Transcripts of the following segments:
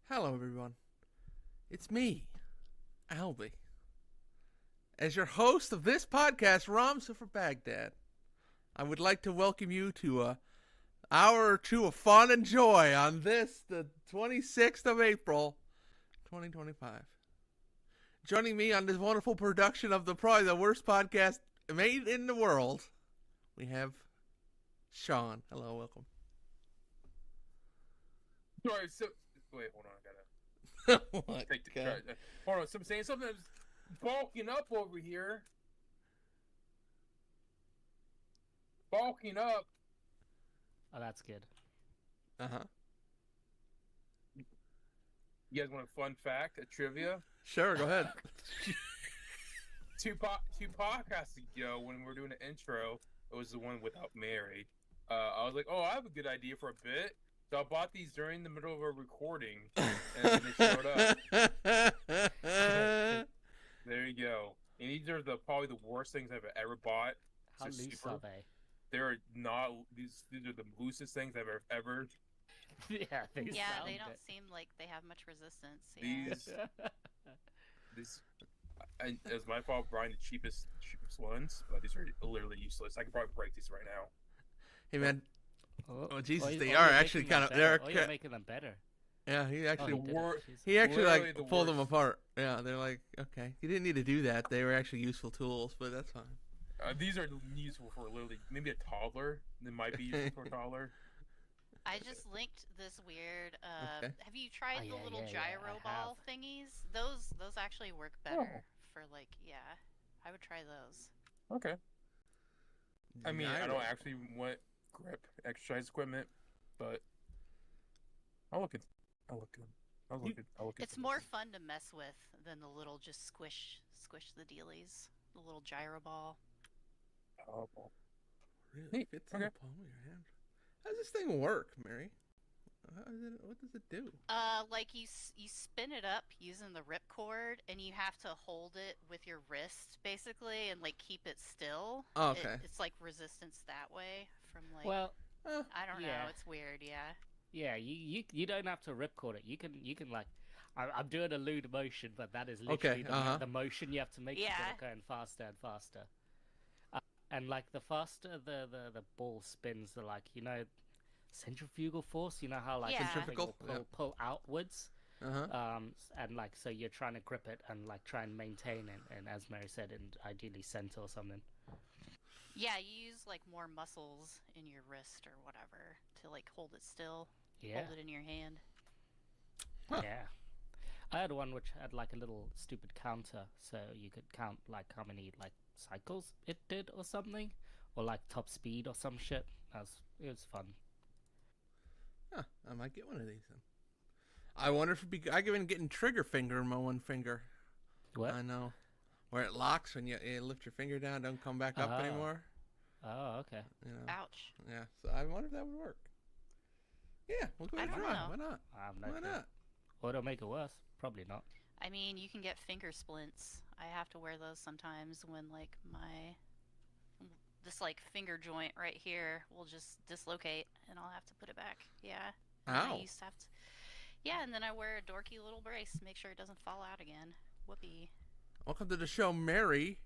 Hello, everyone. It's me, Albie, as your host of this podcast, Romscast for Baghdad. I would like to welcome you to a hour or two of fun and joy on this, the 26th of April, 2025. Joining me on this wonderful production of probably the worst podcast made in the world, we have Sean. Hello, welcome. Sorry, wait, hold on, I gotta What? hold on. So I'm saying something that's bulking up over here. Bulking up. Oh, that's good. Uh-huh. You guys want a fun fact, a trivia? Sure, go ahead. Two podcasts ago, when we were doing the intro, it was the one without Mary. I was like, oh, I have a good idea for a bit. So I bought these during the middle of a recording, and then they showed up. There you go. And these are probably the worst things I've ever bought. How loose are they? They're not these are the loosest things I've ever. Yeah, they don't seem like they have much resistance. Yeah. These, and it's my fault buying the cheapest ones, but these are literally useless. I could probably break these right now. Hey man. Oh Jesus, they you're are actually making them kind of. better. You're making them better. Yeah, he actually. He actually literally like pulled them apart. Yeah, they're like, okay, you didn't need to do that. They were actually useful tools, but that's fine. These are useful for literally maybe a toddler. They might be useful for a toddler. I just linked this weird. Okay. Have you tried the little gyro I ball thingies? Those actually work better for like I would try those. Okay. I mean, I don't actually want grip exercise equipment, but I'll look at It's more fun to mess with than the little just squish the dealies. The little gyro ball. Oh, Really? Fits in the palm of your hand. How does this thing work, Mary? What does it do? Like you spin it up using the ripcord, and you have to hold it with your wrist basically, and like keep it still. Oh, okay. It's like resistance that way from like. Well, I don't know. It's weird. Yeah. Yeah, you don't have to ripcord it. You can like. I'm doing a lewd motion, but that is literally the motion you have to make. Yeah. It going faster and faster. And like the faster the ball spins, the centrifugal force. You know how like centrifugal pull outwards. Uh-huh. And like so you're trying to grip it and like try and maintain it, and as Mary said, and ideally center or something. Yeah, you use like more muscles in your wrist or whatever to like hold it still. Yeah. Hold it in your hand. Huh. Yeah. I had one which had like a little stupid counter, so you could count like how many like cycles it did or something, or like top speed or some shit. It was fun. Huh, I might get one of these then. I wonder if I've been getting trigger finger in my one finger. What? I know. Where it locks when you lift your finger down, don't come back up anymore. Oh, okay. You know? Ouch. Yeah, so I wonder if that would work. Yeah, we'll go ahead and try. know. Why not? Why not? Or it'll make it worse. Probably not. I mean, you can get finger splints. I have to wear those sometimes when like this like finger joint right here will just dislocate and I'll have to put it back. Yeah. Ow. I used to have to. Yeah, and then I wear a dorky little brace to make sure it doesn't fall out again. Whoopee. Welcome to the show, Mary.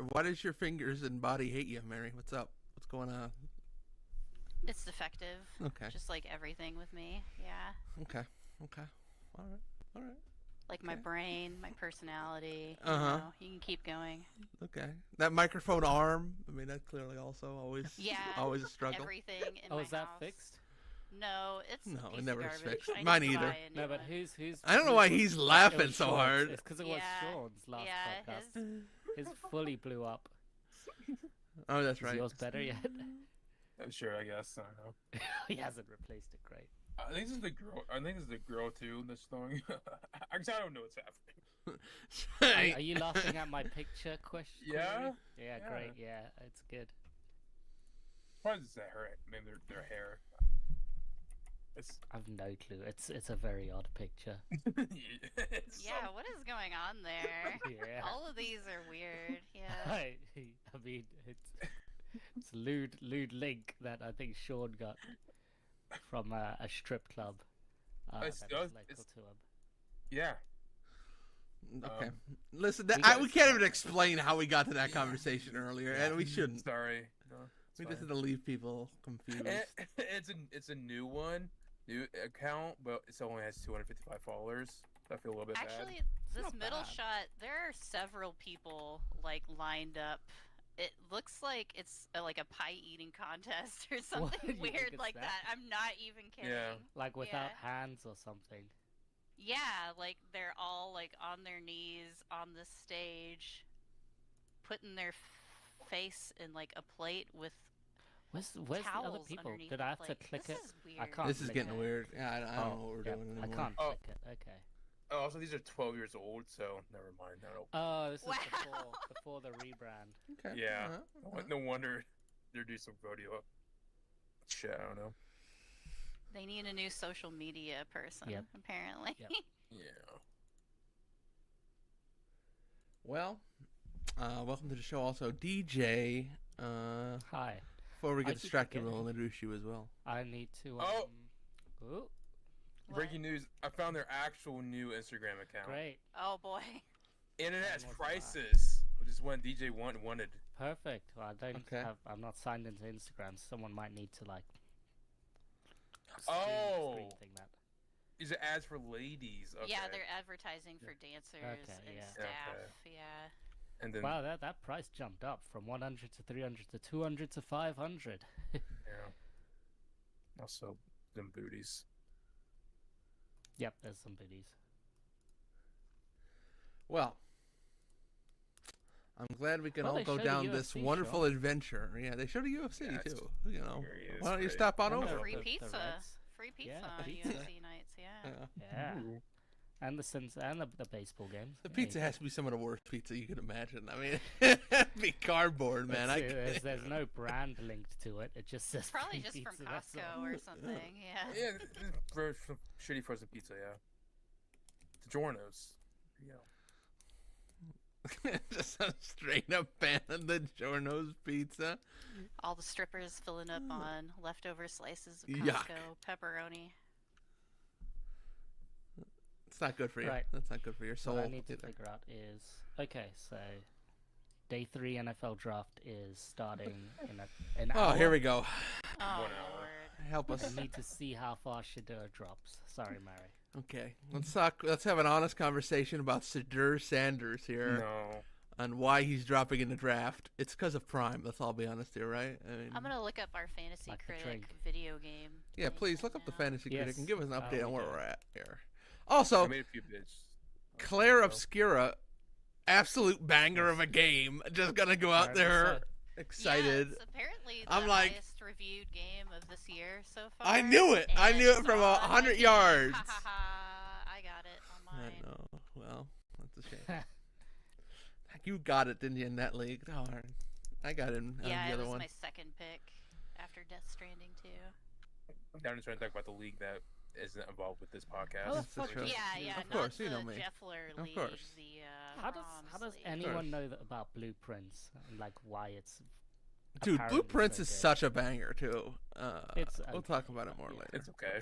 Why does your fingers and body hate you, Mary? What's up? What's going on? It's defective. Okay. Just like everything with me. Yeah. Okay. All right. Like my brain, my personality. Uh-huh. You can keep going. Okay. That microphone arm, I mean, that's clearly also always a struggle. Everything in my house. Is that fixed? No, it's No, a piece it never of is garbage. fixed. I Mine need to either. buy a new No, but one. who's I don't know why he's laughing so hard. It's because it was Sean's last podcast. His fully blew up. Oh, that's Is right. yours better yet? Sure, I guess. I don't know. He hasn't replaced it. Great. I think this is the girl too that's throwing. Actually, I don't know what's happening. Are you laughing at my picture question? Yeah. Yeah, great. Yeah, it's good. Why is that her? Maybe their hair. I've no clue. It's a very odd picture. Yeah, what is going on there? Yeah. All of these are weird. Yeah. I mean, it's a lewd link that I think Sean got from a strip club. That is local to him. Yeah. Okay. Listen, we we got- can't even explain how we got to that conversation earlier, and we shouldn't. Sorry. No, it's We fine. just had to leave people confused. It's a new one, new account, but it only has 255 followers. So I feel a little bit Actually, this not middle bad. shot, there are several people like lined up. It looks like it's like a pie eating contest or What? something You think weird it's like that? that. I'm not even kidding. Yeah. Like without Yeah. hands or something. Yeah, like they're all like on their knees on the stage, putting their face in like a plate with Where's the other towels people? underneath Did the I have to plate. click This it? is weird. I can't. This is click getting it. weird. Yeah, I don't know what we're yeah, doing I anymore. can't Oh. click it. Okay. Oh, also, these are 12 years old, so never mind. No. Oh, this is Wow. before the rebrand. Okay. Yeah. Uh-huh. No wonder they're doing some rodeo shit. I don't know. They need a new social media person, Yep. apparently. Yep. Yeah. Well, welcome to the show. Also, DJ. Hi. Before we I get keep distracted, we'll forgetting. introduce you as well. I need to. Oh! Ooh, What? Breaking news: I found their actual new Instagram account. great. Oh boy. Internet's When was crisis, which is when DJ wanted. Perfect. Well, I don't Okay. have. I'm not signed into Instagram. Someone might need to like. Oh. Screen thing that. These are ads for ladies. Okay. Yeah, they're advertising for dancers Okay, and yeah. staff. Yeah. And then Wow, that price jumped up from 100 to 300 to 200 to 500. yeah. Also, them booties. Yep, there's some biddies. Well, I'm glad we can Well, all they go showed the down this UFC wonderful show. adventure. Yeah, they showed a UFC Yeah, it's- too. You know, Here he is, why don't you great. stop on And over? Free the pizza. Reds. Free pizza Yeah, on pizza. UFC nights, yeah. Yeah. Yeah. Ooh. And the Sins and the baseball games. The Yeah, pizza you has to be some of the worst pizza you could imagine. I mean, it'd be cardboard, man. Let's I see, can't. there's no brand linked to it. It just says Probably free just from pizza, that's Costco all. or something, yeah. Yeah, for shitty frozen pizza. Yeah. DiGiorno's. Yeah. Just a straight up pan of the Giorno's pizza. All the strippers filling up on leftover slices of Yuck. Costco pepperoni. It's not good for you. Right. That's not good for your soul. What I need to either. figure out is okay. So, day 3 NFL draft is starting in an Oh, hour. here we go. Oh, 1 hour. Lord. Help us. I need to see how far Shadur drops. Sorry, Mary. Okay, let's talk. Let's have an honest conversation about Shadur Sanders here No. and why he's dropping in the draft. It's because of Prime. Let's all be honest here, right? I mean, I'm gonna look up our fantasy Like the critic drink. video game. yeah. thing Please right look up the now. fantasy critic Yes, and give us an update on we where do. we're at here. I Also, made a few bids. Claire So- Obscura, absolute banger of a game. Just gonna go out there excited. Yeah, it's apparently the I'm like- highest reviewed game of this year so far. I knew it. I and knew it it's from on 100 my team. yards. Ha, ha, ha. I got it on I mine. know. Well, that's a shame. You got it, didn't you, in that league? Darn. I got him on Yeah, the it other was one. my second pick after Death Stranding 2. I'm just trying to talk about the league that isn't involved with this podcast. How the That's the fuck truth. is- Yeah, Of not course, you the know me. Jeffler Of League, course. the How does Roms League. anyone know about Blueprints and like why it's Dude, apparently Blueprints so is good? such a banger too. It's We'll okay, talk about it more yeah. later. It's okay.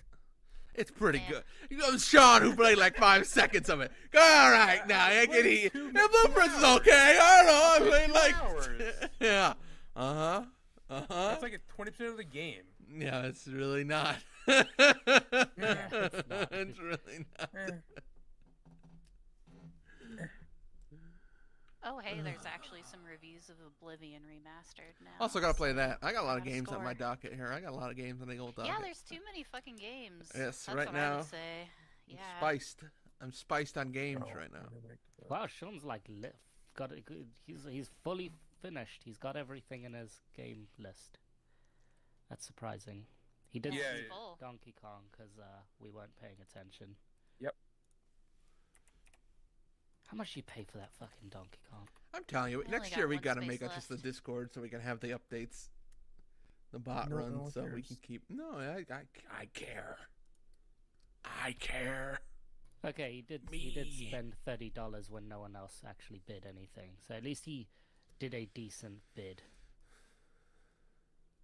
It's pretty Yeah. good. You know, Sean, who played like 5 seconds of it. All right, now I can eat. Two- Yeah, Blueprints is 2 hours. okay. I don't know. I played 2 like. hours. Yeah. Uh huh. That's like 20% of the game. Yeah, it's really not. it's not. It's really not. Eh. Oh, hey, there's actually some reviews of Oblivion Remastered now. Also, gotta play so that. I got a lot of gotta games on my score. docket here. I got a lot of games on the old docket. Yeah, there's too many fucking games. Yes, That's right what I now, would say. I'm Yeah. spiced. I'm spiced on games Oh, right now. Wow, Sean's like got it. He's fully finished. He's got everything in his game list. That's surprising. He did Yeah, see yeah. Full. Donkey Kong because we weren't paying attention. Yep. How much you pay for that fucking Donkey Kong? I'm telling you, I next only year got we one gotta space make just the left. Discord so we can have the updates, the bot No runs, one so we cares. can keep. No, I care. I care. Okay, he did Me. spend $30 when no one else actually bid anything. So at least he did a decent bid.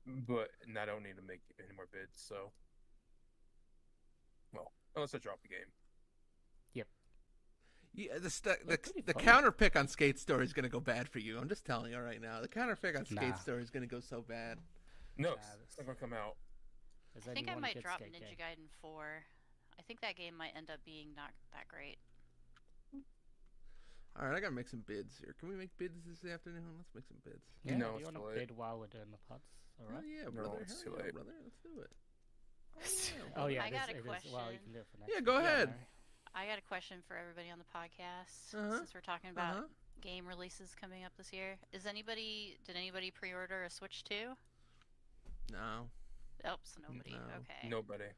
But I don't need to make any more bids, so. Well, unless I drop the game. Yep. Yeah, They're pretty the fun. counter pick on Skate Story is gonna go bad for you. I'm just telling you right now. The counter pick on Skate Nah. Story is gonna go so bad. No, Nah, it's not gonna come out. There's I only think I one might good drop skate Ninja game. Gaiden 4. I think that game might end up being not that great. All right, I gotta make some bids here. Can we make bids this afternoon? Let's make some bids. Yeah, No, do it's you want too to late. bid while we're doing the pods? All Oh right. yeah, No, brother. it's Hell too yeah, late. brother. Let's do it. Oh yeah, I got a it is. Well, you question. can do it for next Yeah, week. go ahead. Mary. I got a question for everybody on the podcast. Uh-huh. Since we're talking about Uh-huh. game releases coming up this year, did anybody pre-order a Switch 2? No. Oh, so nobody. No. Okay. Nobody.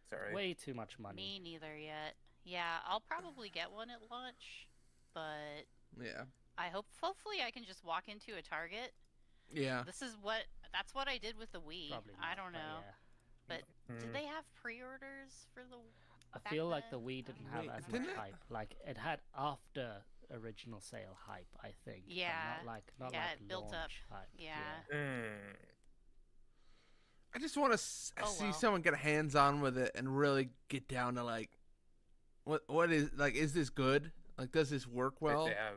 Sorry. Way too much money. Me neither yet. Yeah, I'll probably get one at launch, but Yeah. hopefully I can just walk into a Target. Yeah. That's what I did with the Wii. Probably I not, don't but know. yeah. But Mm. did they have pre-orders for the I back feel like the then? Wii didn't have Wait, as didn't much it? hype. Like it had after original sale hype, I think. but Yeah. Not like Yeah, like it built up. launch hype. Yeah. Mm. I just want to Oh, see well. someone get hands on with it and really get down to like, what is like? Is this good? Like, does this work well? They have.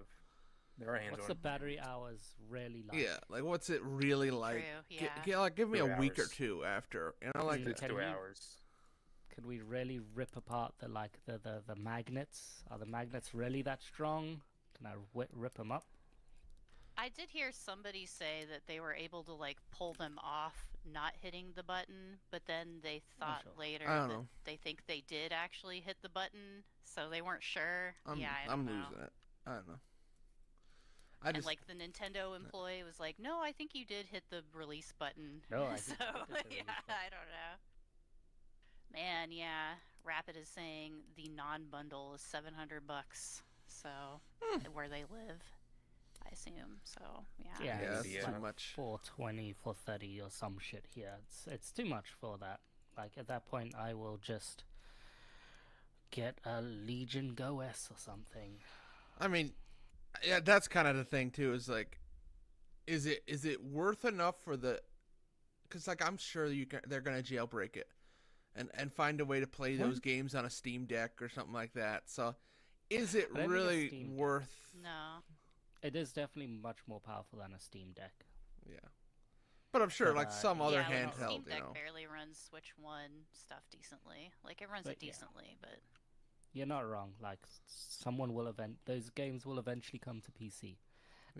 There are hands What's on. the battery hours really like? Yeah. Like, what's it really like? True, yeah. Like, give me 2 a week or hours. two after. You know, like, Mm. It's Can 2 we- hours. Could we really rip apart the magnets? Are the magnets really that strong? Can I rip them up? I did hear somebody say that they were able to like pull them off not hitting the button, but then they thought sure. later I don't that know. they think they did actually hit the button, so they weren't sure. I'm I don't know. losing it. I don't know. I And just like the Nintendo employee was like, "No, I think you did hit the release button." No, I so did hit the release yeah, button. I don't know. Man, yeah, Rapid is saying the non-bundle is $700, so where they live, I assume. So yeah. Yeah, yeah, it's that's yeah. like too much. 420, 430 or some shit here. It's too much for that. Like at that point, I will just get a Legion Go S or something. I mean, yeah, that's kind of the thing too. Is like, is it worth enough for the? Because like I'm sure they're gonna jailbreak it, and find a way to play those games on a Steam Deck or something like that. So, is it I don't think a really Steam Deck. worth? No. It is definitely much more powerful than a Steam Deck. Yeah, but I'm sure But, like some other yeah, like handheld, Steam you Deck know. barely runs Switch 1 stuff decently. Like it runs But it yeah. decently, but You're not wrong. Like someone will those games will eventually come to PC.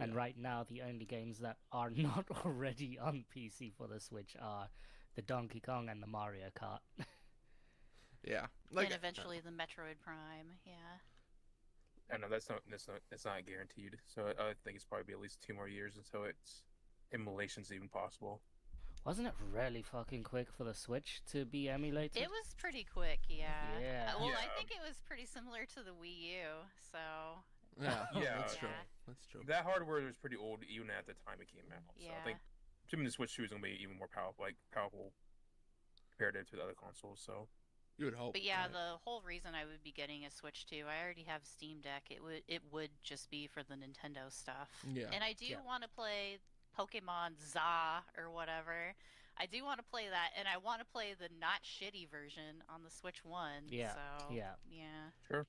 And Yeah. right now, the only games that are not already on PC for the Switch are the Donkey Kong and the Mario Kart. Yeah, like and eventually the Metroid Prime. Yeah. I know that's not guaranteed. So I think it's probably be at least 2 more years until it's emulation's even possible. Wasn't it really fucking quick for the Switch to be emulated? It was pretty quick, yeah. Yeah. Well, I Yeah. think it was pretty similar to the Wii U, so yeah, Yeah. that's true. Yeah. That's true. That hardware was pretty old even at the time it came out. So yeah. I think assuming the Switch 2 is gonna be even more powerful compared to the other consoles. So You would hope. But yeah, right? the whole reason I would be getting a Switch 2, I already have Steam Deck. It would just be for the Nintendo stuff. Yeah. And I do Yeah. want to play Pokemon ZA or whatever. I do want to play that, and I want to play the not shitty version on the Switch 1. Yeah, So, yeah. Yeah. The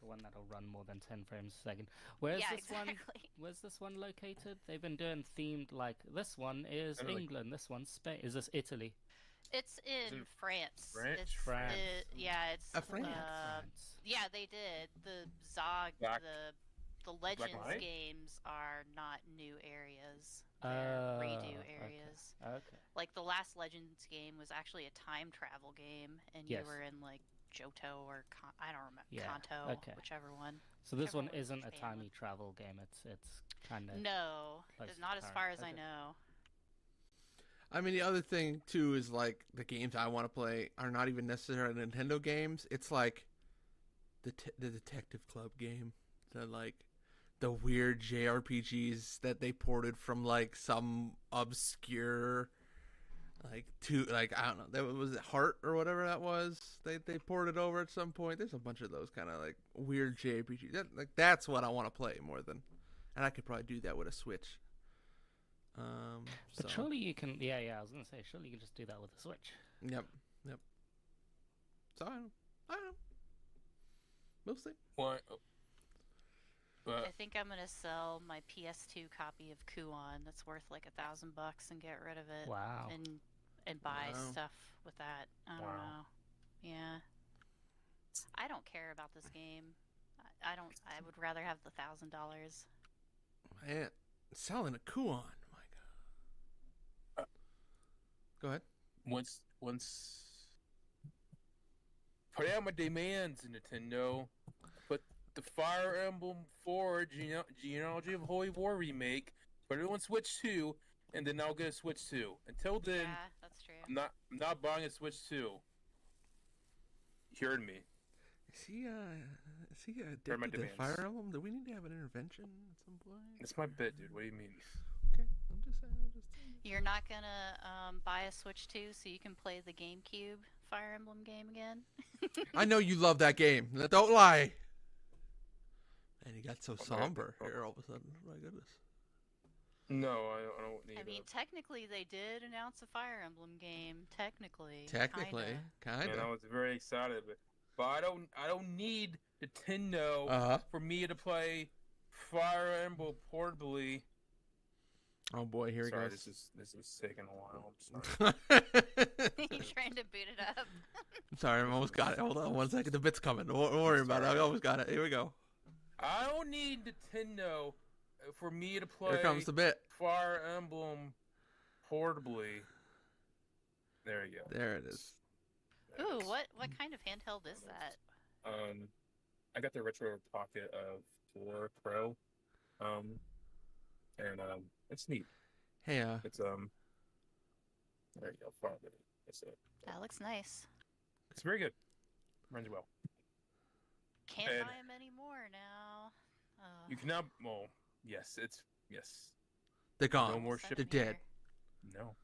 one that'll run more than 10 frames a second. Where's yeah, this one? exactly. Where's this one located? They've been doing themed like this one is Italy. England, this one's Spain. Is this Italy? It's in it France. France? It's, France. yeah, it's France. France. yeah, they did. The Zog, Black- the Legends White? games are not new areas. They're redo areas. Okay. Like the last Legends game was actually a time travel game, and Yes. you were in like Johto or I don't remember Yeah, Kanto, okay. whichever one. So this Whichever one one isn't a Japan timey travel game. It's kind of No, close to not as current. far as I Okay. know. I mean, the other thing too is like the games I want to play are not even necessarily Nintendo games. It's like the Detective Club game, the weird JRPGs that they ported from like some obscure I don't know, that was it Heart or whatever that was. They ported over at some point. There's a bunch of those kind of like weird JRPGs. That's what I want to play more than, and I could probably do that with a Switch. But so, surely you can. Yeah, I was gonna say surely you can just do that with a Switch. Yep. So I don't know. We'll see. well, But I think I'm gonna sell my PS2 copy of Kuon that's worth like $1,000 and get rid of it. Wow. And buy Wow. stuff with that. I don't Wow. know. Yeah. I don't care about this game. I don't. I would rather have the $1,000. Man, selling a Kuon. My God. Go ahead. once put out my demands, Nintendo. Put the Fire Emblem 4 Genealogy of Holy War remake. Put it on Switch 2, and then I'll get a Switch 2. Until then, Yeah, that's true. I'm not buying a Switch 2. You heard me. Is he They're my addicted to demands. Fire Emblem? Do we need to have an intervention at some point? It's my bit, dude. What do you mean? Okay, I'm just saying. You're not gonna buy a Switch 2 so you can play the GameCube Fire Emblem game again? I know you love that game. Don't lie. And he got so Okay. somber here all of a sudden. My goodness. No, I don't need I mean, it. technically, they did announce a Fire Emblem game. Technically. Technically, kind And I of. was very excited, but I don't need Nintendo Uh-huh. for me to play Fire Emblem portably. Oh boy, here Sorry, he goes. this is taking a while. I'm sorry. You're trying to boot it up. I'm sorry, I almost got it. Hold on 1 second. The bit's coming. Don't worry about it. I almost got it. Here we go. I don't need Nintendo for me to play Here comes the bit. Fire Emblem portably. There you go. There it is. There it Ooh, is. what kind of handheld is that? I got the Retro Pocket of 4 Pro. And it's neat. Hey, It's there you go. Fire Emblem. That's it. That looks nice. It's very good. Runs well. Can't And- buy them anymore now. You can now. Well, yes, yes. they're gone. No more Send shipping. They're them dead. here. No.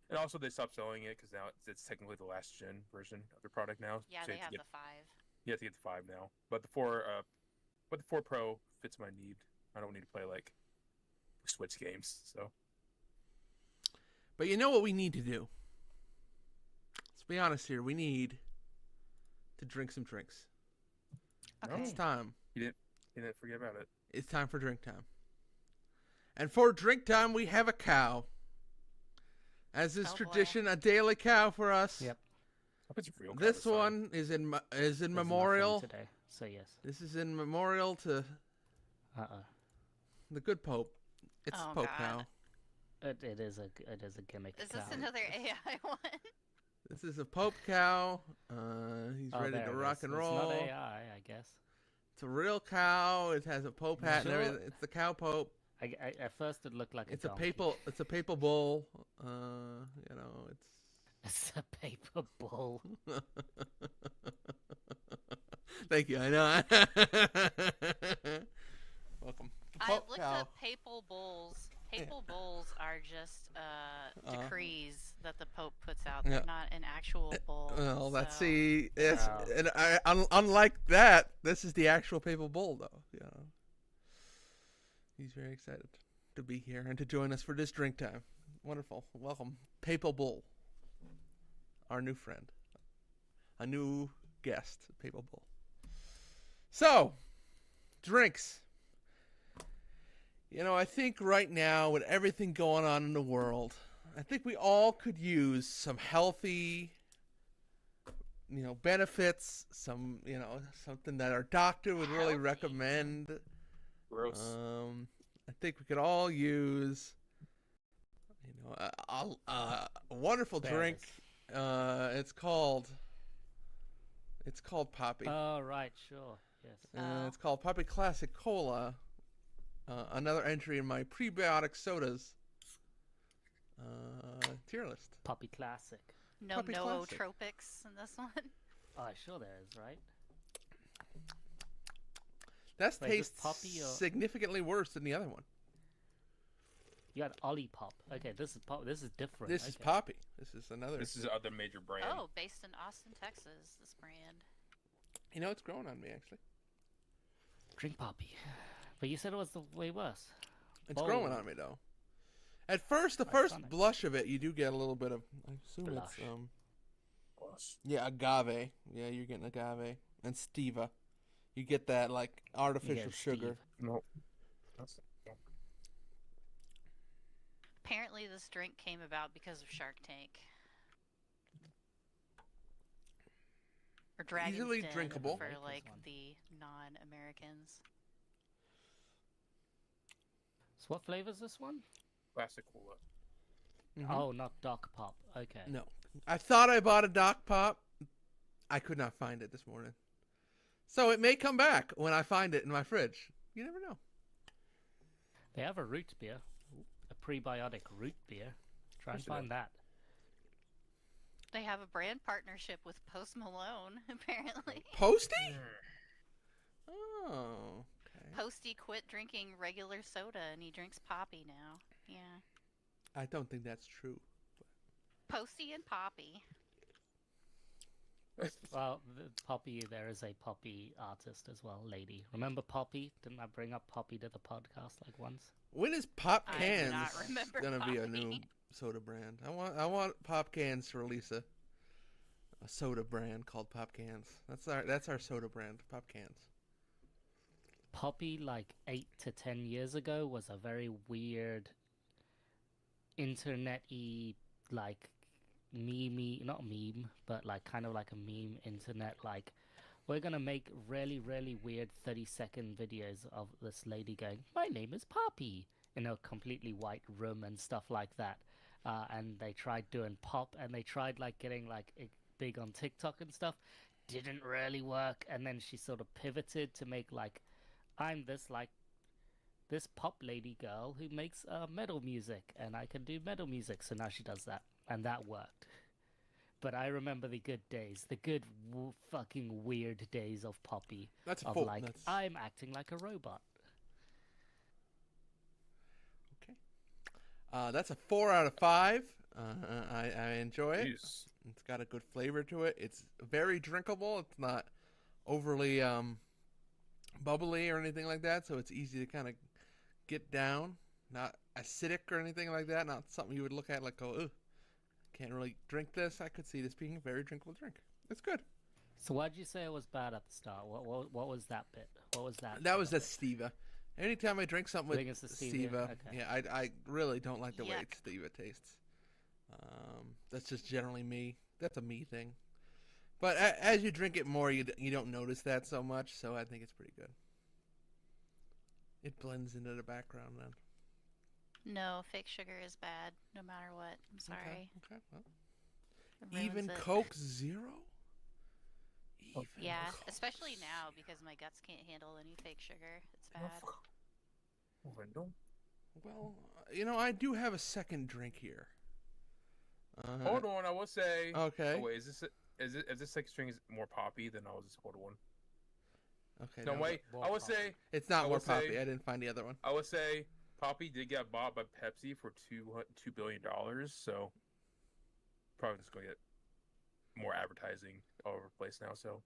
And also, they stopped selling it because now it's technically the last gen version of the product now. Yeah, So they you have have to the 5. you have to get the 5 now. But the 4 Pro fits my need. I don't need to play like Switch games. So But you know what we need to do? Let's be honest here. We need to drink some drinks. Okay. It's time. you didn't forget about it. It's time for drink time. And for drink time, we have a cow. As is Oh, boy. tradition, a daily cow for us. Yep. I put some real This colors on. one is in There's memorial. nothing today, so yes. This is in memorial to the good Pope. It's Oh, Pope God. cow. It is a gimmick. Is this cow. another AI one? This is a Pope cow. He's Oh, ready there to it rock is. and It's roll. not AI, I guess. It's a real cow. It has a Pope hat Sure. and everything. It's the cow Pope. At first it looked like It's a a donkey. papal. It's a papal bull. You know, it's. It's a paper bull. Thank you. I know. Welcome. I've Pope looked cow. up papal bulls. Papal bulls are just decrees that the Pope puts out. They're Yeah. not an actual bull. Well, let's so- see. Yes, Wow. and unlike that, this is the actual papal bull, though. You know, he's very excited to be here and to join us for this drink time. Wonderful. Welcome, papal bull, our new friend, a new guest, papal bull. So, drinks. You know, I think right now, with everything going on in the world, I think we all could use some healthy, benefits, something that our doctor would really Healthy. recommend. Gross. I think we could all use, a wonderful drink. It's called Poppy. Oh, right, sure. Yes. It's called Poppy Classic Cola. Another entry in my prebiotic sodas tier list. Poppy Classic. No Puppy classic. nootropics in this one. Oh, sure there is, right? That Wait, is tastes Poppy or- significantly worse than the other one. You got Olipop. Okay, this is This is different. This is okay. Poppy. This is another. This is other major brand. Oh, based in Austin, Texas, this brand. It's growing on me actually. Drink Poppy. But you said it was the way worse. It's growing Bold. on me though. At first, the Iconic. first blush of it, you do get a little bit of. I assume Blush. it's Plus. yeah, agave. Yeah, you're getting agave and stevia. You get that like You artificial get sugar. Steve. No. That's, no. Apparently, this drink came about because of Shark Tank. Or Dragon's Easily Den drinkable. for I like this like one. the non-Americans. So what flavor is this one? Classic cola. Mhm. Oh, not Doc Pop. Okay. No. I thought I bought a Doc Pop. I could not find it this morning. So it may come back when I find it in my fridge. You never know. They have a root beer, a prebiotic root beer. Try and Of course they find that. They have a brand partnership with Post Malone, apparently. Posty? Mm. Oh, okay. Posty quit drinking regular soda and he drinks Poppy now. Yeah. I don't think that's true. Posty and Poppy. Well, Poppy, there is a Poppy artist as well, lady. Remember Poppy? Didn't I bring up Poppy to the podcast like once? When is Pop I do Cans not remember gonna be a Poppy. new soda brand? I want Pop Cans to release a soda brand called Pop Cans. That's our soda brand, Pop Cans. Poppy, like 8 to 10 years ago, was a very weird internet-y, like not meme, but like kind of like a meme internet, like we're gonna make really, really weird 30-second videos of this lady going, "My name is Poppy," in a completely white room and stuff like that. And they tried doing pop, and they tried like getting like big on TikTok and stuff. Didn't really work, and then she sort of pivoted to make like, I'm this pop lady girl who makes metal music, and I can do metal music. So now she does that, and that worked. But I remember the good days, the good fucking weird days of Poppy. That's Of full. like, That's I'm acting like a robot. okay. That's a 4 out of 5. I enjoy it. Jeez. It's got a good flavor to it. It's very drinkable. It's not overly bubbly or anything like that, so it's easy to kind of get down. Not acidic or anything like that. Not something you would look at like, go, ugh, can't really drink this. I could see this being a very drinkable drink. It's good. So why'd you say it was bad at the start? What was that bit? What was that? That was bit the stevia. Anytime I drink something I with think it's the stevia, stevia, okay. yeah, I really don't like the way Yuck. stevia tastes. That's just generally me. That's a me thing. But as you drink it more, you don't notice that so much. So I think it's pretty good. It blends into the background then. No, fake sugar is bad, no matter what. I'm sorry. Okay. Well, It ruins even it. Coke Zero. Even Yeah, Coke especially now because my guts can't handle any fake sugar. It's bad. Window. Well, I do have a second drink here. Hold on, I will say. Okay. Oh wait, is this second string is more poppy? Then I'll just hold one. Okay. No, wait. more I would poppy. say. It's not I more would say- poppy. I didn't find the other one. I would say Poppy did get bought by Pepsi for $2 billion. So probably just gonna get more advertising all over the place now. So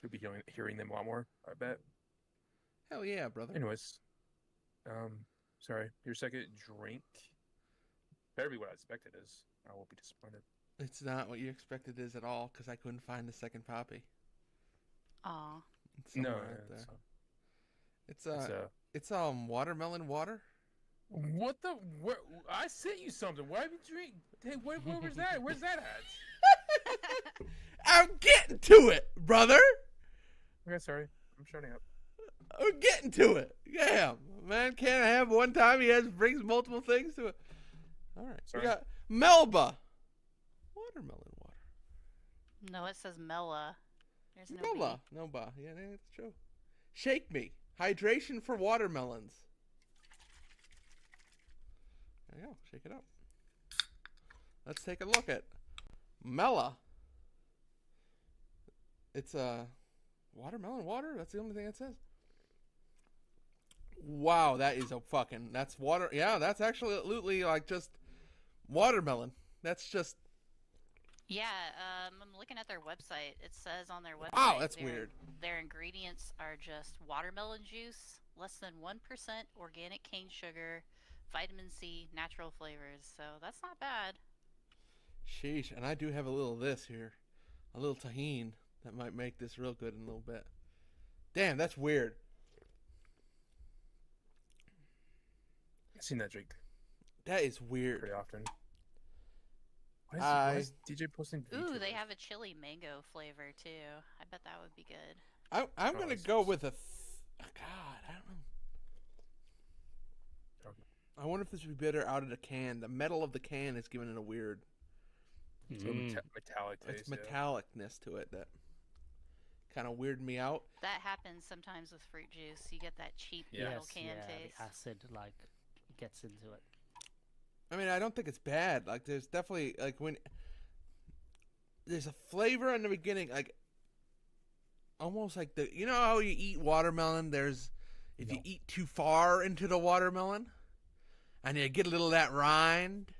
you'll be hearing them a lot more. I bet. Hell yeah, brother. Anyways, sorry. Your second drink better be what I expect it is. I will be disappointed. It's not what you expected it is at all because I couldn't find the second poppy. Aw. It's somewhere out it's, there. it's, It's watermelon water. what the? Where, I sent you something. Why have you drink? Hey, where was that? Where's that at? I'm getting to it, brother. Okay, sorry. I'm shutting up. I'm getting to it. Yeah, man can't have one time. He brings multiple things to it. All right. Sorry. We got Melba. Watermelon water. No, it says Mela. There's no Melba. Melba. Yeah, that's true. Shake me. Hydration for watermelons. There you go. Shake it up. Let's take a look at Mela. It's watermelon water. That's the only thing it says. Wow, that's water. Yeah, that's absolutely like just watermelon. That's just Yeah, I'm looking at their website. It says on their website. Wow, that's their- weird. Their ingredients are just watermelon juice, less than 1% organic cane sugar, vitamin C, natural flavors. So that's not bad. sheesh. And I do have a little of this here, a little tahine that might make this real good in a little bit. Damn, that's weird. I've seen that drink That is weird. pretty often. Why is DJ posting? Ooh, they VTubers? have a chili mango flavor too. I bet that would be good. I'm gonna that's go nice. with a. God, I don't know. Okay. I wonder if this would be better out of the can. The metal of the can is giving it a weird. It's a metallic taste. It's metallicness to it that kind of weirded me out. That happens sometimes with fruit juice. You get that cheap Yeah. metal Yes, can yeah, taste. the acid like gets into it. I mean, I don't think it's bad. Like, there's definitely like when there's a flavor in the beginning, like almost like you know how you eat watermelon. There's if you eat too far into the watermelon, and you get a little of that rind,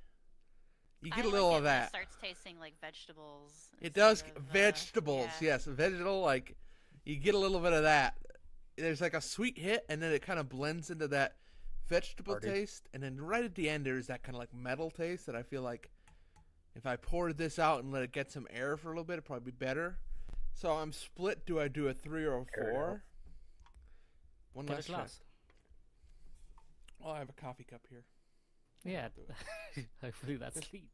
you get I a little like of it when that. It starts tasting like vegetables. It does instead of, vegetables, yeah. yes, vegetable. Like you get a little bit of that. There's like a sweet hit, and then it kind of blends into that vegetable Party. taste, and then right at the end there's that kind of like metal taste that I feel like if I poured this out and let it get some air for a little bit, it'd probably be better. So I'm split. Do I do a 3 or a Fair 4? enough. One Get a last shot. glass. Well, I have a coffee cup here. Yeah, hopefully that's sweet.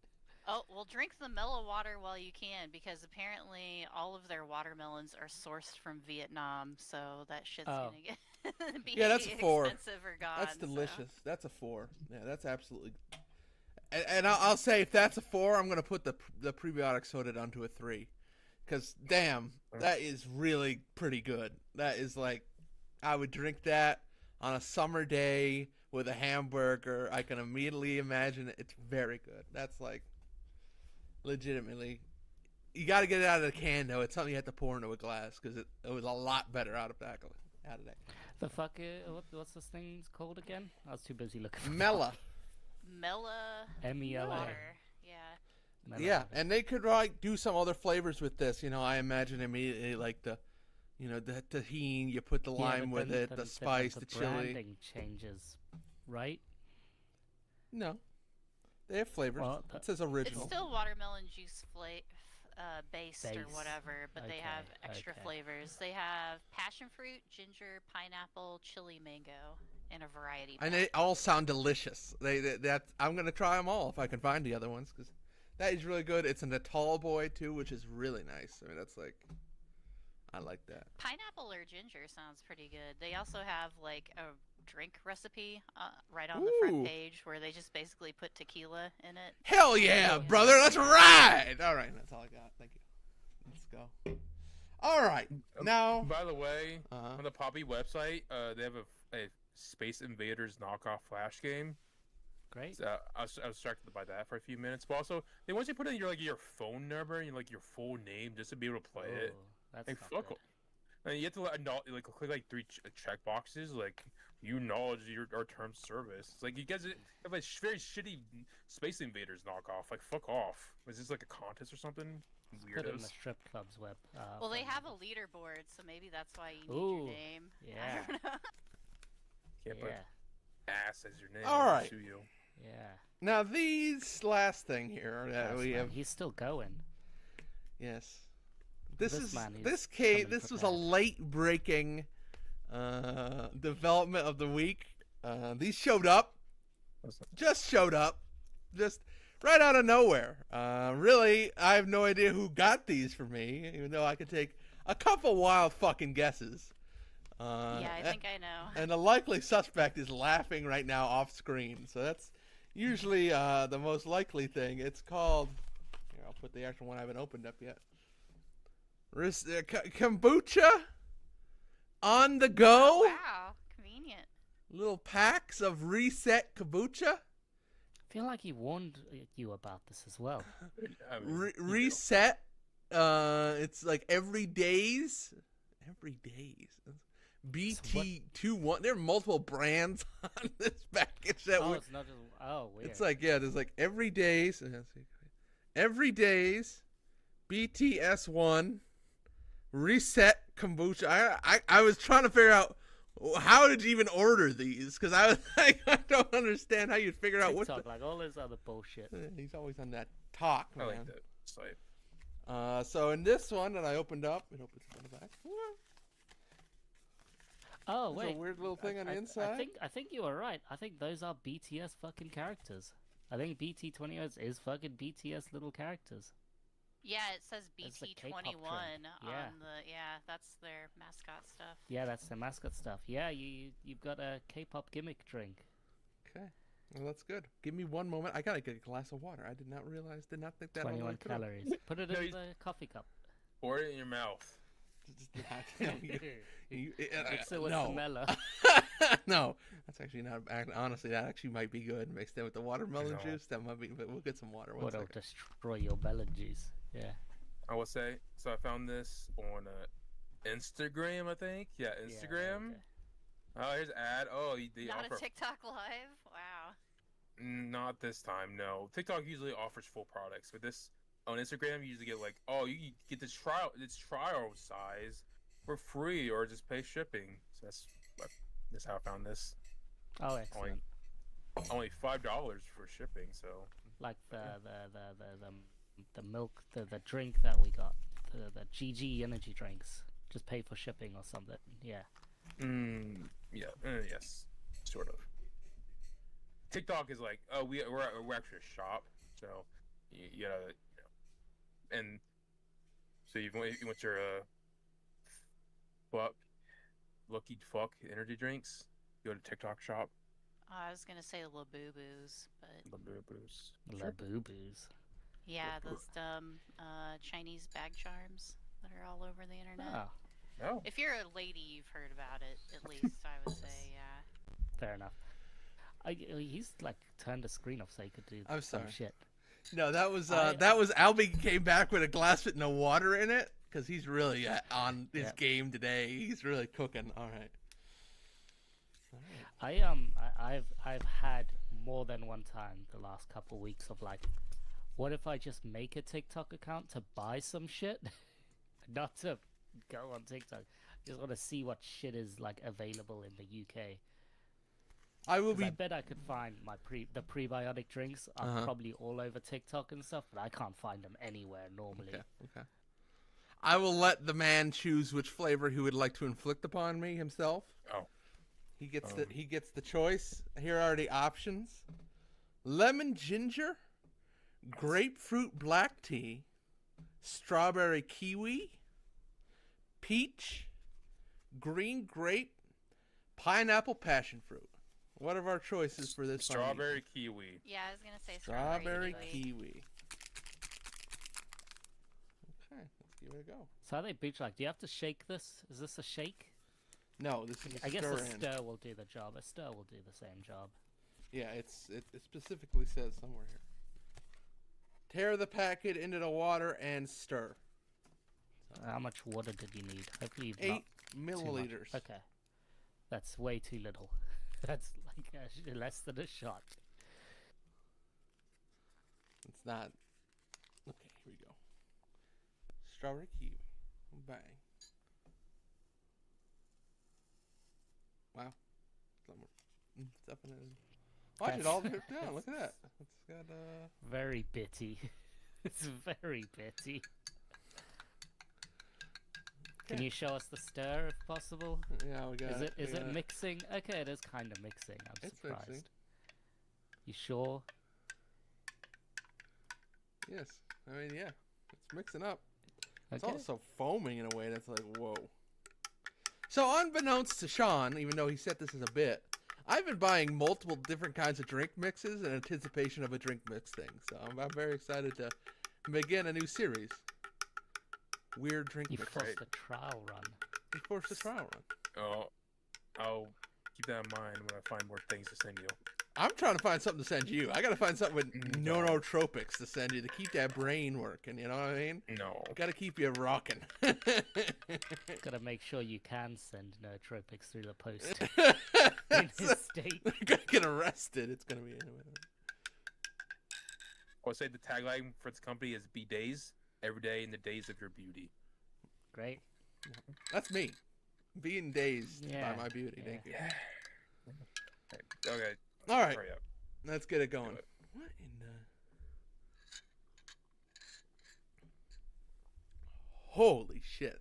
Oh, well, drink the mellow water while you can, because apparently all of their watermelons are sourced from Vietnam, so that shit's Oh. gonna get be Yeah, that's a 4. expensive or gone. That's so. delicious. That's a 4. Yeah, that's absolutely. And I'll say if that's a 4, I'm gonna put the prebiotic soda down to a 3, because damn, that is really pretty good. That is like, I would drink that on a summer day with a hamburger. I can immediately imagine it. It's very good. That's like, legitimately, you got to get it out of the can though. It's something you have to pour into a glass because it was a lot better out of that. The fuck, what's this thing called again? I was too busy looking for Mela. Mela M-E-L-A. water. Yeah. Mellow Yeah, water. and they could like do some other flavors with this. You know, I imagine immediately like the, you know, the tahini. You put the Yeah, lime but with then- it, then- the then spice, the the chili. branding changes, right? No, they have flavors. Well, It says original. It's still watermelon juice based or Base. whatever, but they have Okay, extra okay. flavors. They have passion fruit, ginger, pineapple, chili mango, and a variety pack. And they all sound delicious. That I'm gonna try them all if I can find the other ones because that is really good. It's in the tall boy too, which is really nice. I mean, that's like, I like that. Pineapple or ginger sounds pretty good. They also have like a drink recipe right on the Ooh. front page where they just basically put tequila in it. Hell yeah, Yeah. brother! Let's ride. All right, that's all I got. Thank you. Let's go. All right, now. By the way, Uh-huh. on the Poppy website, they have a Space Invaders knockoff Flash game. Great. So I was distracted by that for a few minutes, but also they want you to put in your phone number and your full name just to be able to play it. Oh, that's Like not fuck. good. And you have to click like 3 check boxes, like you acknowledge our terms of service. It's like you guys have a very shitty Space Invaders knockoff. Like fuck off. Was this like a contest or something? Put it in the Weirdos. strip club's web. Well, they phone have a number. leaderboard, so maybe that's why you need Ooh, your name. yeah. I don't know. Can't put Yeah, ass as your name. All I'll right. sue you. yeah. Now these last thing here that Yes, we man, have. He's still going. Yes. This This is man is this coming this was a prepared. late breaking development of the week. These showed up. Just showed up. Just right out of nowhere. Really, I have no idea who got these for me, even though I could take a couple wild fucking guesses. Yeah, I think I know. And the likely suspect is laughing right now off screen. So that's usually the most likely thing. It's called. Here, I'll put the actual one I haven't opened up yet. Kombucha on the go. Wow, convenient. Little packs of reset kombucha. I feel like he warned you about this as well. I mean, you do. Reset. It's like every days. BT21. There are multiple brands on this package that Oh, we. it's not just. Oh, weird. It's like, yeah, there's like every days. Every days. BTS1. Reset kombucha. I was trying to figure out how did you even order these? Because I was like, I don't understand how you'd figure out what. TikTok, like all this other bullshit. He's always on that talk, I man. like that site. So in this one that I opened up, it opens from the back. Oh There's wait, a weird little thing on the inside. I think you were right. I think those are BTS fucking characters. I think BT20 is fucking BTS little characters. Yeah, it says That's the BT21 K-pop trend. Yeah. on the that's their mascot stuff. Yeah, that's the mascot stuff. Yeah, you've got a K-pop gimmick drink. Okay. Well, that's good. Give me one moment. I gotta get a glass of water. I did not think that. 21 calories. Put it No, in the coffee cup. Pour it in your mouth. Mix it with no. vanilla. No, that's actually not. Honestly, that actually might be good. Mixed in with the watermelon No. juice, that might be. But we'll get some water. One What'll second. destroy your melon juice. Yeah. I will say. So I found this on Instagram, I think. Yeah, Instagram. Yeah, Oh, here's an ad. Oh, they Not offer. a TikTok live. Wow. Not this time. No. TikTok usually offers full products, but this on Instagram you usually get like, oh, you get this trial size for free, or just pay shipping. So that's how I found this. Oh, excellent. Only $5 for shipping. So Like the milk, the drink that we got, the GG energy drinks. Just pay for shipping or something. Yeah. yeah, yes, sort of. TikTok is like, oh, we're actually a shop, so you gotta, and so you want your lucky fuck energy drinks, go to TikTok shop. I was gonna say Labubu's, but Labubu's. yeah, those dumb Chinese bag charms that are all over the internet. Oh, Oh, If you're a lady, you've heard about it, at least, I would say, yeah. fair enough. He's like turned the screen off so he could do I'm some sorry. shit. No, that was Albie came back with a glass with no water in it because he's really on his Yep. game today. He's really cooking. All right. I've had more than one time the last couple weeks of like, what if I just make a TikTok account to buy some shit, not to go on TikTok. Just want to see what shit is like available in the UK. I will 'Cause be. I bet I could find the prebiotic drinks are probably all over TikTok and stuff, but I can't find them anywhere normally. Okay. I will let the man choose which flavor he would like to inflict upon me himself. Oh. He gets the choice. Here are the options: lemon ginger, grapefruit black tea, strawberry kiwi, peach, green grape, pineapple passion fruit. What are our choices for this? strawberry kiwi. Yeah, I was gonna say Strawberry kiwi. kiwi. Okay, let's give it a go. So how they beach like? Do you have to shake this? Is this a shake? No, this is a I guess stir a in. stir will do the job. A stir will do the same job. Yeah, it specifically says somewhere here. Tear the packet into the water and stir. How much water did you need? Hopefully you've 8 not too much. milliliters. Okay. That's way too little. That's like actually less than a shot. It's not. Okay, here we go. Strawberry kiwi. Bang. Wow. Definitely. Watch it all drip down. Look at that. It's got Very bitty. It's very bitty. Can you show us the stir if possible? Yeah, we got Is it mixing? Okay, it is kind of mixing. I'm It's surprised. mixing. You sure? Yes. I mean, yeah. It's mixing up. It's Okay. also foaming in a way that's like, whoa. So, unbeknownst to Sean, even though he set this as a bit, I've been buying multiple different kinds of drink mixes in anticipation of a drink mix thing. So, I'm very excited to begin a new series. Weird drink You mix. forced a trial run. We forced a trial run. Oh, I'll keep that in mind when I find more things to send you. I'm trying to find something to send you. I got to find something with No. nootropics to send you to keep that brain working. You know what I mean? No. Got to keep you rocking. Gotta make sure you can send nootropics through the post in his state. Gonna get arrested. It's gonna be. I'll say the tagline for this company is "Be Days every day in the days of your beauty." Great. That's me, being dazed Yeah, by my beauty. yeah. Thank you. Okay. All right, Hurry up. let's get it going. Do it. What in the? Holy shit!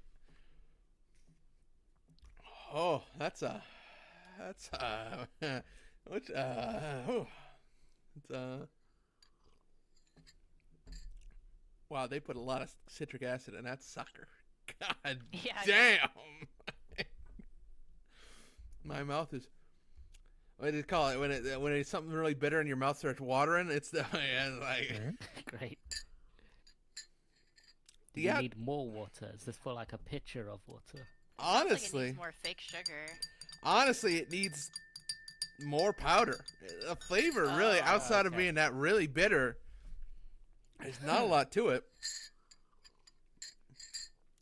Oh, that's which oh, it's wow, they put a lot of citric acid in that sucker. God Yeah, damn. My mouth is. What do you call it when it's something really bitter and your mouth starts watering? It's the like. Great. Do Yeah. you need more water? Is this for like a pitcher of water? Sounds like it Honestly, needs more fake sugar. honestly, it needs more powder. The flavor, really, Oh, outside of okay. being that really bitter, there's not a lot to it.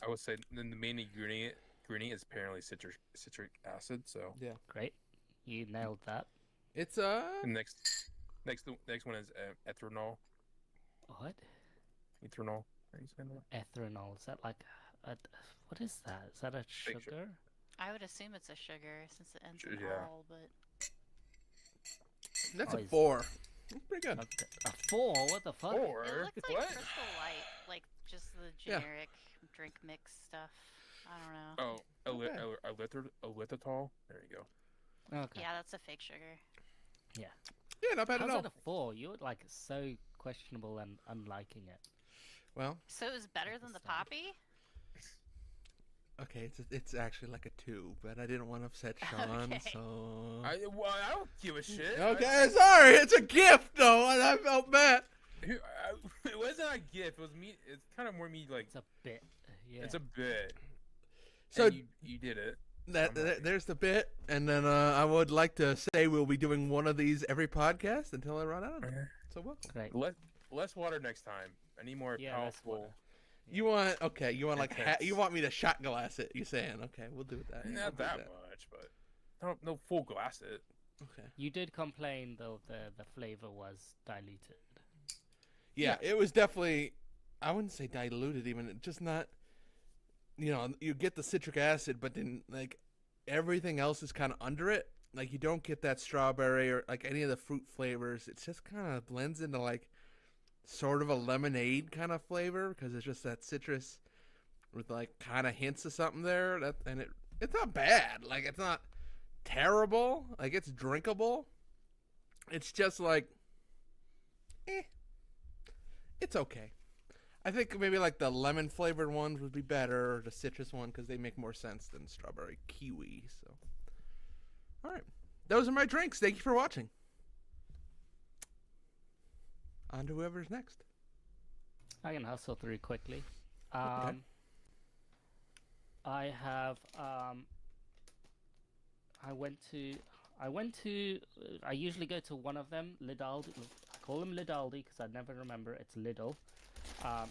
I would say then the main ingredient is apparently citric acid. So Yeah, Great. You nailed that. it's the next one is ethanol. What? Ethanol. Are you saying that? Ethanol. Is that like a what is that? Is that a Fake sugar? I would assume it's a sugar since it ends in Yeah. all, but that's Oh, a is- 4. That's pretty good. A 4? What the fuck? Or it looks like what? Crystal Light, like just the Yeah. generic drink mix stuff. I don't know. Oh, erythritol. There you go. Okay. Yeah, that's a fake sugar. Yeah, not bad at How's all. it a 4? You're like so questionable and unliking it. Well, So it was better than the Sad. poppy? okay, it's actually like a 2, but I didn't want to upset Sean, Okay. so. I don't give a shit. Okay, sorry, it's a gift though, and I felt bad. It wasn't a gift. It was me. It's kind of more me like It's a bit. Yeah. it's a bit. So And you did it. there's the bit, and then I would like to say we'll be doing one of these every podcast until I run out. So welcome. Great. Less water next time. I need more Yeah, less powerful. water. You want like Intense. you want me to shot glass it? You saying okay? We'll do that. We'll Not do that much, but no full glass it. Okay. You did complain though the flavor was diluted. Yeah, it was definitely. I wouldn't say diluted even. It's just not. You know, you get the citric acid, but then like everything else is kind of under it. Like you don't get that strawberry or like any of the fruit flavors. It just kind of blends into like sort of a lemonade kind of flavor because it's just that citrus with like kind of hints of something there. It's not bad. Like it's not terrible. Like it's drinkable. It's just like, it's okay. I think maybe like the lemon flavored ones would be better, or the citrus one because they make more sense than strawberry kiwi. So, all right, those are my drinks. Thank you for watching. On to whoever's next. I can hustle through quickly. Okay. I have I usually go to one of them, Lidaldi. I call them Lidaldi because I never remember. It's Lidl.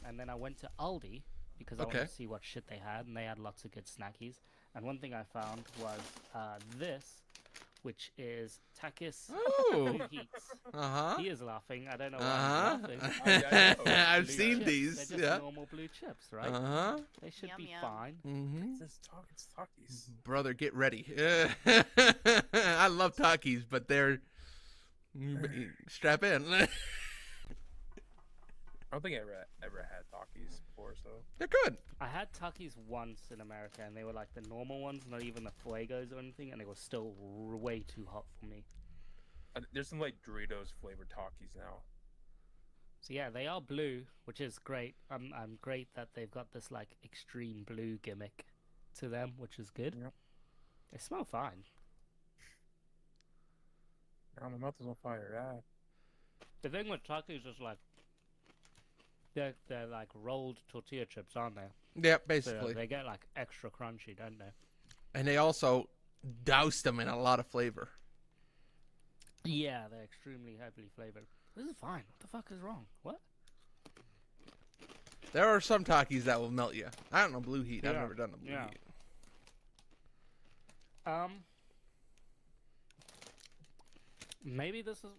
And then I went to Aldi because I wanted Okay. to see what shit they had, and they had lots of good snackies. And one thing I found was this, which is Takis Oh. Blue Heats. Uh huh. He is laughing. I don't know why Uh he's laughing. I know. huh. I've Blue seen chips. these. They're just Yeah. normal blue chips, right? Uh huh. They should Yum, be yum. fine. Mm-hmm. It's Takis. Brother, get ready. I love Takis, but they're strap in. I don't think I ever had Takis before, so They're good. I had Takis once in America, and they were like the normal ones, not even the Fuegos or anything, and they were still way too hot for me. there's some like Doritos flavored Takis now. So yeah, they are blue, which is great. I'm great that they've got this like extreme blue gimmick to them, which is good. Yep. They smell fine. Now my mouth is on fire. Ah. The thing with Takis is like they're like rolled tortilla chips, aren't they? Yeah, So basically. they get like extra crunchy, don't they? And they also doused them in a lot of flavor. Yeah, they're extremely heavily flavored. This is fine. What the fuck is wrong? What? There are some Takis that will melt you. I don't know blue heat. I've Yeah, never done the blue yeah. heat. Maybe this is.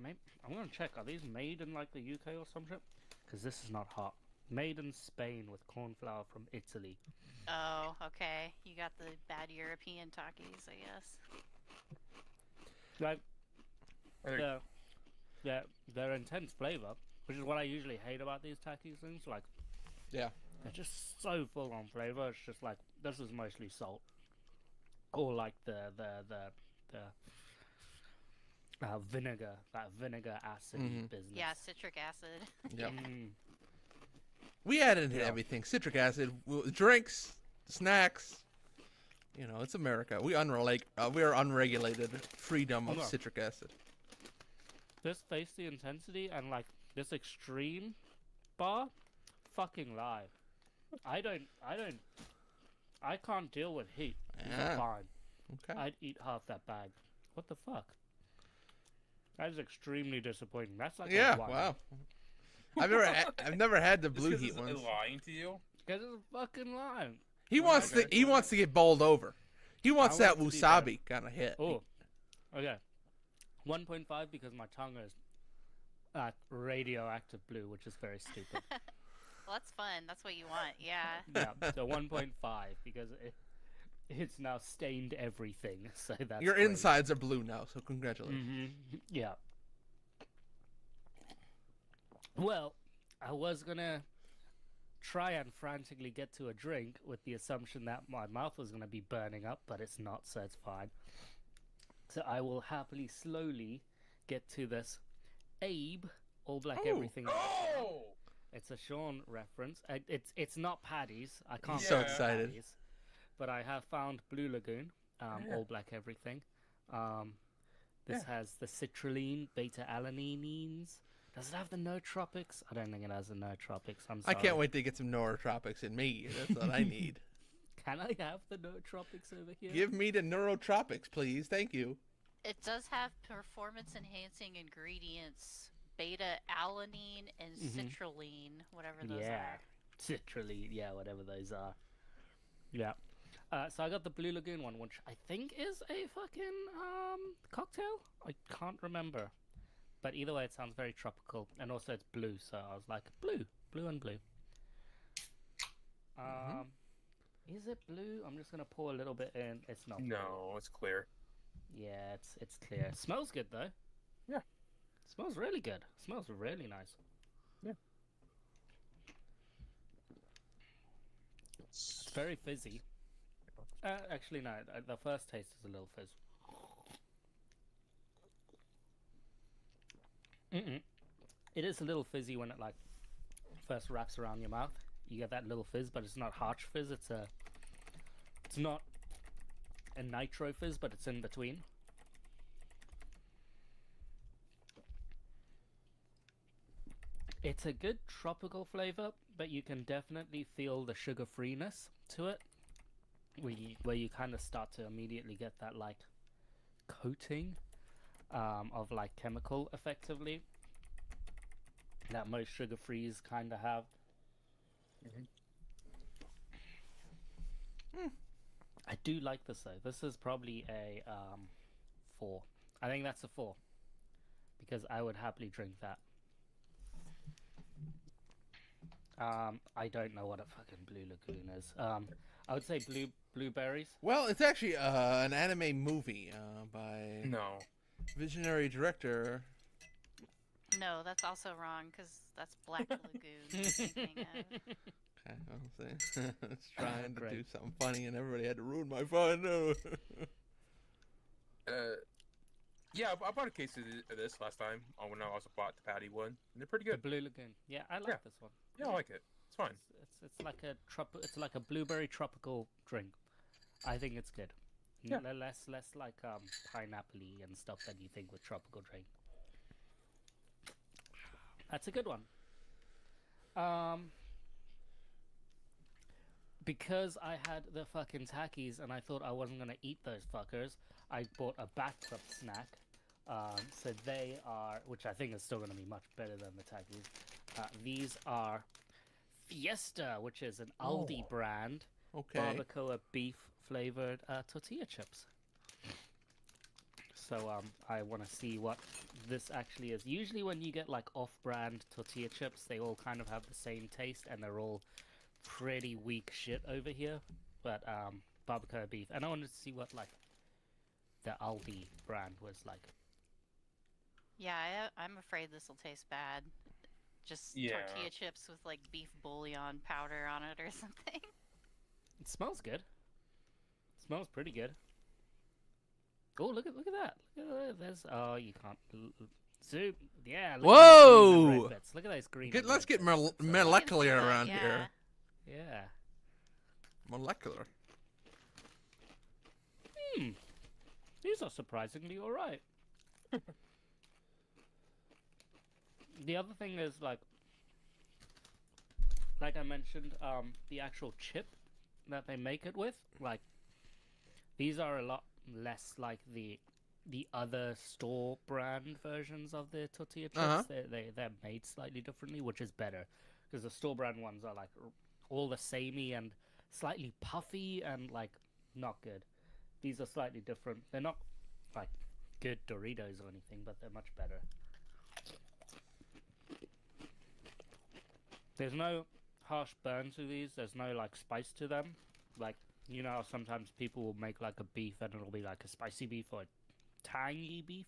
Maybe I'm gonna check. Are these made in like the UK or some shit? Because this is not hot. Made in Spain with corn flour from Italy. Oh, okay. You got the bad European Takis, I guess. Like They're- their intense flavor, which is what I usually hate about these Takis things. Like, Yeah. they're just so full on flavor. It's just like this is mostly salt. or like the vinegar, that vinegar acid business. Yeah, citric acid. Yep. Mm. We add into Yeah. everything. Citric acid, drinks, snacks. You know, it's America. We are unregulated freedom of Yeah. citric acid. This face the intensity and like this extreme bar, fucking lie. I can't deal with heat. It's Yeah. fine. Okay. I'd eat half that bag. What the fuck? That is extremely disappointing. That's like Yeah. a one. Wow. I've never had the blue Just heat 'cause ones. it's lying to you. Because it's a fucking lie. He wants Okay. to get bowled over. He wants I that want to be wasabi kind of hit. Oh, okay. 1.5 because my tongue is radioactive blue, which is very stupid. Well, that's fun. That's what you want. Yeah. Yeah, so 1.5 because it's now stained everything. So that's Your great. insides are blue now, so congratulations. Yeah. Well, I was gonna try and frantically get to a drink with the assumption that my mouth was gonna be burning up, but it's not, so it's fine. So I will happily, slowly get to this Abe All Black Oh. Everything. Oh! It's a Sean reference. It's not Paddy's. I can't. He's so find excited. Paddy's, but I have found Blue Lagoon, Yeah. All Black Everything. This has the citrulline, beta alanines. Does it have the nootropics? I don't think it has the nootropics. I'm I sorry. can't wait to get some neurotropics in me. That's what I need. Can I have the nootropics over here? Give me the neurotropics, please. Thank you. It does have performance enhancing ingredients, beta alanine and citrulline, whatever those are. Citrulline. Yeah, whatever those are. Yeah. So I got the Blue Lagoon one, which I think is a fucking cocktail. I can't remember, but either way, it sounds very tropical, and also it's blue. So I was like, blue and blue. Is it blue? I'm just gonna pour a little bit in. It's not. Blue. No, it's clear. Yeah, it's clear. Smells good though. Yeah. Smells really good. Smells really nice. Yeah. It's very fizzy. Actually, no. The first taste is a little fizz. It is a little fizzy when it like first wraps around your mouth. You get that little fizz, but it's not harsh fizz. It's not a nitro fizz, but it's in between. It's a good tropical flavor, but you can definitely feel the sugar freeness to it, where you kind of start to immediately get that like coating of like chemical, effectively, that most sugar frees kind of have. I do like this though. This is probably a 4. I think that's a 4 because I would happily drink that. I don't know what a fucking Blue Lagoon is. I would say blueberries. Well, it's actually an anime movie by No. visionary director. No, that's also wrong because that's Black Lagoon. you're thinking of. Okay, I'll see. It's trying to do Great. something funny, and everybody had to ruin my fun. Yeah, I bought a case of this last time when I also bought the Patty one. And they're pretty The good. Blue Lagoon. Yeah, I like Yeah. this one. Yeah, I like it. It's fine. It's like a blueberry tropical drink. I think it's good. Yeah. Less like pineapple-y and stuff that you think with tropical drink. That's a good one. Because I had the fucking Takis and I thought I wasn't gonna eat those fuckers, I bought a backup snack. So they are, which I think is still gonna be much better than the Takis. These are Fiesta, which is an Aldi brand Okay. barbacoa beef flavored tortilla chips. So I want to see what this actually is. Usually when you get like off-brand tortilla chips, they all kind of have the same taste and they're all pretty weak shit over here. But barbacoa beef, and I wanted to see what like the Aldi brand was like. Yeah, I'm afraid this will taste bad. Just Yeah. tortilla chips with like beef bouillon powder on it or something. It smells good. It smells pretty good. Oh, look at that. Look at that. There's you can't zoom. Yeah. Look at these green and Whoa! red bits. Look at those green. Let's get red bits. That's so molecular You can see that, around yeah. here. Yeah. Molecular. These are surprisingly all right. The other thing is like I mentioned, the actual chip that they make it with, like these are a lot less like the other store brand versions of the tortilla chips. Uh-huh. They're made slightly differently, which is better because the store brand ones are like all the samey and slightly puffy and like not good. These are slightly different. They're not like good Doritos or anything, but they're much better. There's no harsh burn to these. There's no like spice to them. Like, you know how sometimes people will make like a beef and it'll be like a spicy beef or a tangy beef?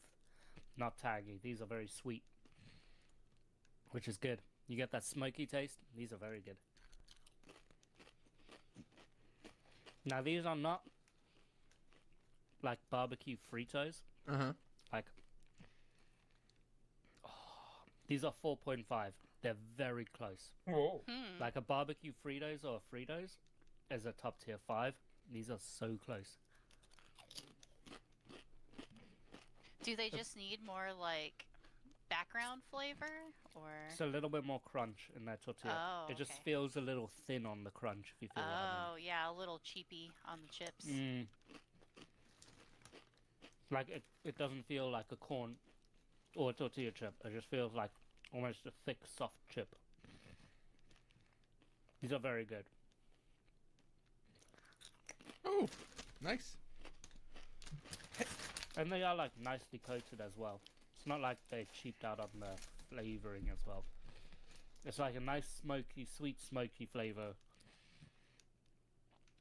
Not tangy. These are very sweet, which is good. You get that smoky taste. These are very good. Now these are not like barbecue Fritos. Uh-huh. Like, these are 4.5. They're very close. Whoa. Like a barbecue Fritos or a Fritos is a top tier 5. These are so close. Do they just need more like background flavor, or? It's a little bit more crunch in that tortilla. Oh, It just okay. feels a little thin on the crunch, if you feel what I Oh, yeah, a little cheapy on the chips. mean. Like, it doesn't feel like a corn or a tortilla chip. It just feels like almost a thick, soft chip. These are very good. Oh, nice. And they are like nicely coated as well. It's not like they cheaped out on the flavoring as well. It's like a nice smoky, sweet smoky flavor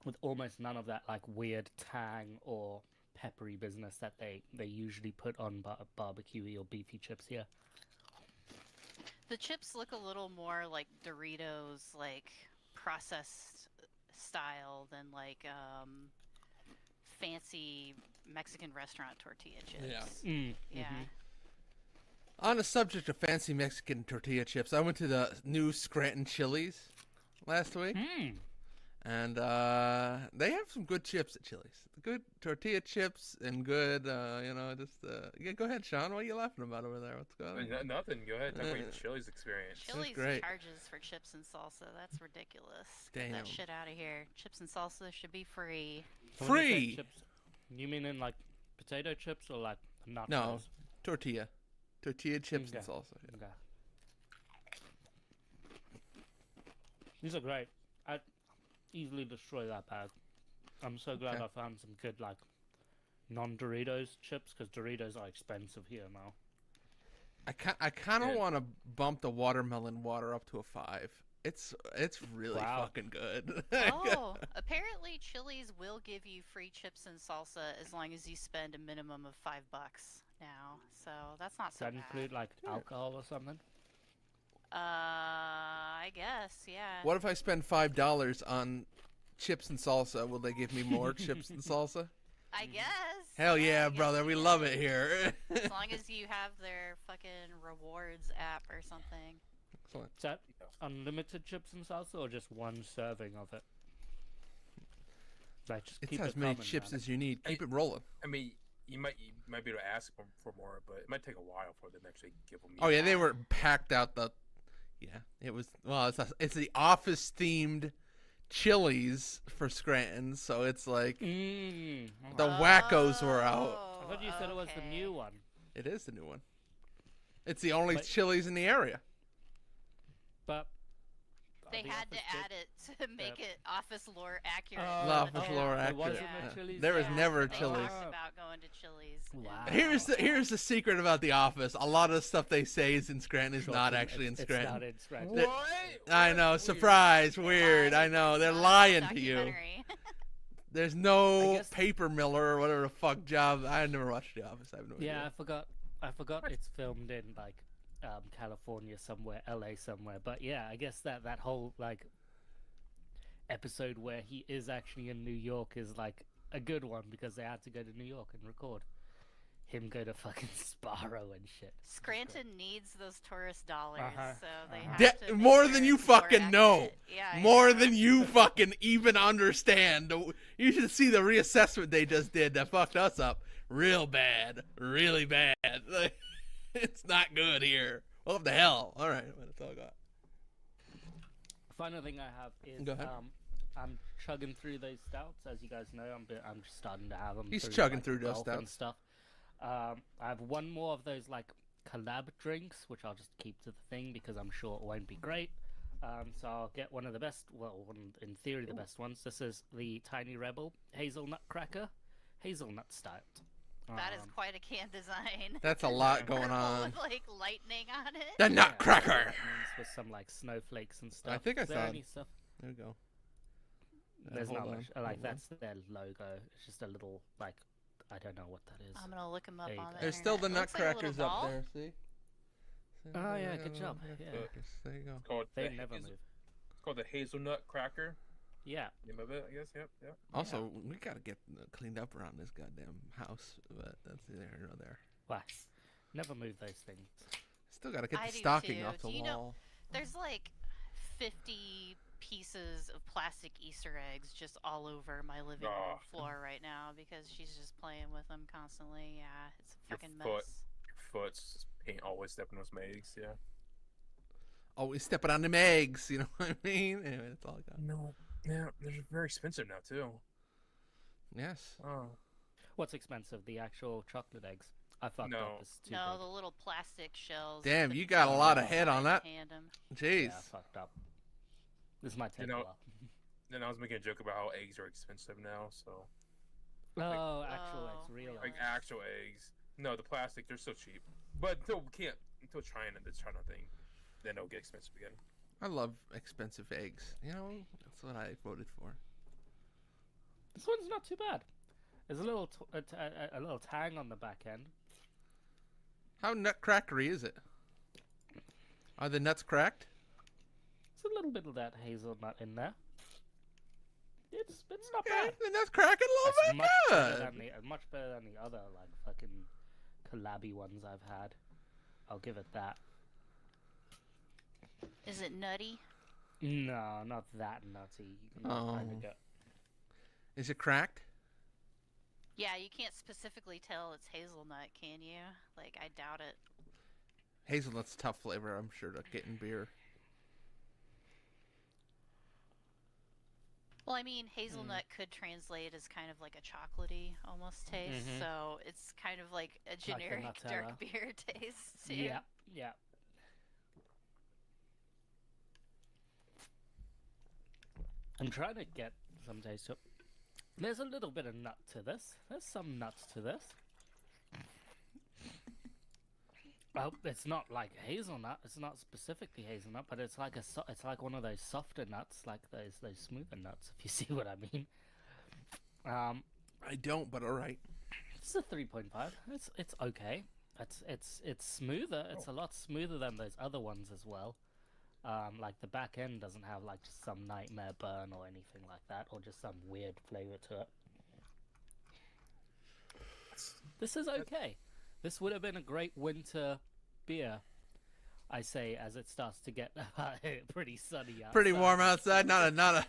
with almost none of that like weird tang or peppery business that they usually put on barbecuey or beefy chips here. The chips look a little more like Doritos, like processed style than like fancy Mexican restaurant tortilla chips. Yeah. On the subject of fancy Mexican tortilla chips, I went to the new Scranton Chili's last week, and they have some good chips at Chili's. Good tortilla chips and good, yeah, go ahead, Sean. What are you laughing about over there? What's going on? Nothing. Go ahead. Talk about your Chili's experience. Chili's great. charges for chips and salsa. That's ridiculous. Damn. Get that shit out of here. Chips and salsa should be free. When you say Free! chips, you mean in like potato chips or like nachos? No, tortilla. Tortilla chips and Okay. salsa. Yeah. Okay. These are great. I'd easily destroy that bag. I'm so glad Okay. I found some good like non-Doritos chips because Doritos are expensive here now. I kind of Yeah. want to bump the watermelon water up to a 5. It's really Wow. fucking good. Oh, apparently Chili's will give you free chips and salsa as long as you spend a minimum of $5 now. So that's not Does so that bad. include like alcohol or something? I guess, yeah. What if I spend $5 on chips and salsa? Will they give me more chips and salsa? I guess. Hell I yeah, guess brother. you We can. love it here. As long as you have their fucking rewards app or something. Excellent. Is that unlimited chips and salsa or just one serving of it? Like just It's keep as it many coming, chips man. as you need. Keep it rolling. I mean, you might be able to ask them for more, but it might take a while for them to actually give them. Oh yeah, they were packed out the. Yeah, it was. Well, it's the office themed Chili's for Scranton, so it's like Mm. the wackos were out. I thought you said it was the okay. new one. It is the new one. It's the only But- Chili's in the area. But They the had to office add it to make it office lore accurate. Oh, for Love the the town. floor There accurate. wasn't Yeah. a Chili's There was there. never a They Chili's. talked about going to Chili's. and- Wow. Here's the secret about the office. A lot of the stuff they say is in Scranton is Sure, not it's- actually in it's Scranton. not in Scranton. They're- What? I know, Weird. surprise, weird. I Lies. know, they're It's not a lying to you. documentary. There's I no guess- paper miller or whatever the fuck job. I never watched The Office. I have no Yeah, I idea. forgot it's filmed in like California somewhere, LA somewhere. But yeah, I guess that whole like episode where he is actually in New York is like a good one because they had to go to New York and record. him go to fucking Sparrow and shit. Scranton needs those tourist dollars, Uh-huh, so they uh-huh. have to make More sure than you it's more fucking know. accurate. Yeah, I More know. than you fucking even understand. You should see the reassessment they just did that fucked us up real bad. Really bad. Like, it's not good here. What the hell? All right, that's all I got. Final thing I have is Go ahead. I'm chugging through those stouts, as you guys know. I'm just starting to have them. He's through, chugging like, through those golf and stouts. stuff. I have one more of those like collab drinks, which I'll just keep to the thing because I'm sure it won't be great. So I'll get one of the best, well, in theory, the best ones. This is the Tiny Rebel Hazelnut Cracker, Hazelnut Stout. That is quite a can design. That's a lot going Purple on. with like lightning on it. The Nutcracker. Lightnings with some like snowflakes and stuff. I think I Is there saw any stuff? There you go. There's hold not on, much. hold Like on. that's their logo. It's just a little like I don't know what that is. I'm gonna look them up There you on go. the There's still the internet. It looks like a little Nutcrackers up doll. there. See? Oh, yeah, good job. Yeah. There you go. It's called They the never Hazel- move. It's called the Hazelnut Cracker. Yeah. Name of it, I guess. Yep. Also, we gotta get cleaned up around this goddamn house, but that's there or there. Why? Never move those things. Still gotta get I the do stocking too. off the Do you know- wall. There's like 50 pieces of plastic Easter eggs just all over my living room Oh. floor right now because she's just playing with them constantly. Yeah, it's a Your fucking foot. mess. Your foot's paint always stepping on those eggs. Yeah. Always stepping on them eggs, you know what I mean? Anyway, that's all I got. No. Yeah, they're very expensive now too. Yes. Oh. What's expensive? The actual chocolate eggs. I fucked No. up. It's too No, big. the little plastic shells. Damn, with the you got a lot of containers head on that. behind 'em. Jeez. Yeah, I fucked up. This might take You know- a while. Then I was making a joke about how eggs are expensive now. So Oh, actual eggs, Oh, real really? like eggs. actual eggs. No, the plastic they're so cheap. But until China, this China thing, then it'll get expensive again. I love expensive eggs. You know, that's what I voted for. This one's not too bad. There's a little a little tang on the back end. How nutcrackery is it? Are the nuts cracked? There's a little bit of that hazelnut in there. It's not Yeah, bad. the nuts cracking a It's little much bit better good. than much better than the other like fucking collabby ones I've had. I'll give it that. Is it nutty? No, not that nutty. You can kind Oh. of go. Is it cracked? Yeah, you can't specifically tell it's hazelnut, can you? Like, I doubt it. Hazelnut's a tough flavor, I'm sure, to get in beer. Well, I mean, hazelnut could translate as kind of like a chocolatey almost taste, Mhm. so it's kind of like a generic Nutella. dark beer taste too. Yeah, yeah. I'm trying to get some taste to it. There's a little bit of nut to this. There's some nuts to this. Well, it's not like hazelnut. It's not specifically hazelnut, but it's like it's like one of those softer nuts, like those smoother nuts. If you see what I mean. I don't, but all right. It's a 3.5. It's okay. It's smoother. It's a lot smoother than those other ones as well. Like the back end doesn't have like just some nightmare burn or anything like that, or just some weird flavor to it. This is okay. This would have been a great winter beer, I say, as it starts to get pretty sunny outside. Pretty warm outside. Not a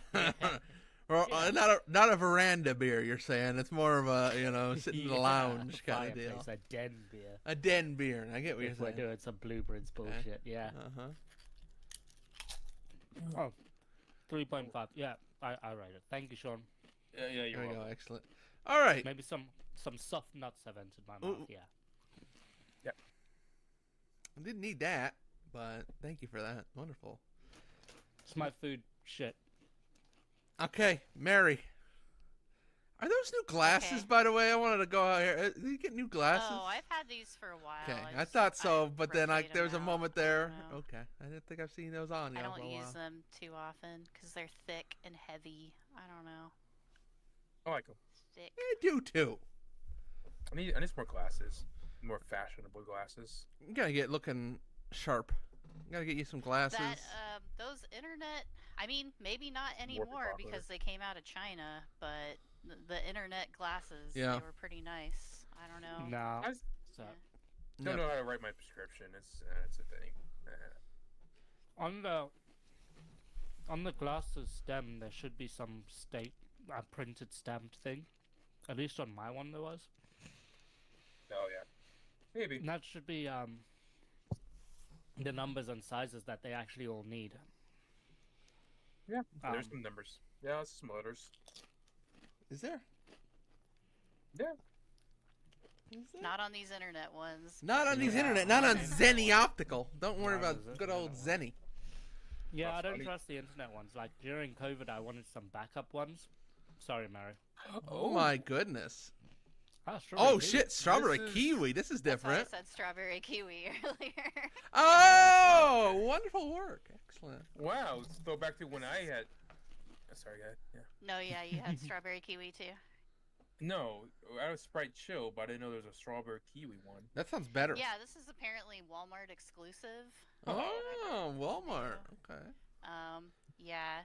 or, Yeah. not a veranda beer. You're saying it's more of a sit in the Yeah, lounge kind of deal. fireplace, a den beer. A den beer. I get what you're If we're saying. doing some Bluebirds bullshit, yeah. Uh huh. Oh, 3.5. Yeah, I rate it. Thank you, Sean. Yeah, There you're we go. welcome. Excellent. All right. Maybe some soft nuts have entered my Ooh. mouth. Yeah. I didn't need that, but thank you for that. Wonderful. It's my food shit. Okay, Mary. Are those new glasses, Okay. by the way? I wanted to go out here. Did you get new glasses? Oh, I've had these for a while. Okay, I just- thought so, but then rotate there was a 'em out. moment I there. don't know. Okay, I didn't think I've seen those on. I for don't a use while. them too often because they're thick and heavy. I don't know. I like them. Thick. I do too. I need some more glasses, more fashionable glasses. You gotta get looking sharp. You gotta get you some glasses. That those internet. I mean, maybe not anymore popular. because they came out of China, but the internet glasses Yeah. they were pretty nice. I don't know. No. So Yeah. Don't Yep. know how to write my prescription. It's a thing. on the glasses stem, there should be some printed stamped thing. At least on my one there was. Oh yeah, maybe. And that should be the numbers and sizes that they actually all need. Yeah, there's Um, some numbers. Yeah, some letters. Is there? Yeah. Is there? Not on these internet ones. Not on these Yeah, internet. Not on I mean- Zenny Optical. Don't worry Not on about the good old internet Zenny. Yeah, That's I don't funny. trust the internet ones. Like during COVID, I wanted some backup ones. Sorry, Mary. Oh my goodness. Strawberry Oh kiwi. shit, strawberry This is- kiwi. This is That's why I different. said strawberry kiwi earlier. Oh, wonderful work. Excellent. Wow, let's go back to when I had. Sorry, guy. Yeah. No, yeah, you had strawberry kiwi too. No, I was Sprite Chill, but I didn't know there was a strawberry kiwi one. That sounds better. Yeah, this is apparently Walmart exclusive. Oh, Walmart. Okay. Yeah,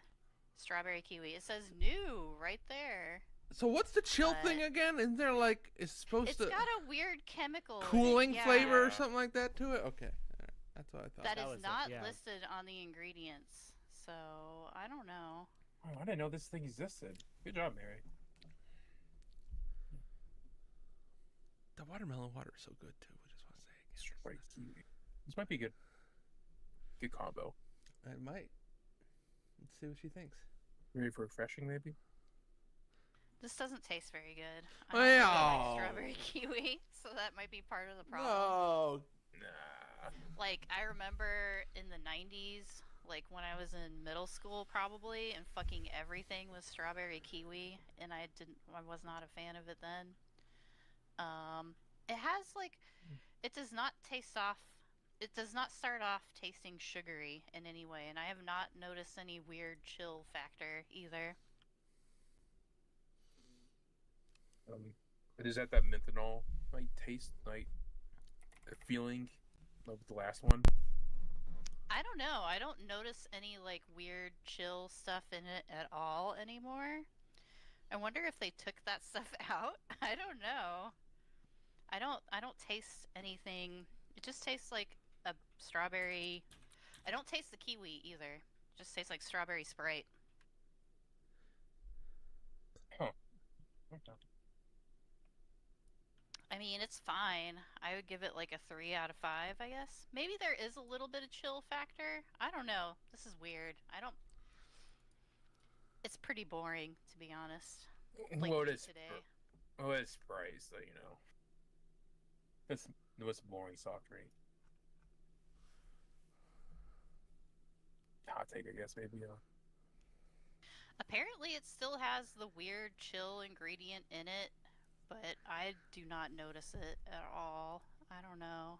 strawberry kiwi. It says new right there. So what's the chill But- thing again? Isn't there like it's supposed It's to got a weird chemical in it, cooling yeah, flavor or Yeah. something like that to it? Okay. All right. That's what I thought. that That is was it, not yeah. listed on the ingredients. So I don't know. Oh, I didn't know this thing existed. Good job, Mary. The watermelon water is so good too. I just want to say. Sprite kiwi. This might be good. Good combo. I might. Let's see what she thinks. Ready for refreshing, maybe? This doesn't taste very good. I Oh, don't really yeah. like strawberry kiwi, so that might be part of the problem. No. Nah. Like I remember in the 90s, like when I was in middle school probably, and fucking everything was strawberry kiwi, and I was not a fan of it then. It has like, it does not start off tasting sugary in any way, and I have not noticed any weird chill factor either. But is that menthanol like taste, like feeling, like with the last one? I don't know. I don't notice any like weird chill stuff in it at all anymore. I wonder if they took that stuff out. I don't know. I don't taste anything. It just tastes like a strawberry. I don't taste the kiwi either. It just tastes like strawberry Sprite. Okay. I mean, it's fine. I would give it like a 3 out of 5, I guess. Maybe there is a little bit of chill factor. I don't know. This is weird. It's pretty boring, to be honest. Like Well, me it is. today. Oh, it's Sprite, so you know. That's the most boring soft drink. Hot take, I guess, maybe. Apparently, it still has the weird chill ingredient in it, but I do not notice it at all. I don't know.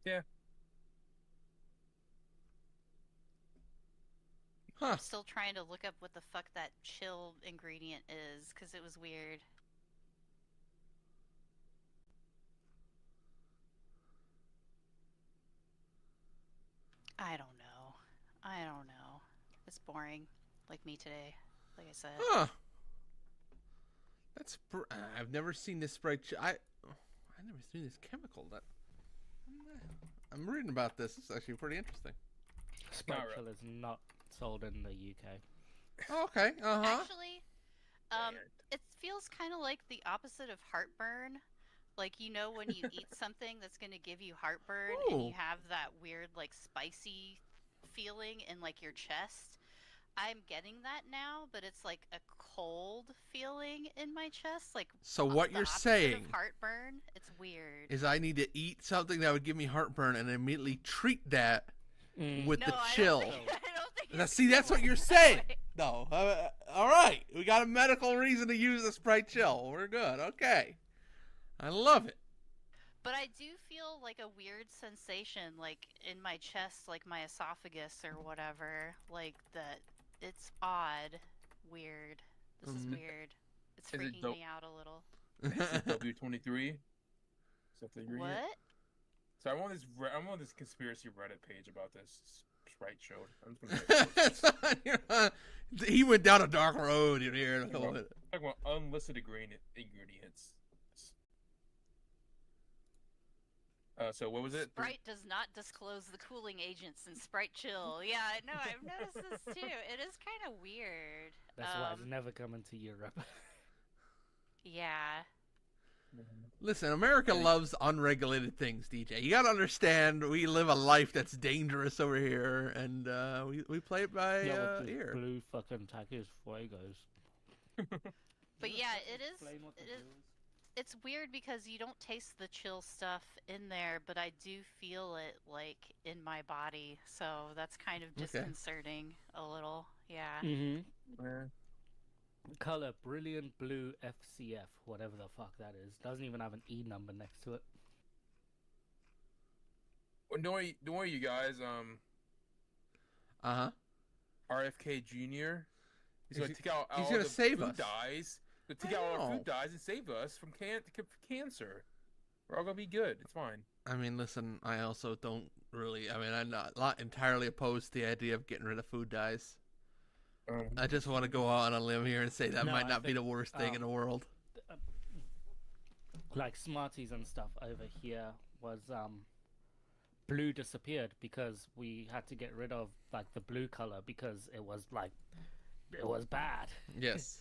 Yeah. Huh. I'm still trying to look up what the fuck that chill ingredient is, because it was weird. I don't know. I don't know. It's boring, like me today, like I said. Huh. I've never seen this Sprite. I never seen this chemical. I'm reading about this. It's actually pretty interesting. Sprite Not Chill is not sold in the UK. Oh, okay. Actually, And it feels kind of like the opposite of heartburn. Like, you know, when you eat something that's going to give you heartburn and Ooh. you have that weird, like, spicy feeling in, like, your chest. I'm getting that now, but it's like a cold feeling in my chest. Like, So what the you're opposite saying of heartburn. It's weird. is I need to eat something that would give me heartburn and immediately treat that Mm. with no, the I chill. Don't think, I don't think Now, it's see, that's gonna what you're work that saying. way. No. All right. We got a medical reason to use the Sprite Chill. We're good. Okay. I love it. But I do feel like a weird sensation, like in my chest, like my esophagus or whatever. Like that. It's odd. Weird. This is Mhm. weird. It's Is it freaking dope? me out a little. W23. Is that the ingredient? What? So I'm on this conspiracy Reddit page about this Sprite showed. I'm just gonna He went down a dark road in here. talking about unlisted ingredients. So what was it? Sprite does not disclose the cooling agents in Sprite Chill. Yeah, I know. I've noticed this too. It is kind of weird. That's why it's never coming to Europe. Yeah. Listen, America loves unregulated things, DJ. You gotta understand, we live a life that's dangerous over here, and we play it by ear. Blue fucking Takis Fuegos. But yeah, it's weird because you don't taste the chill stuff in there, but I do feel it like in my body, so that's kind of disconcerting a little. Yeah. Mm-hmm. Color brilliant blue FCF, whatever the fuck that is. Doesn't even have an E number next to it. Well, don't worry, you guys. RFK Jr. He's gonna take out all the save food us. dyes. To take out all our food dyes and save us from cancer. We're all gonna be good. It's fine. I mean, listen, I also don't really. I mean, I'm not entirely opposed to the idea of getting rid of food dyes. I just want to go out on a limb here and say that might not be the worst thing in the world. Like Smarties and stuff over here was blue disappeared because we had to get rid of like the blue color because it was bad. Yes.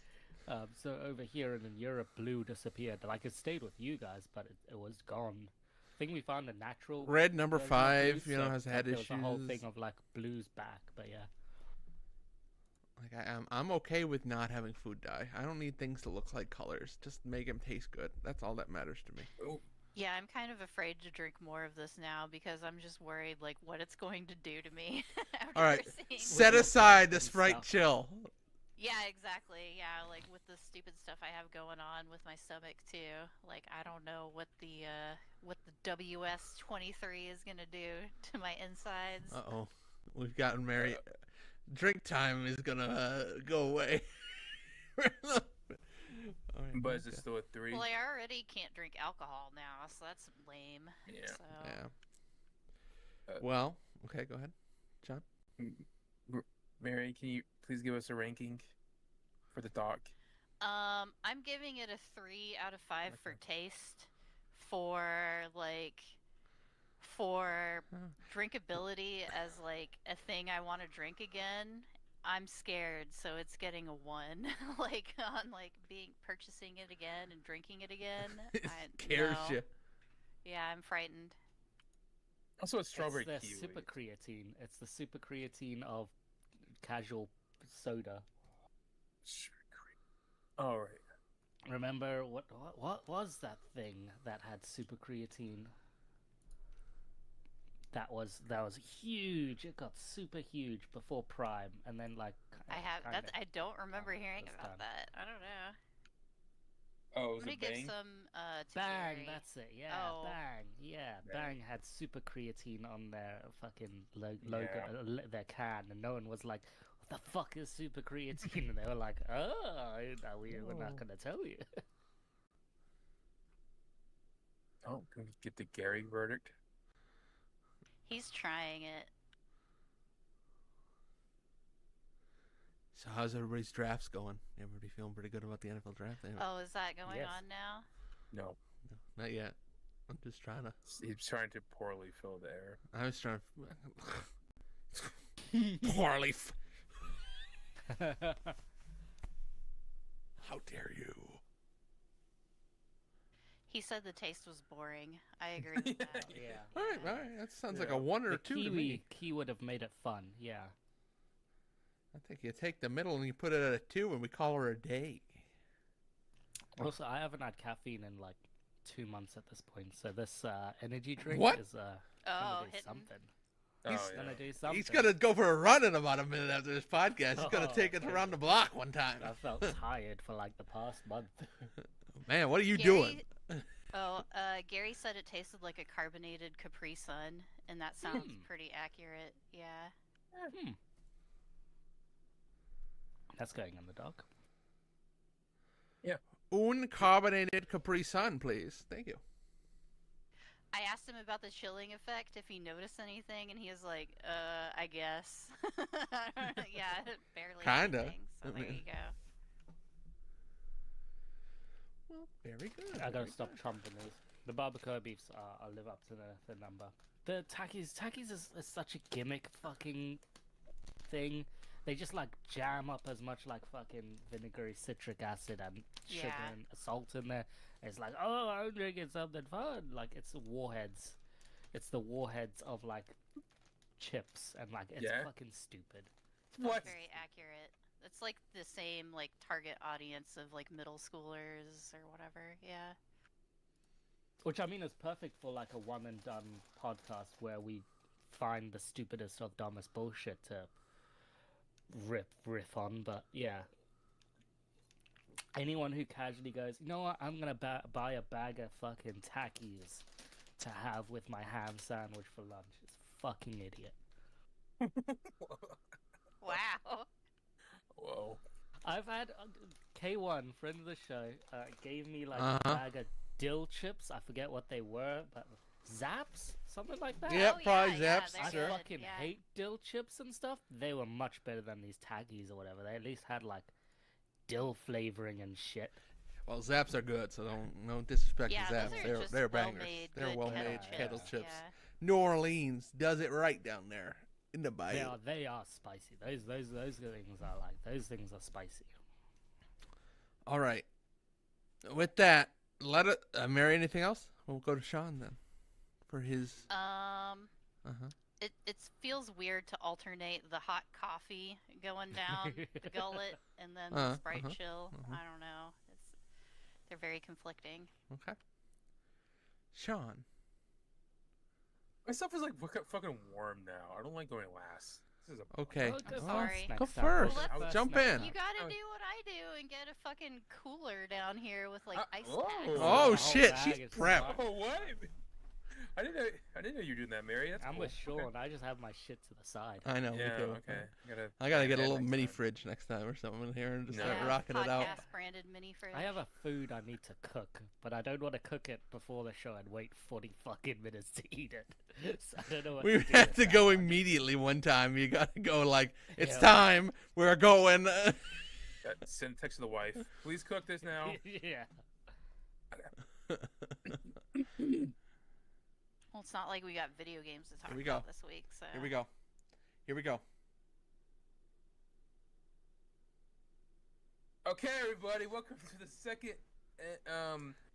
So over here and in Europe, blue disappeared. Like it stayed with you guys, but it was gone. I think we found a natural red number 5, blue, has had there issues. was a whole thing of like blues back, but yeah. Like I'm okay with not having food dye. I don't need things to look like colors. Just make them taste good. That's all that matters to me. Oh. Yeah, I'm kind of afraid to drink more of this now because I'm just worried like what it's going to do to me. All right, set aside the Sprite Chill. Yeah, exactly. Yeah, like with the stupid stuff I have going on with my stomach too. Like I don't know what the WS-23 is gonna do to my insides. Uh-oh, we've gotten married. Drink time is gonna go away. But is it still a 3? Well, I already can't drink alcohol now, so that's lame. Yeah. So. Yeah. Well, okay, go ahead, John. Mary, can you please give us a ranking for the doc? I'm giving it a 3 out of 5 for taste. For drinkability as like a thing I want to drink again, I'm scared, so it's getting a 1. Like on like purchasing it again and drinking it again. It scares you. Yeah, I'm frightened. Also, it's strawberry It's the kiwi. super creatine. It's the super creatine of casual soda. All right. Remember what was that thing that had super creatine? That was huge. It got super huge before Prime, and then like I don't remember hearing about that. I don't know. Oh, was Let me it give Bang? some to Bang, Gary. that's it. Yeah, Oh. Bang. Yeah, Bang. Bang had super creatine on their fucking logo, their can, and no one was like, "What the fuck is super creatine?" And they were like, "Oh, we're not gonna tell you." Oh, can we get the Gary verdict? He's trying it. So how's everybody's drafts going? Everybody feeling pretty good about the NFL draft? Oh, is that going Yes. on now? No. No, not yet. I'm just trying to. He's trying to poorly fill the air. I was trying to. Poorly. How dare you? He said the taste was boring. I agree with that. Yeah. All right. That sounds like Yeah. a 1 or The 2 to me. key would have made it fun. Yeah. I think you take the middle and you put it at a 2, and we call her a day. Also, I haven't had caffeine in like 2 months at this point, so this energy drink What? is Oh, gonna do hitting. something. He's Oh, yeah. Gonna do something. He's gonna go for a run in about a minute after this podcast. He's gonna Oh, take us okay. around the block one time. I felt tired for like the past month. Man, what are you Gary- doing? Gary said it tasted like a carbonated Capri Sun, and that sounds Hmm. pretty accurate. Yeah. That's going on the dock. Uncarbonated Capri Sun, please. Thank you. I asked him about the chilling effect, if he noticed anything, and he was like, I guess. Yeah, barely Kinda. anything, so I there mean- you go. Well, very good. I gotta very stop good. trumping these. The barbacoa beefs are live up to the number. The Takis is such a gimmick fucking thing. They just like jam up as much like fucking vinegary citric acid and sugar Yeah. and salt in there. It's like, oh, I'm drinking something fun. Like it's warheads. It's the warheads of like chips and like it's Yeah. fucking stupid. What? Very accurate. It's like the same like target audience of like middle schoolers or whatever. Yeah. Which I mean is perfect for like a one and done podcast where we find the stupidest of dumbest bullshit to riff on. But yeah, anyone who casually goes, you know what, I'm gonna buy a bag of fucking Takis to have with my ham sandwich for lunch is fucking idiot. Wow. Whoa. I've had K1, friend of the show, gave me like Uh-huh. a bag of dill chips. I forget what they were, but Zaps, something like that. Yep, Oh, probably yeah, Zaps, they're I sure. good, fucking yeah. hate dill chips and stuff. They were much better than these Takis or whatever. They at least had like dill flavoring and shit. Well, Zaps are good, so don't disrespect Yeah, the those Zaps. are just They're bangers. well-made, They're good well-made kettle kettle chips. chips. Yeah. New Orleans does it right down there in the bayou. They are spicy. Those things are like those things are spicy. All right. With that, let it. Mary, anything else? We'll go to Sean then for his. Uh-huh. It feels weird to alternate the hot coffee going down the gullet and then the Sprite chill. I don't know. They're very conflicting. Okay. Sean. My stuff is like fucking warm now. I don't like going last. This is a Okay. Oh, go I'm first sorry. next Go time. first. Well, let's- Jump next in. time. You gotta Oh. do what I do and get a fucking cooler down here with like ice oh. packs. Oh whole shit, bag she's is prepped. Oh what? I didn't know you were doing that, Mary. That's I'm cool. with Sean. Okay. I just have my shit to the side. I know. Yeah. me too. Okay. I gotta get a yeah, little next mini time. fridge next time or something in here and just No. start Yeah, rocking it out. Podcast branded mini fridge. I have a food I need to cook, but I don't want to cook it before the show and wait 40 fucking minutes to eat it. So I don't know what We to do had with to that go one. immediately one time. You gotta go like, it's Yeah. time. We're going. Send text to the wife. Please cook this now. Yeah. Well, it's not like we got video games to talk Here we about go. this week, so. Here we go. Here we go. Okay, everybody, welcome to the second.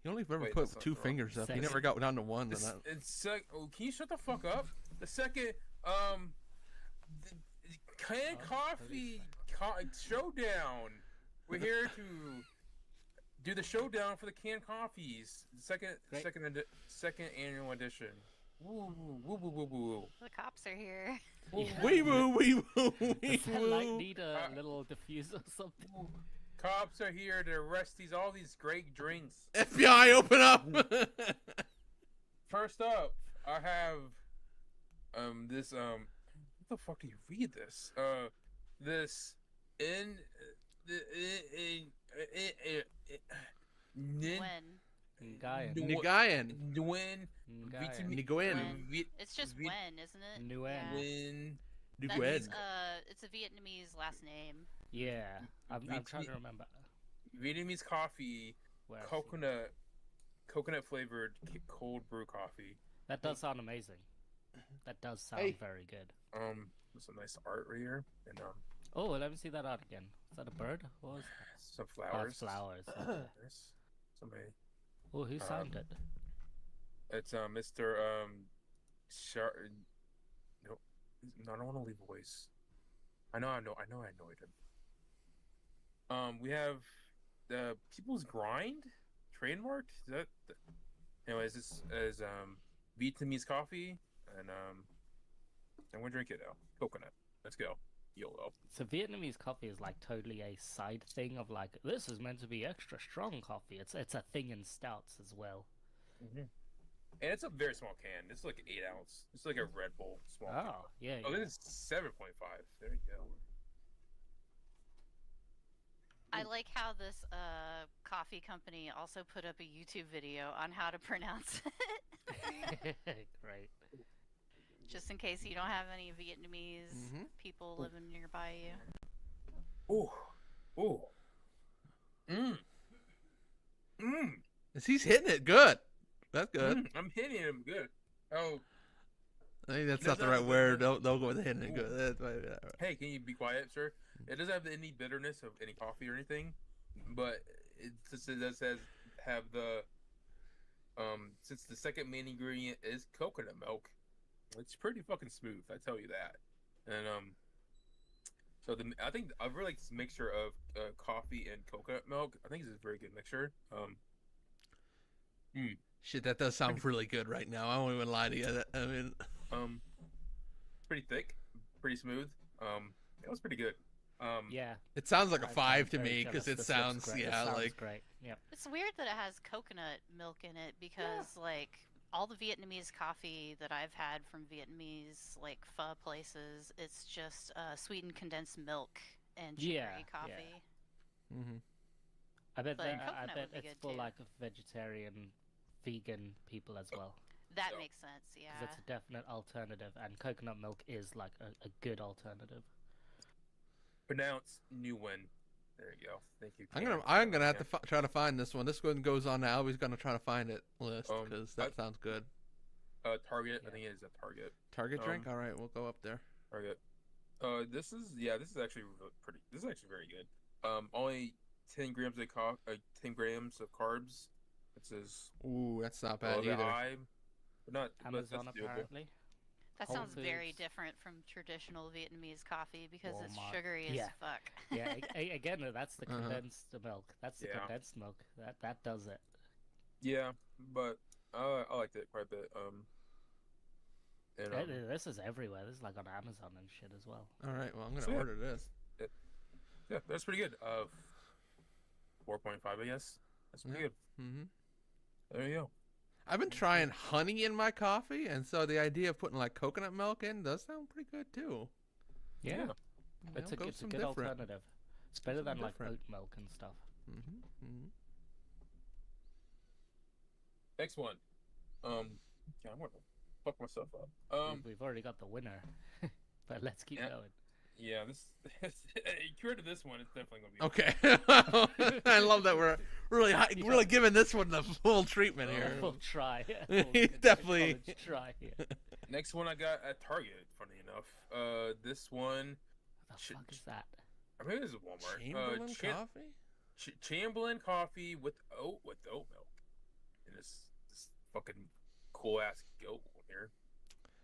You only ever Wait, put that's not two wrong. fingers up. You Second. never got down to one. This, then oh, can you shut the fuck up? The second the canned coffee showdown. We're here to do the showdown for the canned coffees. Second Great. second annual edition. Woo woo woo woo woo. The cops are here. Woo. Wee woo, wee woo, wee Does that light woo. need a little diffuser or something? Cops are here to arrest all these great drinks. FBI, open up. First up, I have this what the fuck do you read this? This in When? Nguyen. Nguyen. Nguyen. Nguyen. Nguyen. It's just Viet- when, isn't it? Nguyen. Yeah. Nguyen. That's, Nguyen. it's a Vietnamese last name. Yeah. I'm trying to remember. Vietnamese coffee, Where I've seen it. coconut flavored cold brew coffee. That does sound amazing. That does sound Hey. very good. There's some nice art right here, and Oh, let me see that out again. Is that a bird? What was some that? flowers. Oh, flowers. Okay. There's somebody. Oh, who signed it? It's Mr. Char. No, I don't want to leave a voice. I know, I annoyed him. We have the People's Grind trademarked. Is that? Anyways, this is Vietnamese coffee, and I'm gonna drink it now. Coconut. Let's go. YOLO. So Vietnamese coffee is like totally a side thing of like this is meant to be extra strong coffee. It's a thing in stouts as well. Mm-hmm. And it's a very small can. It's like an 8 ounce. It's like a Red Bull small can. Oh, yeah. Oh, yeah. this is 7.5. There you go. I like how this coffee company also put up a YouTube video on how to pronounce it. Great. Just in case you don't have any Vietnamese Mhm. people living nearby you. Ooh. Ooh. Mmm. Mmm. He's hitting it good. That's good. I'm hitting him good. Oh, I think that's No, not the no, right but word. no. Don't go with hitting it Ooh. good. That's might be not right. hey, can you be quiet, sir? It doesn't have any bitterness of any coffee or anything, but it does have the since the second main ingredient is coconut milk, it's pretty fucking smooth. I tell you that. And so I think I really like this mixture of coffee and coconut milk. I think it's a very good mixture. Shit, that does sound really good right now. I won't even lie to you. I mean, Pretty thick, pretty smooth. It was pretty good. Yeah. it sounds like a I'm 5 to very me jealous. because it This looks sounds, great. It yeah, sounds like great. Yep. It's weird that it has coconut milk in it because, like, all the Vietnamese coffee that I've had from Vietnamese, like, pho places, it's just sweetened condensed milk and Yeah, cherry yeah. coffee. mhm. I bet But that, I coconut bet would be it's good, for too. like vegetarian, vegan people as well. That So- makes sense, yeah. Because it's a definite alternative, and coconut milk is like a good alternative. Pronounce Nguyen. There you go. Thank you. I'm Cam. gonna have Yeah. to try to find this one. This one goes on now. He's gonna try to find it list Um, because that sounds good. Target. Yeah. I think it is a Target. Target drink. All right, we'll go up there. Target. This is actually pretty. This is actually very good. Only 10 grams of 10 grams of carbs. It says Ooh, that's not a bad little bit either. high, but not. But Amazon that's doable. apparently. That Whole sounds very Foods. different from traditional Vietnamese coffee because it's Walmart. sugary as Yeah. fuck. Yeah. Again, that's the Uh-huh. condensed milk. That's the Yeah. condensed milk. That does it. Yeah, but I liked it quite a bit. And This is everywhere. This is like on Amazon and shit as well. All right, well I'm gonna So, yeah. order this. yeah, that's pretty good. 4.5, I guess. That's pretty Yeah. good. Mm-hmm. There you go. I've been trying honey in my coffee, and so the idea of putting like coconut milk in does sound pretty good too. Yeah. You It's know, a go good some good different. alternative. It's better something than like different. oat milk and stuff. Mm-hmm. Mm-hmm. Next one. Yeah, I'm gonna fuck myself up. We've already got the winner, but let's keep Yeah. going. Yeah, this compared to this one, it's definitely gonna be. Okay. I love that we're really giving this one the full treatment here. We'll try. He's definitely- college try. Here. Next one I got at Target. Funny enough, this one. What the Should- fuck is that? I mean, this is Walmart. Chamberlain coffee? Chamberlain coffee with oat milk, and this fucking cool ass goat one here.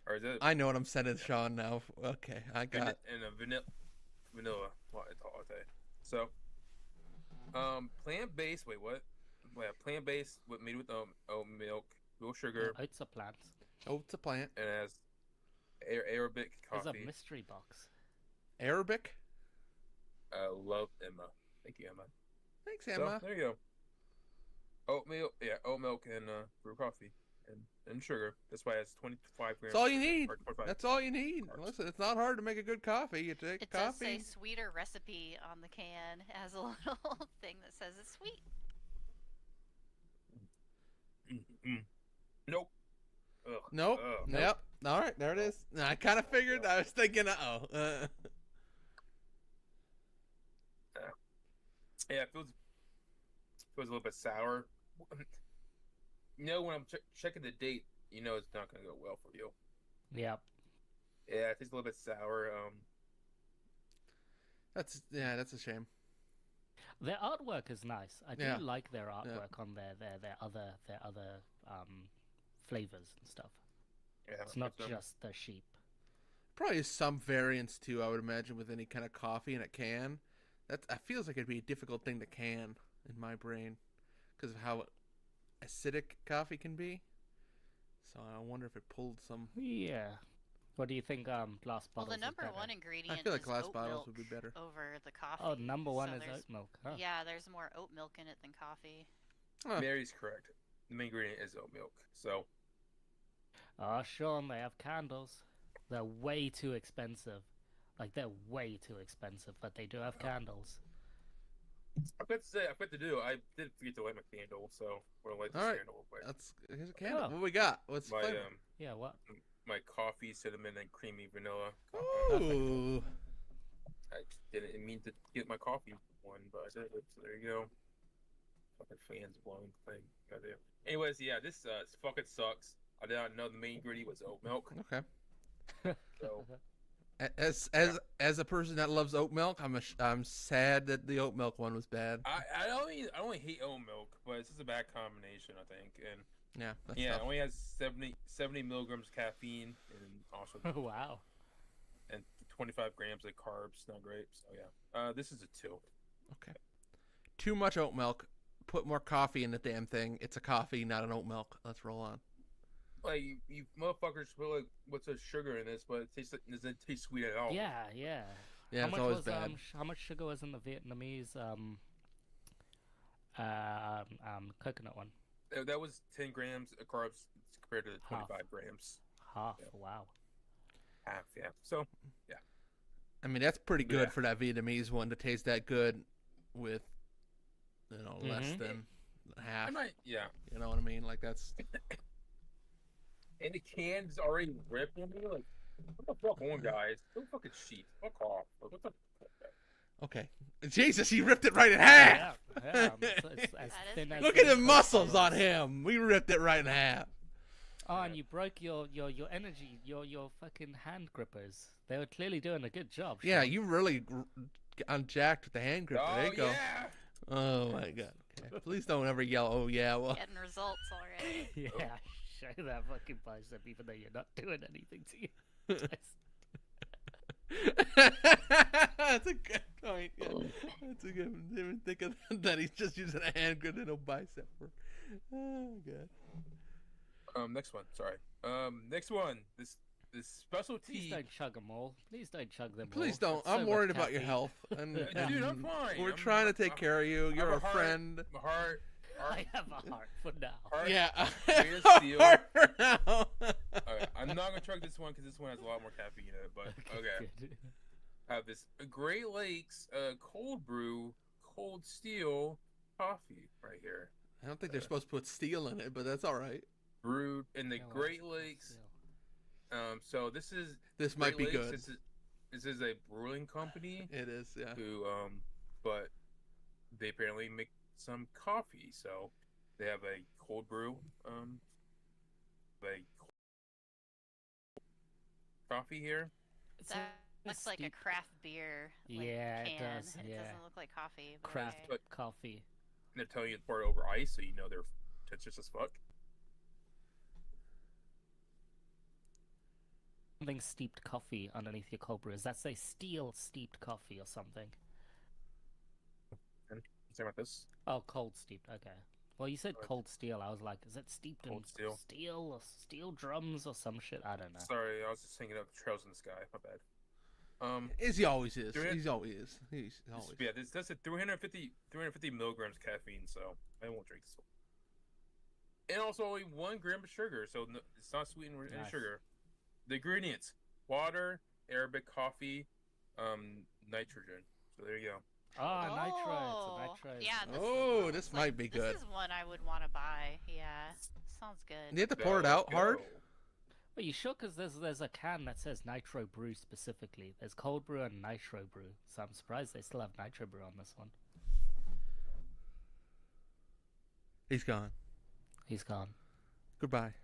Or is it? I know what I'm sending Sean now. Okay, I got. And a vanilla latte. So, plant-based. Wait, what? Yeah, plant-based, made with oat milk, no sugar, Oats are plants. Oh, it's a plant. and it has Arabic There's coffee. a mystery box. Arabic. Love Emma. Thank you, Emma. Thanks, So, Emma. there you go. Oat milk, and brew coffee, and sugar. That's why it's 25 grams. That's all you need. or 25. That's all you need. Carbs. Listen, it's not hard to make a good coffee. You take It does coffee. say sweeter recipe on the can. It has a little thing that says it's sweet. Nope. Ugh. Nope. Ugh. Yep. All right, there it is. I kind of figured. I was thinking, Yeah, it feels a little bit sour. You know, when I'm checking the date, you know it's not gonna go well for you. Yep. Yeah, it tastes a little bit sour. that's a shame. Their artwork is nice. I do Yeah. like their artwork on their other flavors and stuff. Yeah, It's not just the sheep. Probably some variance too. I would imagine with any kind of coffee in a can. That feels like it'd be a difficult thing to can in my brain because of how acidic coffee can be. So I wonder if it pulled some. Yeah. What do you think? Glass Well, bottles. the is number better? one ingredient I feel like is glass oat bottles milk would be better. over the coffee. Oh, number one so is there's- oat milk. Huh? Yeah, there's more oat milk in it than coffee. Huh. Mary's correct. The main ingredient is oat milk. So Oh, Sean, they have candles. They're way too expensive. Like, they're way too expensive, but they do have candles. I forgot to say, I forgot to do. I did forget to light my candle, so we're gonna light this All right. candle real quick. Here's a candle. Oh. What we got? What's the My flavor? Yeah, what? my coffee, cinnamon, and creamy vanilla. Ooh. I didn't mean to get my coffee one, but I did. So there you go. Fucking fans blowing thing. Goddamn. Anyways, yeah, this fucking sucks. I did not know the main ingredient was oat milk. Okay. So As a person that loves oat milk, I'm sad that the oat milk one was bad. I only hate oat milk, but it's just a bad combination, I think. And Yeah. That's yeah, tough. it only has 70 milligrams caffeine and also Wow. and 25 grams of carbs. Not great. So yeah, this is a 2. Okay. Too much oat milk. Put more coffee in the damn thing. It's a coffee, not an oat milk. Let's roll on. Like you motherfuckers put like what's the sugar in this, but it doesn't taste sweet at all. Yeah, yeah. Yeah, How it's much always was bad. how much sugar was in the Vietnamese coconut one? That was 10 grams of carbs compared to the Half. 25 grams. Half. Yeah. Wow. Half, yeah. So I mean, that's pretty good Yeah. for that Vietnamese one to taste that good with, less Mhm. than I half. might, yeah. You know what I mean? Like that's. And the can's already ripped on me. Like, what the fuck on, guys? Don't fucking cheat. Fuck off. Like, what the fuck? Okay. Jesus, he ripped it right in half. Yeah. It's as That is thin as Look at those the muscles coconuts. on him. We ripped it right in half. Oh, and you broke your energy, your fucking hand grippers. They were clearly doing a good job. Yeah, Sean. you really unjacked with the hand grip. Oh, There you go. yeah. Oh my god. Okay. Please don't ever yell. Oh yeah. Well. Getting results already. Yeah, show that fucking bicep even though you're not doing anything to you. That's a good point. Yeah. That's a good one. Didn't even think of that. He's just using a hand grip and no bicep work. Oh god. Next one. Sorry. Next one. This specialty. Please don't chug them all. Please don't chug them all. Please don't. That's so I'm much worried about your caffeine. health. And, Dude, I'm and fine. We're I'm- trying to take I'm- care of you. I You're have a heart, friend. My heart. I have a heart for now. Heart. Yeah. Clear steel. Heart for now. Okay, I'm not gonna chug this one because this one has a lot more caffeine in it. But okay. Good. I have this Great Lakes cold brew, cold steel coffee right here. I don't think they're supposed to put steel in it, but that's all right. Brewed in the Yeah, well, Great it's Lakes. still- So this is This might be Great Lakes, good. This is a brewing company It is, yeah. who but they apparently make some coffee. So they have a cold brew coffee here. It's That a looks like a steep craft beer. Like, Yeah, it can. does, It yeah. doesn't look like coffee. But craft okay. But- coffee. And they're telling you to pour it over ice, so you know they're touchless as fuck. Something steeped coffee underneath your cold brew. Does that say steel steeped coffee or something? Say about this. Oh, cold steeped. Okay. Well, you said Right. cold steel. I was like, is it steeped Cold in steel. steel or steel drums or some shit? I don't know. Sorry, I was just thinking of trails in the sky. My bad. As he always is. Do it. He's always is. He's always. Yeah, this does 350 milligrams caffeine, so I won't drink this one. And also only 1 gram of sugar, so it's not sweetened with any Nice. sugar. The ingredients: water, Arabic coffee, nitrogen. So there you go. Ah, nitro. Oh, It's a nitro. yeah, this Oh, looks this like- might be good. This is one I would want to buy. Yeah, sounds good. You have to pour it So, out hard? go. Are you sure? Because there's a can that says nitro brew specifically. There's cold brew and nitro brew. So I'm surprised they still have nitro brew on this one. He's gone. He's gone. Goodbye.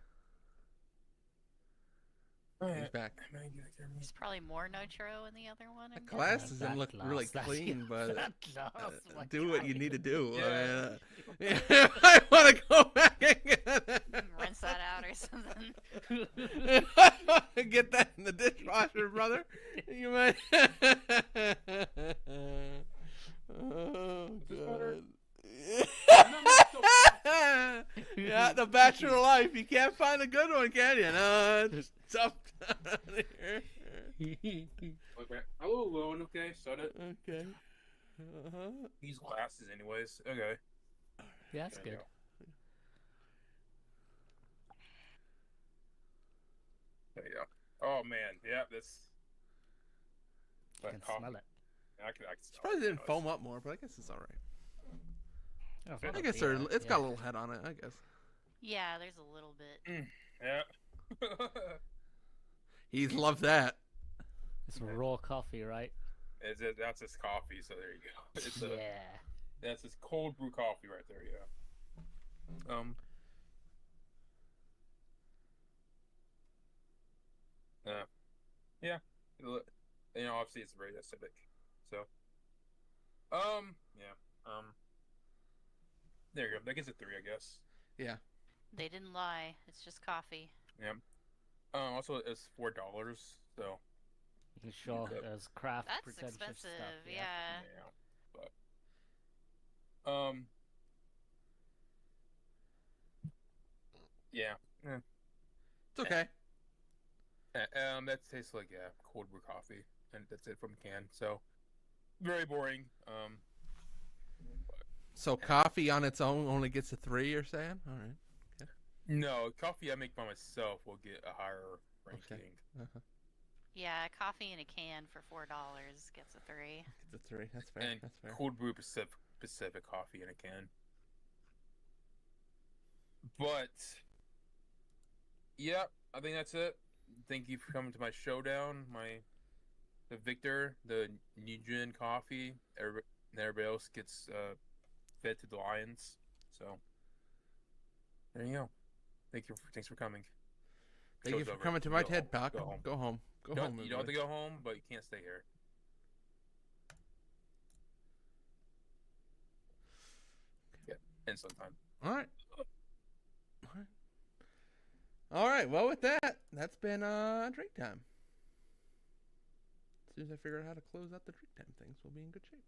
He's Alright. back. There's probably more nitro in the other one. The I'm glass guessing. doesn't look really glass, clean, but that glass, my do what you God. need to do. Yeah. I want to go back and Rinse that out or something. get that in the dishwasher, brother. You might. Oh, God. Yeah, the Bachelor life. You can't find a good one, can you? No, it's tough down here. Okay. I'm a little alone, okay? Shut it. Okay. Uh-huh. Use glasses, anyways. Okay. Yeah, that's There you good. go. There you go. Oh man, yeah, this. You can smell it. I can smell Surprised it didn't you know, foam up more, but I guess it's all right. That's I not I a guess beer, it's yeah. got a little head on it. I guess Yeah, there's a little bit. Yeah. he's loved that. It's raw coffee, right? That's his coffee, so there you go. It's Yeah. that's his cold brew coffee right there, yeah. Yeah. You know, obviously it's very acidic. So yeah. There you go. That gets a 3, I guess. Yeah. They didn't lie. It's just coffee. Yeah. Also it's $4, so Sure, Yep. there's craft That's pretentious expensive. stuff. Yeah. But yeah. It's okay. That tastes like cold brew coffee, and that's it from a can. So very boring. So coffee on its own only gets a 3. You're saying? All right. No, coffee I make by myself will get a higher ranking. Uh-huh. Yeah, coffee in a can for $4 gets a 3. It's a 3. That's fair. And That's fair. cold brew Pacific coffee in a can. But yeah, I think that's it. Thank you for coming to my showdown. The victor, the New Gen coffee. Everybody else gets fed to the lions. So there you go. Thanks for coming. Thank you Show's for over. coming to my Go TED home. Talk. Go home. Go home. Go You home. don't have to go home, but you can't stay here. Yeah, and sometime. All right. All right. Well, with that, that's been drink time. As soon as I figure out how to close out the drink time things, we'll be in good shape.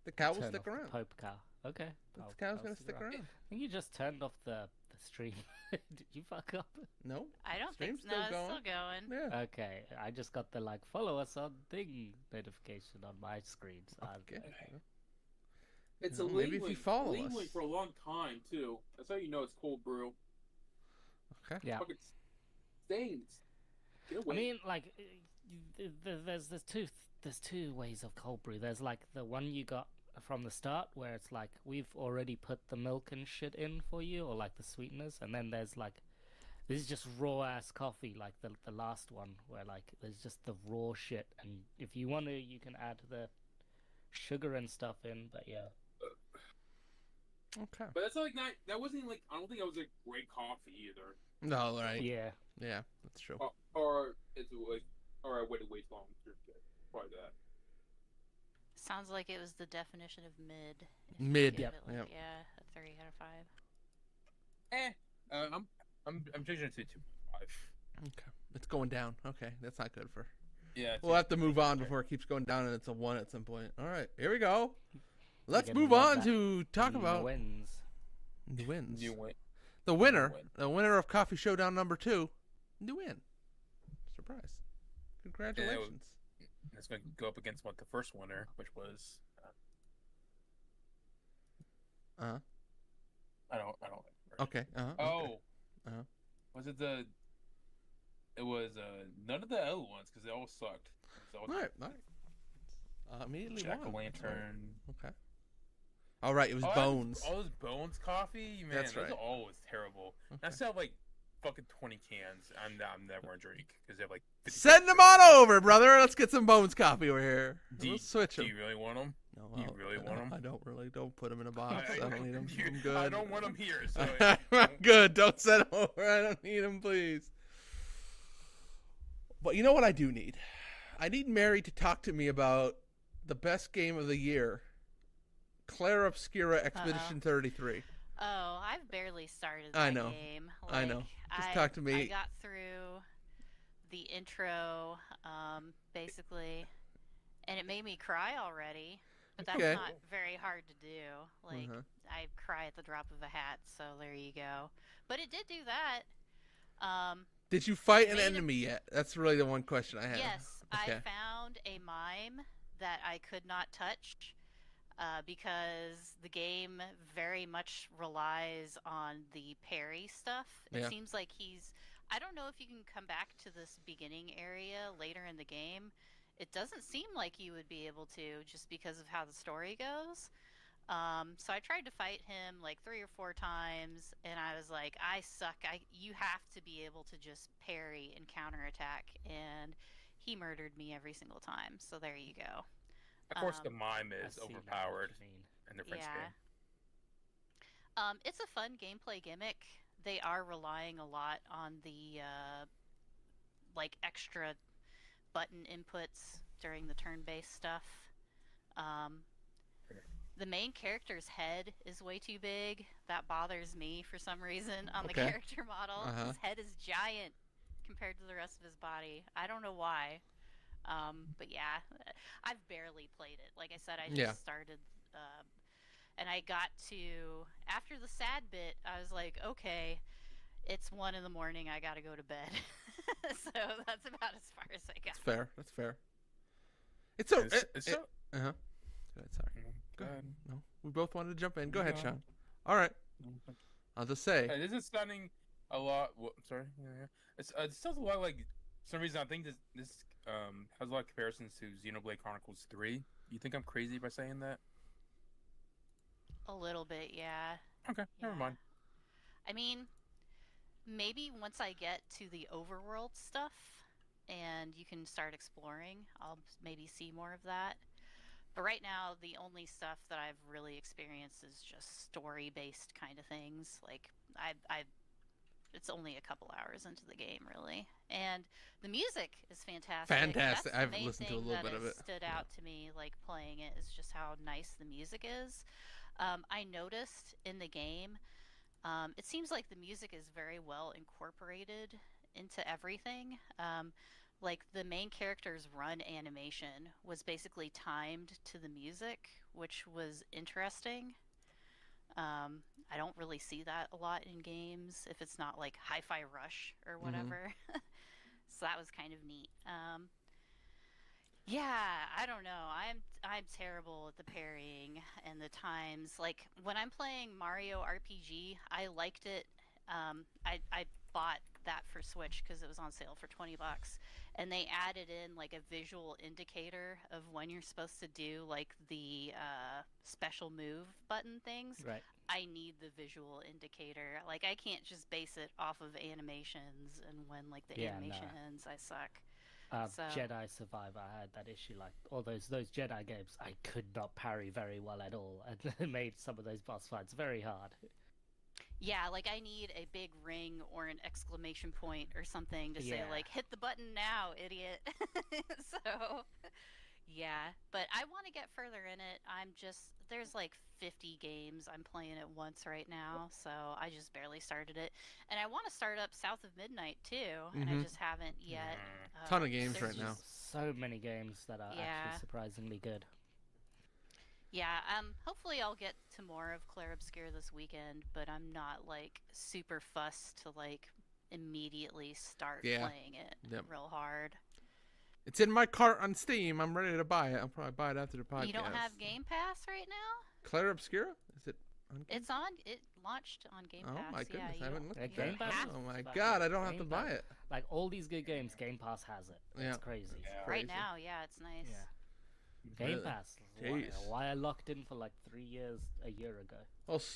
The cow will Turn stick off the around. Pope cow. Okay. The I'll cow's gonna stick around. I think you just turned off the stream. Did you fuck up? No. I don't think Stream's so. No, still it's still going. Yeah. Okay, I just got the follow us on thing notification on my screen. So I was Okay. like, It's Well, a maybe if you follow lean us. link for a long time too. That's how you know it's cold brew. Okay. yeah. Fucking stains. Get I away. mean, there's two ways of cold brew. There's the one you got from the start, where it's we've already put the milk and shit in for you, or the sweeteners, and then there's this is just raw ass coffee, the last one, where there's just the raw shit, and if you want to, you can add the sugar and stuff in, but yeah. Okay. But that's not that wasn't I don't think that was a great coffee either. No. Right. Yeah. Yeah. That's true. Or it's or I waited way too long to drink it. Probably that. Sounds like it was the definition of mid. If you Mid, give yep, it, yep. Yeah, a 3 out of 5. I'm changing it to 2.5. Okay. It's going down. Okay. That's not good for. Yeah. We'll have to move on before it keeps going down and it's a 1 at some point. All right. Here we go. Let's gonna move love on that. to talk about wins. the wins. You win. The winner, win. the winner of Coffee Showdown number 2, you win. Surprise. Congratulations. It's going to go up against the first winner, which was. Uh-huh. I don't. remember. Okay. Uh-huh. Oh. Okay. Uh-huh. Was it the? It was none of the other ones because they all sucked. So All right. All right. Immediately Jack o' won. Lantern. Okay. All right. It was Oh, Bones. All those Bones coffee, man. That's those right. are always terrible. I Okay. still have fucking 20 cans. I'm never gonna drink because they have 50 Send them on over, brother. Let's get some Bones coffee over here. Do Let's switch Do them. you really want them? No, you really want 'em? I don't really. Don't put them in a box. I don't need them. I'm good. I don't want them here. So I'm good. Don't send them over. I don't need them, please. But you know what I do need? I need Mary to talk to me about the best game of the year, Claire Obscura Expedition 33. Oh, I've barely started I that know. game. I know. Just talk to me. I got through the intro, basically, and it made me cry already. But that's Okay. not very hard to do. Uh-huh. I cry at the drop of a hat, so there you go. But it did do that. Did you fight an Made it- enemy yet? That's really the one question I have. Yes, Okay. I found a mime that I could not touch because the game very much relies on the parry stuff. It Yeah. seems like I don't know if you can come back to this beginning area later in the game. It doesn't seem like you would be able to just because of how the story goes. So I tried to fight him like 3 or 4 times, and I was like, I suck. You have to be able to just parry and counterattack, and he murdered me every single time. So there you go. Of course, the Um, mime I is see now what overpowered you mean. in the French yeah. game. It's a fun gameplay gimmick. They are relying a lot on the like extra button inputs during the turn-based stuff. Um, the main character's head is way too big. That bothers me for some reason on the Okay. character model. Uh-huh. His head is giant compared to the rest of his body. I don't know why. But yeah, I've barely played it. Like I said, I just Yeah. started, and I got to after the sad bit. I was like, okay, it's 1 in the morning. I gotta go to bed. So that's about as far as I got. That's fair. That's fair. It's so. It's so. Uh-huh. Go ahead, sorry. Go ahead. No, we both wanted to jump in. Go ahead, No. Sean. All right. I'll just say. It isn't sounding a lot. Sorry. Yeah. It sounds a lot like. For some reason, I think this has a lot of comparisons to Xenoblade Chronicles 3. You think I'm crazy by saying that? A little bit, yeah. Okay, never Yeah. mind. I mean, maybe once I get to the overworld stuff and you can start exploring, I'll maybe see more of that. But right now, the only stuff that I've really experienced is just story-based kind of things. Like it's only a couple hours into the game, really, and the music is fantastic. Fantastic. That's the I've main listened to a thing little that bit of has it. stood out to me, like playing it, is just how nice the music is. I noticed in the game, it seems like the music is very well incorporated into everything. Like the main character's run animation was basically timed to the music, which was interesting. I don't really see that a lot in games if it's not like Hi-Fi Rush or whatever. So that was kind of neat. Yeah, I don't know. I'm terrible at the parrying and the times. Like when I'm playing Mario RPG, I liked it. I bought that for Switch because it was on sale for $20, and they added in like a visual indicator of when you're supposed to do like the special move button things. Right. I need the visual indicator. Like I can't just base it off of animations, and when like the Yeah, animation no. ends, I suck. So- Jedi Survivor, I had that issue. Like all those Jedi games, I could not parry very well at all, and it made some of those boss fights very hard. Yeah, like I need a big ring or an exclamation point or something to say Yeah. like, hit the button now, idiot. So, yeah, but I want to get further in it. There's like 50 games I'm playing at once right now, so I just barely started it. And I want to start up South of Midnight too, and I Mhm. just haven't yet. Ton of games there's right now. just- So many games that are Yeah. actually surprisingly good. Yeah, hopefully I'll get to more of Clair Obscur this weekend, but I'm not like super fussed to like immediately start Yeah. playing it Yep. real hard. It's in my cart on Steam. I'm ready to buy it. I'll probably buy it after the podcast. You don't have Game Pass right now? Clair Obscura? Is it on Game It launched on Game Oh Pass. my goodness, yeah, I haven't looked Yeah, at Game that. Pass Oh my is god, I don't have to Game buy Pass. it. Like all these good games, Game Pass has it. It's Yeah. crazy. Yeah. Right Crazy. now, yeah, it's nice. Yeah. Game Really? Pass. Jeez. Why I locked in for like 3 years a year ago.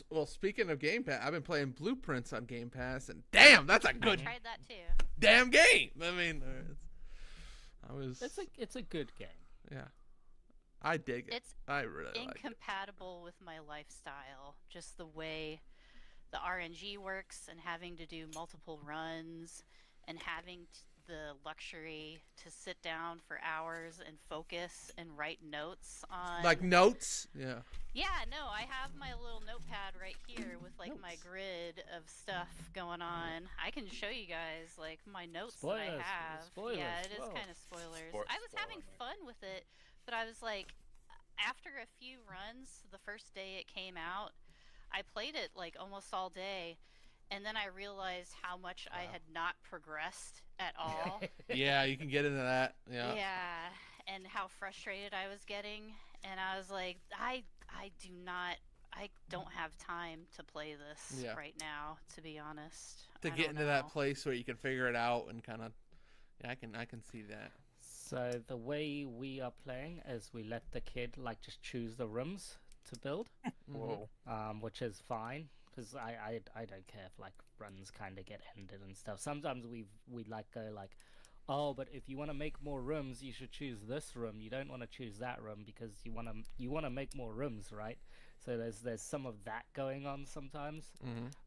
Well, speaking of Game Pass, I've been playing Blueprints on Game Pass, and damn, that's a I good tried that too. damn game. I mean, It's a good game. yeah, I dig it. It's I really like it. incompatible with my lifestyle. Just the way the RNG works and having to do multiple runs and having the luxury to sit down for hours and focus and write notes on Like notes. Yeah. Yeah, no, I have my little notepad right here with like my Notes. grid of stuff going on. I can show you guys like my notes that I Spoilers, have. spoilers, Yeah, it is whoa. kind of spoilers. Spoil- I was having spoiler. fun with it, but I was like, after a few runs, the first day it came out, I played it like almost all day, and then I realized how much I had not progressed at all. Yeah, you can get into that. Yeah. Yeah, and how frustrated I was getting, and I was like, I don't have time to play this Yeah. right now, to be honest. To I get don't into that know. place where you can figure it out and kind of, yeah, I can see that. So the way we are playing is we let the kid like just choose the rooms to build, Whoa. which is fine because I don't care if like runs kind of get ended and stuff. Sometimes we like go like, oh, but if you want to make more rooms, you should choose this room. You don't want to choose that room because you want to make more rooms, right? So there's some of that going on sometimes.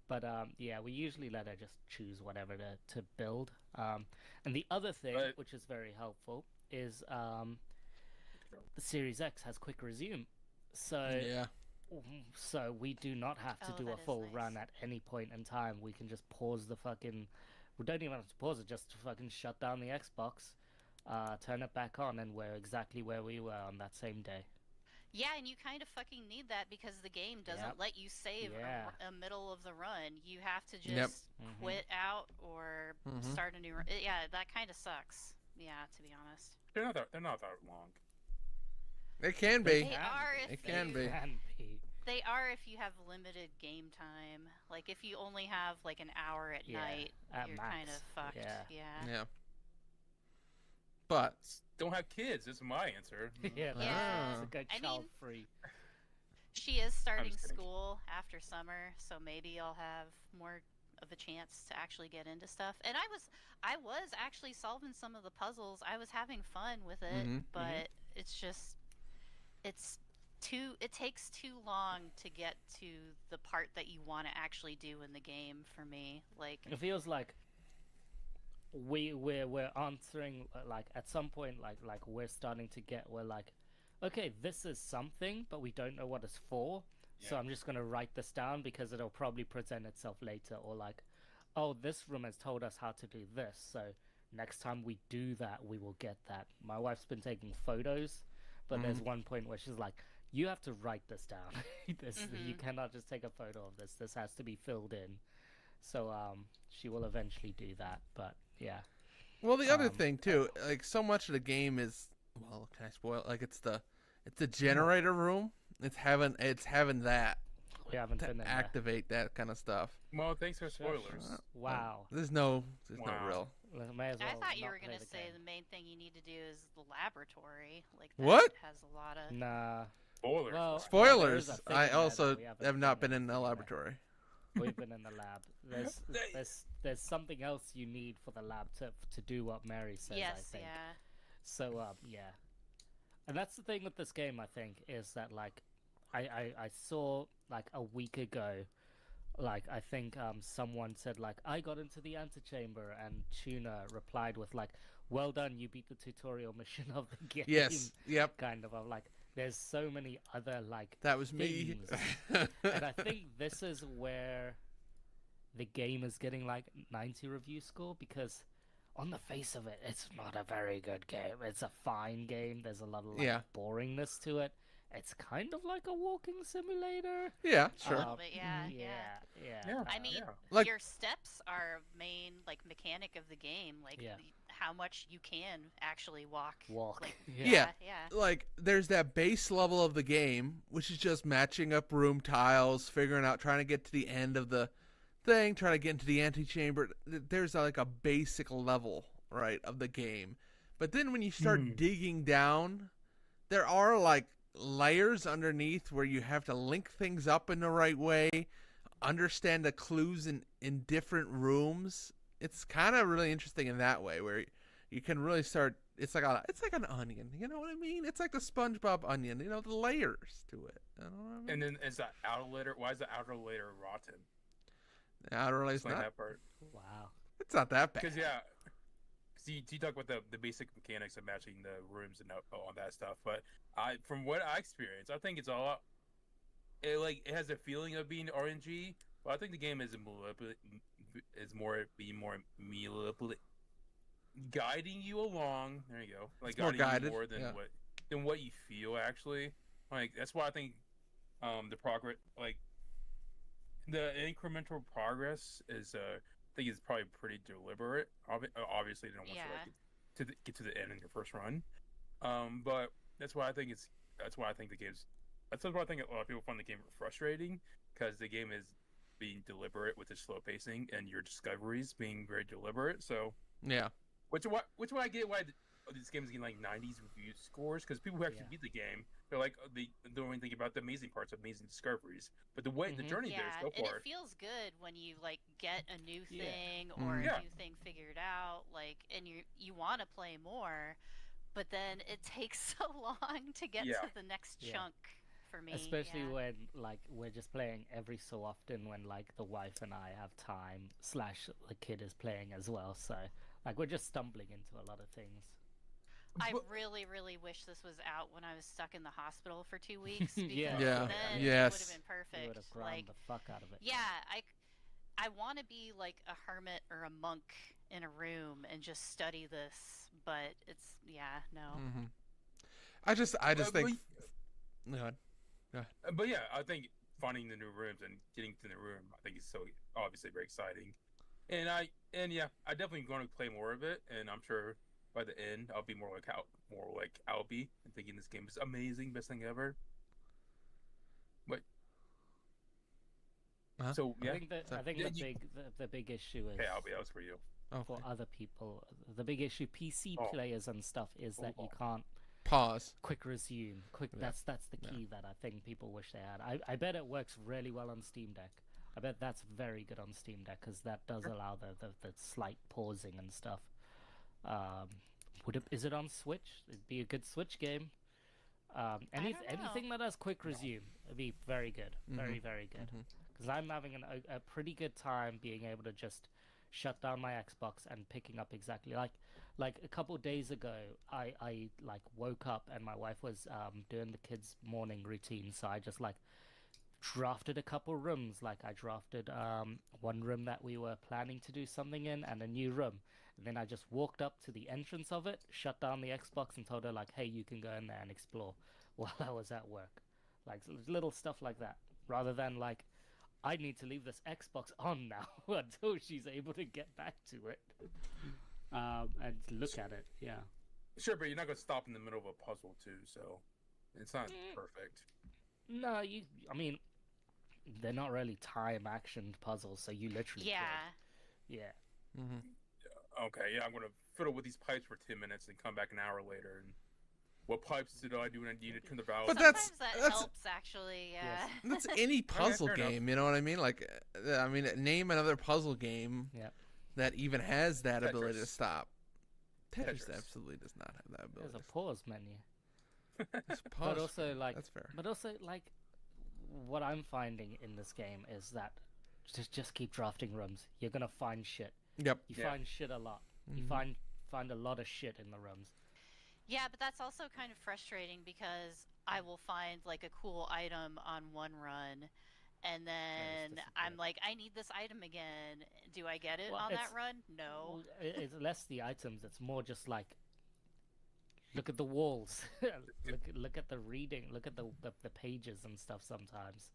But yeah, we usually let her just choose whatever to build. And the other thing, Right. which is very helpful, is the Series X has quick resume. So Yeah. so we do not have to Oh, do a that is full nice. run at any point in time. We can just pause the fucking. We don't even have to pause it. Just fucking shut down the Xbox, turn it back on, and we're exactly where we were on that same day. Yeah, and you kind of fucking need that because the game doesn't Yep. let you save Yeah. a middle of the run. You have to just Yep. quit out or Mhm. start a new run. Yeah, that kind of sucks. Yeah, to be honest. They're not that long. It can be. They are if It can you- be. Can be. They are if you have limited game time. Like if you only have like an hour at Yeah, night, at you're max, kind of fucked. yeah. Yeah. But Don't have kids. That's my answer. Yeah, Yeah. it's a good I mean, child free. She is starting just kidding. school after summer, so maybe I'll have more of a chance to actually get into stuff. And I was actually solving some of the puzzles. I was having fun with it, Mhm, but it's just it takes too long to get to the part that you want to actually do in the game for me. Like It feels like we're answering like at some point like we're starting to get we're like, okay, this is something, but we don't know what it's for. So Yeah. I'm just gonna write this down because it'll probably present itself later. Or like, oh, this room has told us how to do this, so next time we do that, we will get that. My wife's been taking photos, but there's one point where she's like, you have to write this down. You cannot just take a photo of this. This has to be filled in. So she will eventually do that. But yeah, well, the other thing too, like so much of the game is, well, can I spoil it? Like it's the generator room. It's having that we haven't to been in activate that kind of stuff. Well, thanks for spoilers. there. Wow. There's no Wow. real. May as well I thought you not were play gonna the say game. the main thing you need to do is the laboratory. Like that What? has a lot of Nah. Spoilers. Well, there is Spoilers. a thing I in there also that we haven't have not done been in the anything there. laboratory. We've been in the lab. There's something else you need for the lab to do what Mary says. I yes, think. yeah. So yeah, and that's the thing with this game. I think is that like I saw like a week ago, like I think someone said like I got into the antechamber, and Tuna replied with like, well done, you beat the tutorial mission of the game. Yes. Yep. Kind of. I'm like, there's so many other like That was me. things. And I think this is where the game is getting like 90 review score, because on the face of it, it's not a very good game. It's a fine game. There's a lot of like Yeah. boringness to it. It's kind of like a walking simulator. Yeah, A sure. little bit, yeah, yeah, yeah. Yeah. I mean, Yeah. Like- your steps are main like mechanic of the game, like Yeah. how much you can actually walk. walk. Like, Yeah. yeah. Like there's that base level of the game, which is just matching up room tiles, figuring out, trying to get to the end of the thing, trying to get into the antechamber. There's like a basic level, right, of the game. But then when you start digging down, there are like layers underneath where you have to link things up in the right way, understand the clues in different rooms. It's kind of really interesting in that way, where you can really start. It's like an onion. You know what I mean? It's like the SpongeBob onion. You know, the layers to it. You know what I mean? And then is that outer layer? Why is the outer layer rotten? The outer layer's Explain not. that part. Wow. It's not that bad. Because you talk about the basic mechanics of matching the rooms and all that stuff, but from what I experienced, I think it's all it has a feeling of being RNG, but I think the game is more guiding you along. There you go, like It's more guiding guided, you more than yeah. what you feel actually. Like that's why I think the progress, like the incremental progress is I think it's probably pretty deliberate. Obviously, they don't want you to get to the end in your first run. But that's why I think that's why I think a lot of people find the game frustrating, because the game is being deliberate with its slow pacing and your discoveries being very deliberate. So Yeah. which why I get why this game's getting like 90s review scores because people who actually Yeah. beat the game, they're like they don't even think about the amazing parts, amazing discoveries. But the way the Mhm. journey Yeah, there so and far, it feels good when you like get a new Yeah. thing or Mhm. Yeah. a new thing figured out, like, and you want to play more, but then it takes so long to get Yeah. to the next Yeah. chunk for me. Especially yeah. when like we're just playing every so often when like the wife and I have time slash the kid is playing as well. So like we're just stumbling into a lot of things. I But- really, really wish this was out when I was stuck in the hospital for 2 weeks because Yeah. Yeah. then Yes. it would have been We perfect. would have ground Like, the fuck out of it. yeah, I want to be like a hermit or a monk in a room and just study this, but it's no. Mhm. I just think. Go ahead. But yeah, I think finding the new rooms and getting to the room, I think is so obviously very exciting. And I definitely going to play more of it, and I'm sure by the end I'll be more like Albie and thinking this game is amazing, best thing ever. But Uh-huh. so yeah, I think Yeah, the big issue is okay, Albie, that was for you. for Okay. other people. The big issue PC Oh. players and stuff is that you Oh. can't Pause. quick resume. Yeah. That's the key that I think people wish they had. I bet it works really well on Steam Deck. I bet that's very good on Steam Deck because that does allow the slight pausing and stuff. Is it on Switch? It'd be a good Switch game. don't know. Anything that has quick resume would be very good, very good. Mhm. Because I'm having a pretty good time being able to just shut down my Xbox and picking up exactly like a couple days ago. I like woke up and my wife was doing the kids' morning routine, so I just like drafted a couple rooms. Like I drafted one room that we were planning to do something in and a new room. And then I just walked up to the entrance of it, shut down the Xbox, and told her like, "Hey, you can go in there and explore," while I was at work. Like little stuff like that, rather than like, I need to leave this Xbox on now until she's able to get back to it and look at it. Yeah. Sure, but you're not gonna stop in the middle of a puzzle too, so it's not perfect. No, I mean, they're not really time actioned puzzles, so you literally. Yeah. Could. Yeah. Mhm. Okay, yeah, I'm gonna fiddle with these pipes for 10 minutes and come back an hour later. And what pipes did I do when I needed to turn the valve? But Sometimes that's- that helps actually. Yeah. That's any puzzle fair enough. game, you know what I mean? Like, I mean, name another puzzle game Yeah. that even has that ability to Tetris. stop. Tetris Tetris. absolutely does not have that There's ability. a pause menu. It's But pause. also like That's fair. But also, like, what I'm finding in this game is that just keep drafting rooms. You're gonna find shit. Yep. You Yeah. find shit a lot. You Mhm. find a lot of shit in the rooms. Yeah, but that's also kind of frustrating because I will find like a cool item on one run and then I'm disappointing. like, I need this item again. Do I get it Well, on that it's- run? No. Well, it's less the items. It's more just like, look at the walls. look at the reading. Look at the pages and stuff. Sometimes.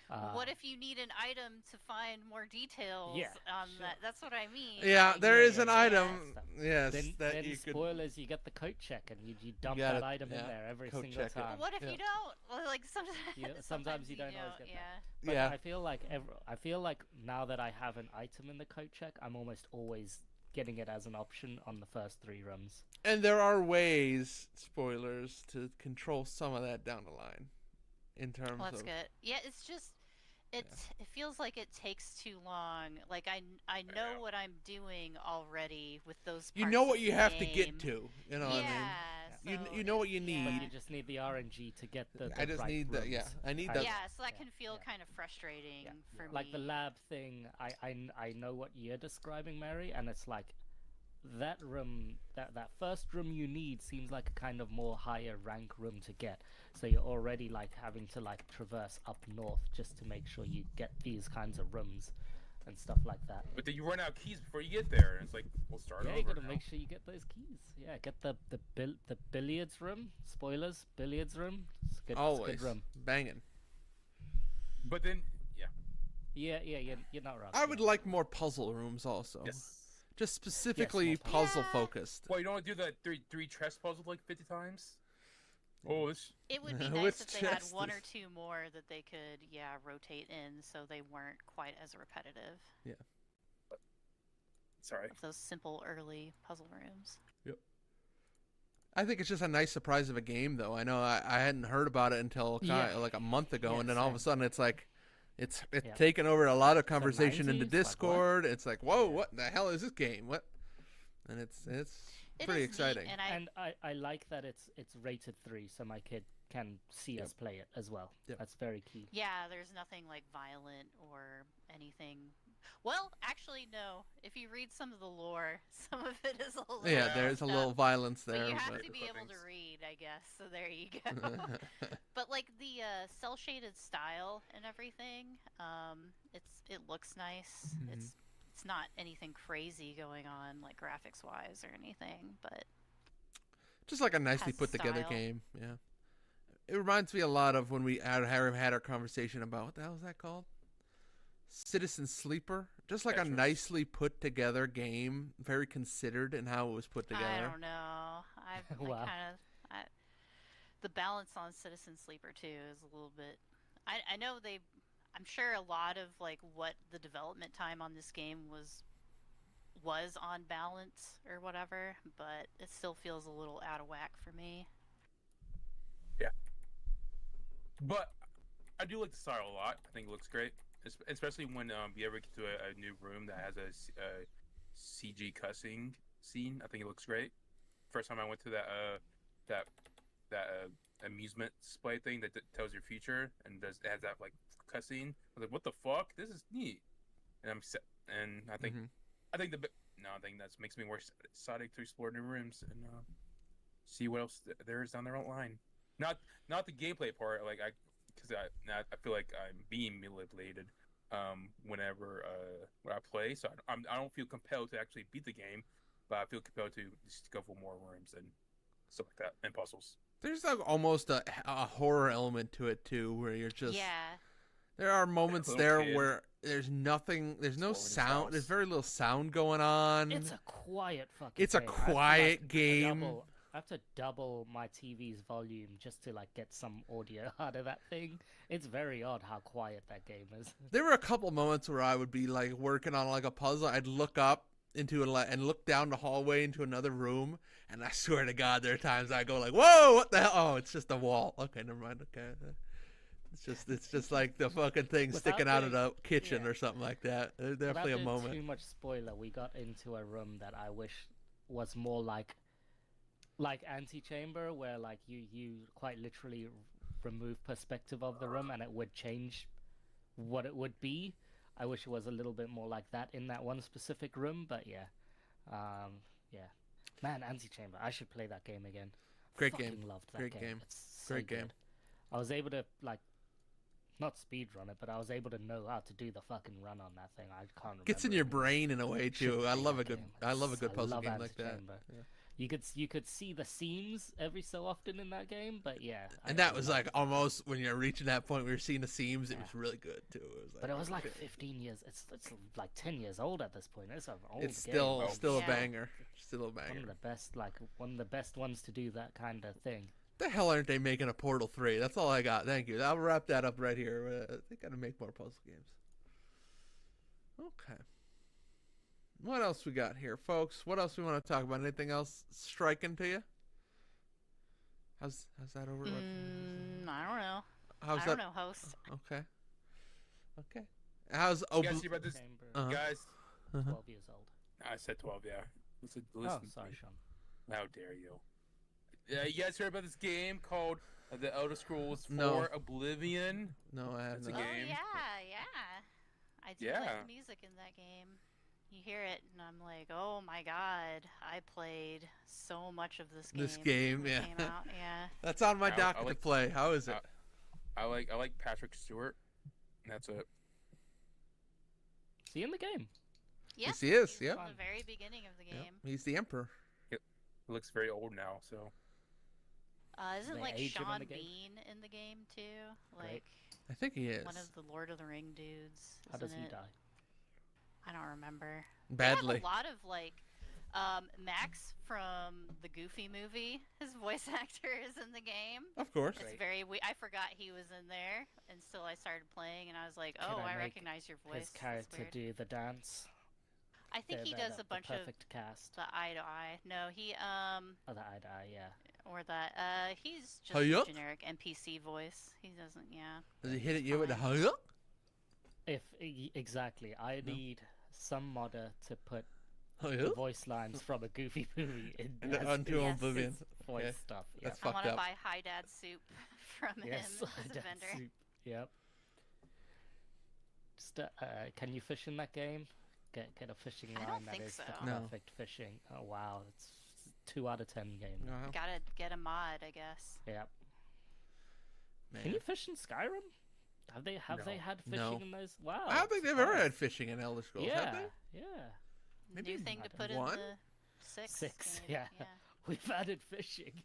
What if you need an item to find more details Yeah, on sure. that? That's what I mean. Yeah, Like, there is yeah, an yeah, item. stuff. Yes, Then that you could. spoilers, you get the coat check and you dump gotta- that item in yeah, there every coat single check it. But time. what if Yeah. you don't? Well, like sometimes, Sometimes you don't always get that. Yeah. But Yeah. I feel like now that I have an item in the coat check, I'm almost always getting it as an option on the first 3 rooms. And there are ways, spoilers, to control some of that down the line. In terms Well, that's of. good. Yeah, it's just it feels like it takes too long. Like I know Yeah. what I'm doing already with those. You parts know of what you the have to game. get to. You know what I mean? Yeah. You know what you But need. you just need the RNG to get the I just right need the- yeah, rooms. I need that- Yeah, so that yeah, can feel yeah. kind of frustrating Yeah. for me. Like the lab thing, I know what you're describing, Mary, and it's like that room, that first room you need seems like a kind of more higher rank room to get. So you're already like having to like traverse up north just to make sure you get these kinds of rooms and stuff like that. But then you run out of keys before you get there, and it's like, we'll start Yeah, over you gotta now. make sure you get those keys. Yeah, get the billiards room. Spoilers, billiards room. It's good, Always. it's a good room. Banging. But then, yeah, Yeah, you're not wrong. I would like more puzzle rooms also. yes. Just specifically more puzzle Yeah. focused. Well, you don't want to do that three chess puzzle like 50 times. Oh, this. It would be Which nice if they had chest one is- or two more that they could, rotate in so they weren't quite as repetitive Sorry. of those simple early puzzle rooms. I think it's just a nice surprise of a game, though. I know I hadn't heard about it until like a month ago, Yeah, and then all of a same. sudden it's like, it's Yeah. taken over a lot of conversation in the 90s? Like, what? Discord. It's like, whoa, Yeah. what the hell is this game? What? And it's It pretty is neat, exciting. and I like that it's rated 3, so my kid can see us play it as well. Yep. That's very key. yeah, there's nothing like violent or anything. Well, actually, no. If you read some of the lore, some of it is a little. Yeah, there's a messed little up, violence but there. you have but- to be able to Clippings. read, I guess. So there you go. But like the cell shaded style and everything, it looks nice. Mhm. It's not anything crazy going on like graphics wise or anything, but Just like a nicely has put together style. game. Yeah. It reminds me a lot of when we had our conversation about what the hell is that called? Citizen Sleeper. Just like a That's right. nicely put together game, very considered in how it was put I together. don't know. Wow. The balance on Citizen Sleeper 2 is a little bit. I know I'm sure a lot of like what the development time on this game was on balance or whatever, but it still feels a little out of whack for me. But I do like the style a lot. I think it looks great, especially when you ever get to a new room that has a CG cussing scene. I think it looks great. First time I went to that amusement display thing that tells your future and has that like cussing. I was like, what the fuck? This is neat. And I think Mhm. I think that makes me more excited to explore new rooms and see what else there is down the line. Not the gameplay part, because I feel like I'm being manipulated whenever when I play, so I don't feel compelled to actually beat the game, but I feel compelled to just go for more rooms and stuff like that and puzzles. There's like almost a horror element to it too, where you're just Yeah, there are moments Little there kid. where there's nothing, there's no Exploring his sound, there's house. very little sound going on. It's a quiet fucking It's a game. I have to, quiet game. I have to double my TV's volume just to like get some audio out of that thing. It's very odd how quiet that game is. There were a couple moments where I would be like working on like a puzzle. I'd look up into and look down the hallway into another room, and I swear to God, there are times I go like, "Whoa, what the hell? Oh, it's just a wall." Okay, never mind. Okay, it's just like the fucking thing Without sticking out of doing- the kitchen yeah. or something like that. There's Without definitely a doing moment. too much spoiler, we got into a room that I wish was more like Antechamber, where like you quite literally remove perspective of the room and it would change what it would be. I wish it was a little bit more like that in that one specific room, but yeah. Man, Antechamber, I should play that game again. Great Fucking game. loved that Great game. game. It's so Great game. good. I was able to like not speed run it, but I was able to know how to do the fucking run on that thing. I can't remember. Gets in your brain in a way Should too. I play love that a good. game. I love a good I puzzle love game like that. Antechamber. Yeah. You could see the seams every so often in that game, but yeah. I And that really was loved like it. almost when you're reaching that point where you're seeing the seams. It Yeah. was really good too. It was like, But it was like okay. 15 years. It's like 10 years old at this point. It's an old It's game. still Oh, still yeah. a banger. Still a one banger. of the best ones to do that kind of thing. The hell aren't they making a Portal 3? That's all I got. Thank you. I'll wrap that up right here. They gotta make more puzzle games. Okay. What else we got here, folks? What else we want to talk about? Anything else striking to you? How's that over? I don't know. How's I that? don't know, host. Okay. Okay. How's You guys see about this, Chamber, Uh-huh. guys? 12 years old. I said 12. Yeah. Listen Oh, to sorry, me. Sean. How dare you? Yeah, you guys heard about this game called The Elder Scrolls 4 No. Oblivion? No, I have That's a not. Oh game. yeah. I do Yeah. like the music in that game. You hear it, and I'm like, oh my god, I played so much of this game. This game, when it yeah. Came out. Yeah. That's on my I docket to like- play. How is it? I like Patrick Stewart. And that's it. Is he in the game? Yeah. Yes, he is, he's yep. In the very beginning of the Yep, game. he's the emperor. He looks very old now, so. Isn't They like age him in Sean the game? Bean in the game too? Great. Like I think he is. one of the Lord of the Ring dudes. How does isn't he it? die? I don't remember. They Badly. have a lot of like Max from the Goofy movie. His voice actor is in the game. Of course. It's Great. very I forgot he was in there until I started playing, and I was like, Can oh, I I make recognize your voice. His That's character weird. do the dance. I think he does a bunch the of perfect cast. the eye to eye. No, he Oh, the eye to eye, yeah. Or that. He's just Hiya? a generic NPC voice. He doesn't. Yeah. Does he hit at you with the Fine. huh? Exactly, I No. need some modder to put Huh? the voice lines from a Goofy movie in as Onto Yes. Oblivion. his voice Okay. stuff. Yeah. That's I fucked want to up. buy High Dad soup from Yes, him as a that's vendor. soup. Yep. Just, can you fish in that game? Get a fishing I line don't that think is so. the No. perfect fishing. Oh wow, it's 2 out of 10 game. Uh-huh. Gotta get a mod, I guess. Yep. Man. Can you fish in Skyrim? Have they No. had fishing No. in those? Wow. I don't think they've ever surprised. had fishing in Elder Scrolls, Yeah, have they? yeah. Maybe New thing to put one? in the 6. Six, game, yeah. We've added fishing.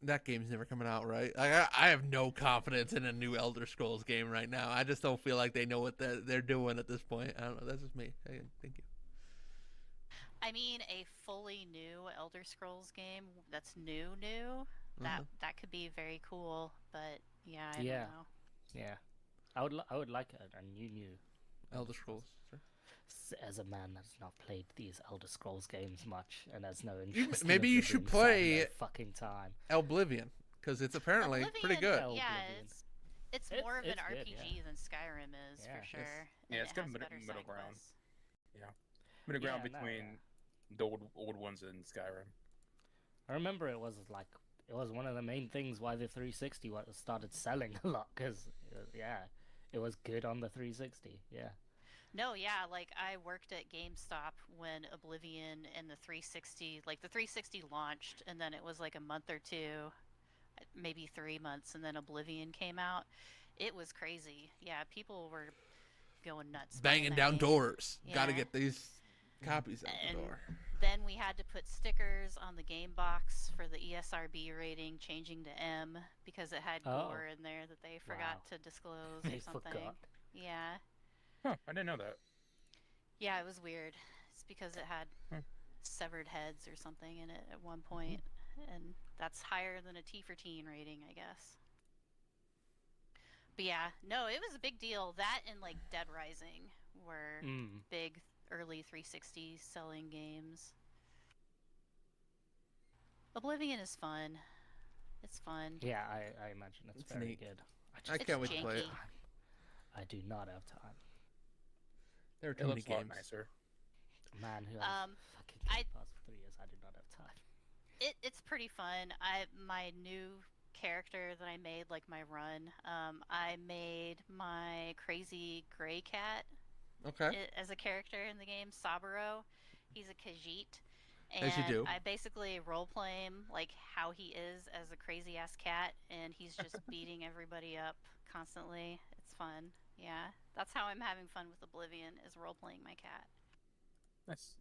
That game's never coming out, right? I have no confidence in a new Elder Scrolls game right now. I just don't feel like they know what they're doing at this point. I don't know. That's just me. Hey, thank you. I mean, a fully new Elder Scrolls game that's new, that could be very cool. But yeah, I Yeah. don't know. Yeah. I would like a new Elder Scrolls. Sure. as a man that's not played these Elder Scrolls games much and has no interest. maybe in you should Oblivion, so I have play no fucking time. Oblivion, because it's apparently pretty Oblivion, good. Yeah, Oblivion. it's It's- more of an it's good, RPG than Skyrim is Yeah. for sure. Yeah, and it's it got has middle- better middle side ground. quests. Middle ground Yeah, no, between the old ones in Skyrim. I remember it was one of the main things why the 360 started selling a lot because it was good on the 360. Yeah. No, yeah, like I worked at GameStop when Oblivion and the 360 launched, and then it was like a month or two, maybe 3 months, and then Oblivion came out. It was crazy. Yeah, people were going nuts. buying Banging that down game. doors. Got to Yeah. get these copies out And the door. Then we had to put stickers on the game box for the ESRB rating, changing to M because it had Oh. gore in there that they forgot Wow. to disclose They or something. forgot. Yeah. Huh, I didn't know that. Yeah, it was weird. It's because it had Hmm. severed heads or something in it at one point, and that's higher than a T for teen rating, I guess. But yeah, no, it was a big deal. That and like Dead Rising were big early 360 selling games. Oblivion is fun. It's fun. Yeah, I imagine it's It's very neat. good. I It's can't wait to play it. janky. I do not have time. There are It too many looks a lot games. nicer. A man who has fucking I- Game Pass for 3 years, I do not have time. It's pretty fun. My new character that I made, like my run, I made my crazy gray cat Okay. as a character in the game, Saburo. He's a Khajiit. And As you do. I basically roleplay him like how he is as a crazy ass cat, and he's just beating everybody up constantly. It's fun. Yeah, that's how I'm having fun with Oblivion, is roleplaying my cat. Nice.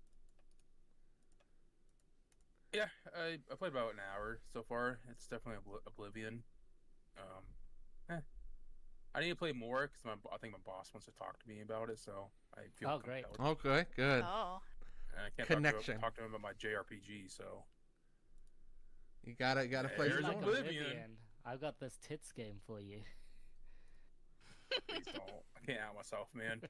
Yeah, I played about an hour so far. It's definitely Oblivion. I need to play more because I think my boss wants to talk to me about it, so I feel Oh, great. compelled. Okay, good. Oh, And I can't Connection. talk to him about my JRPG, so You gotta play There's some Like more. Oblivion. I've got this tits game for you. please don't. I can't out myself, man.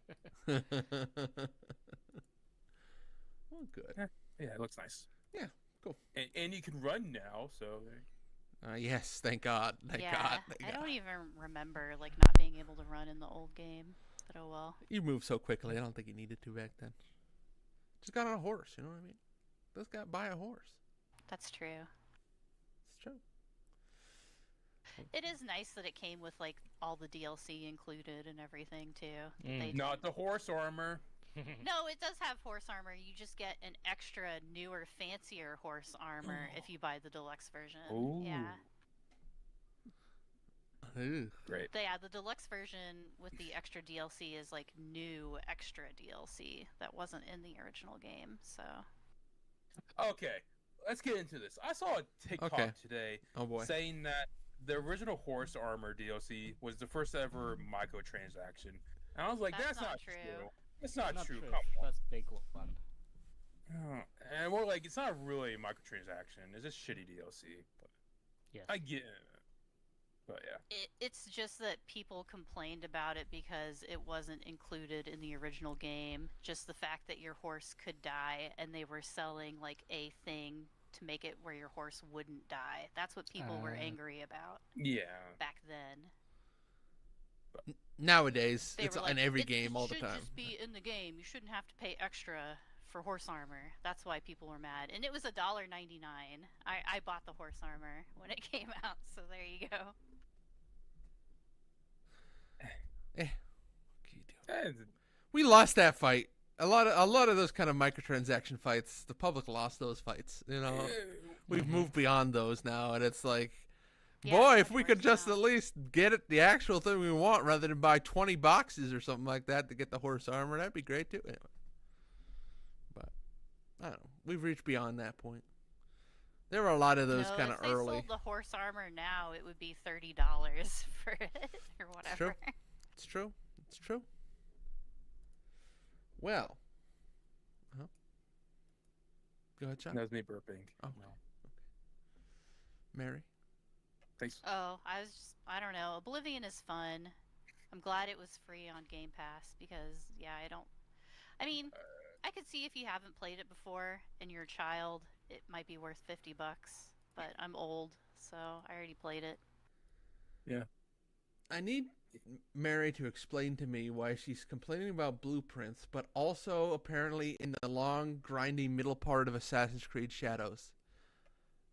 Well, good. Yeah, it looks nice. Yeah, cool. And you can run now, so Yes, thank God. Thank yeah. God. Thank I God. don't even remember like not being able to run in the old game, but oh well. You moved so quickly. I don't think you needed to back then. Just got on a horse. You know what I mean? Just got by a horse. That's true. It's true. It is nice that it came with like all the DLC included and everything too. Mm. They not the horse armor. No, it does have horse armor. You just get an extra, newer, fancier horse armor if you buy the deluxe version. Ooh. Yeah. Ooh. Great. The deluxe version with the extra DLC is like new extra DLC that wasn't in the original game. So Okay, let's get into this. I saw a TikTok Okay. today Oh boy. saying that the original horse armor DLC was the first ever microtransaction. And I was like, That's that's not not true. true. It's not, Not true. true. Come on. That's big one. Oh, and we're like, it's not really a microtransaction. It's just shitty DLC. But Yes. I get it. But yeah. it's just that people complained about it because it wasn't included in the original game. Just the fact that your horse could die and they were selling like a thing to make it where your horse wouldn't die. That's what people were angry about Yeah. back then. Nowadays, They it's were like, in every it game all the should time. just be in the game. You shouldn't have to pay extra for horse armor. That's why people were mad. And it was $1.99. I bought the horse armor when it came out, so there you go. What can you do? Eh, We lost that fight. A lot of those kind of microtransaction fights, the public lost those fights. You know, we've moved beyond those now, and it's like, Yeah, boy, it's if much we worse could just now. at least get it the actual thing we want rather than buy 20 boxes or something like that to get the horse armor, that'd be great too. Anyway. But I don't know. We've reached beyond that point. There were a lot of those No, kind of if they early. sold the horse armor now, it would be $30 for it or whatever. true. It's true. It's true. Well. Huh? Go ahead, John. that was me burping. Oh. No. Mary. Thanks. Oh, I don't know. Oblivion is fun. I'm glad it was free on Game Pass because, yeah, I mean, I could see if you haven't played it before and you're a child, it might be worth $50, but I'm old, so I already played it. I need Mary to explain to me why she's complaining about blueprints, but also apparently in the long, grinding middle part of Assassin's Creed Shadows.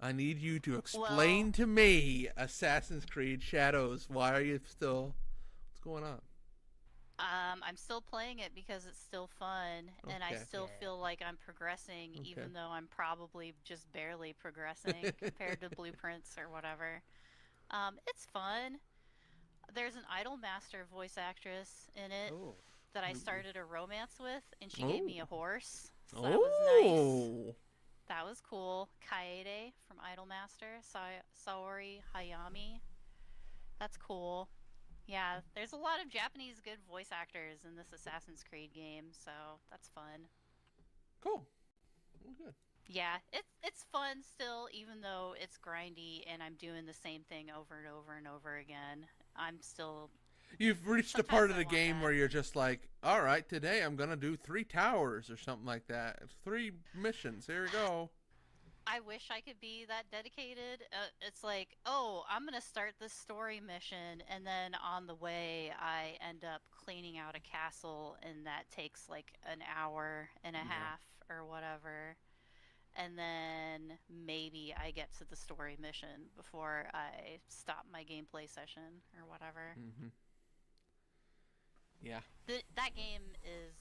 I need you to explain to me Assassin's Creed Shadows. Why are you still... What's going on? I'm still playing it because it's still fun, and I Okay. still Yeah. feel like I'm progressing, Okay. even though I'm probably just barely progressing compared to blueprints or whatever. It's fun. There's an Idolmaster voice actress in it that I started a romance with, and she gave me a horse. So that was nice. That was cool. Kaede from Idolmaster, Saori Hayami. That's cool. Yeah, there's a lot of Japanese good voice actors in this Assassin's Creed game, so that's fun. Cool. Well, good. Yeah, it's fun still, even though it's grindy and I'm doing the same thing over and over and over again. I'm still... You've reached a Sometimes part of I the want game that. where you're just like, all right, today I'm going to do 3 towers or something like that. 3 missions. Here we go. I wish I could be that dedicated. It's like, oh, I'm going to start this story mission, and then on the way, I end up cleaning out a castle, and that takes like an hour and a half or whatever. And then maybe I get to the story mission before I stop my gameplay session or whatever. Mm-hmm. Yeah. That game is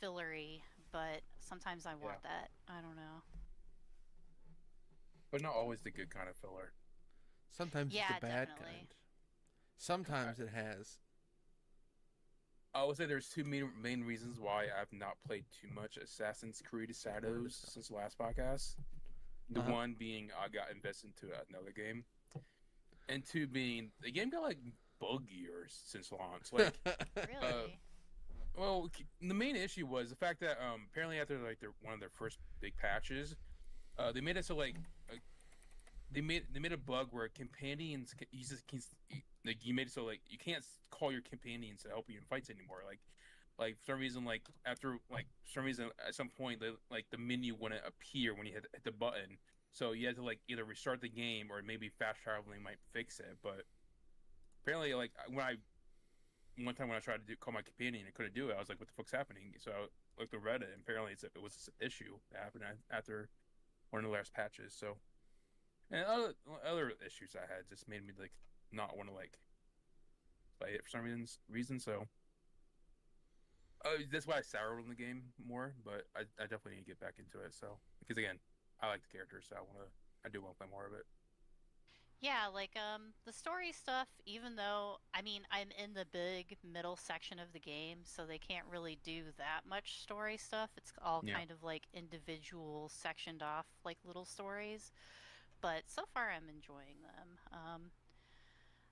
fillery, but sometimes I want that. I don't know. But not always the good kind of filler. Sometimes Yeah, it's the bad definitely. kind. Sometimes it has. I would say there's 2 main reasons why I've not played too much Assassin's Creed Shadows since the last podcast. The Uh-huh. one being I got invested into another game, and 2 being the game got like buggier since launch. Like, Really? well, the main issue was the fact that apparently after like one of their first big patches, they made it so like they made a bug where companions you made it so like you can't call your companions to help you in fights anymore. Like for some reason, like after like for some reason at some point the menu wouldn't appear when you hit the button, so you had to like either restart the game or maybe fast traveling might fix it. But apparently, like one time when I tried to call my companion and couldn't do it, I was like, "What the fuck's happening?" So I looked at Reddit, and apparently it was an issue that happened after one of the last patches. So, and other issues I had just made me like not want to like play it for some reason. So that's why I soured on the game more. But I definitely need to get back into it. So because again, I like the character, so I do want to play more of it. Yeah, like the story stuff, even though I mean I'm in the big middle section of the game, so they can't really do that much story stuff. It's all Yeah. kind of like individual sectioned off like little stories. But so far I'm enjoying them.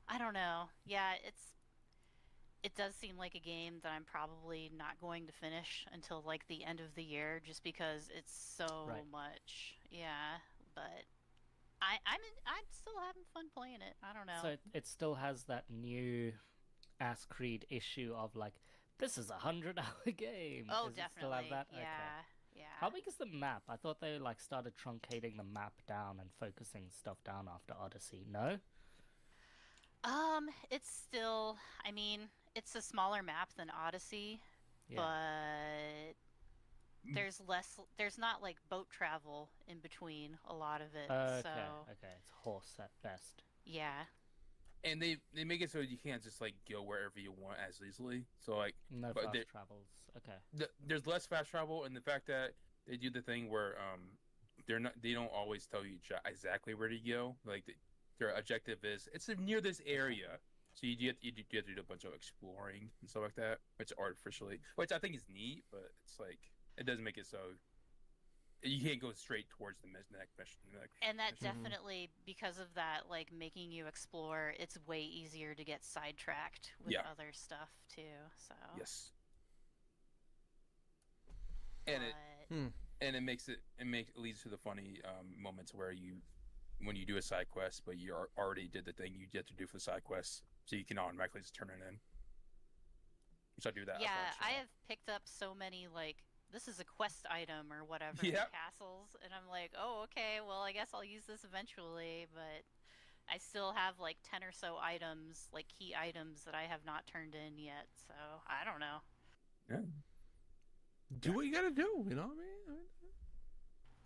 I don't know. Yeah, it does seem like a game that I'm probably not going to finish until like the end of the year just because it's so Right. much. Yeah, but I'm still having fun playing it. I don't know. So it still has that new Ass Creed issue of like, this is a 100-hour game. Oh, Does it definitely. still have that? Yeah. Yeah. How big is the map? I thought they like started truncating the map down and focusing stuff down after Odyssey. No? It's still, I mean, it's a smaller map than Odyssey, Yeah. but there's not like boat travel in between a lot of it. Okay, So, okay, it's horse at best. yeah. And they make it so you can't just like go wherever you want as easily. So like, No but fast travels. Okay. there's less fast travel, and the fact that they do the thing where they don't always tell you exactly where to go. Like their objective is it's near this area, so you have to do a bunch of exploring and stuff like that, which I think is neat, but it's like it doesn't make it so you can't go straight towards the next mission. And that mission. definitely, because of that, like making you explore, it's way easier to get sidetracked with Yeah. other stuff too. So. Yes. And But it leads to the funny moments where when you do a side quest, but you already did the thing you get to do for the side quest, so you can automatically just turn it in. So I do that. yeah, I have picked up so many like this is a quest item or whatever in Yep. castles, and I'm like, oh, okay, well, I guess I'll use this eventually, but I still have like 10 or so items, like key items that I have not turned in yet, so I don't know. Yeah. Do what you gotta do, you know what I mean?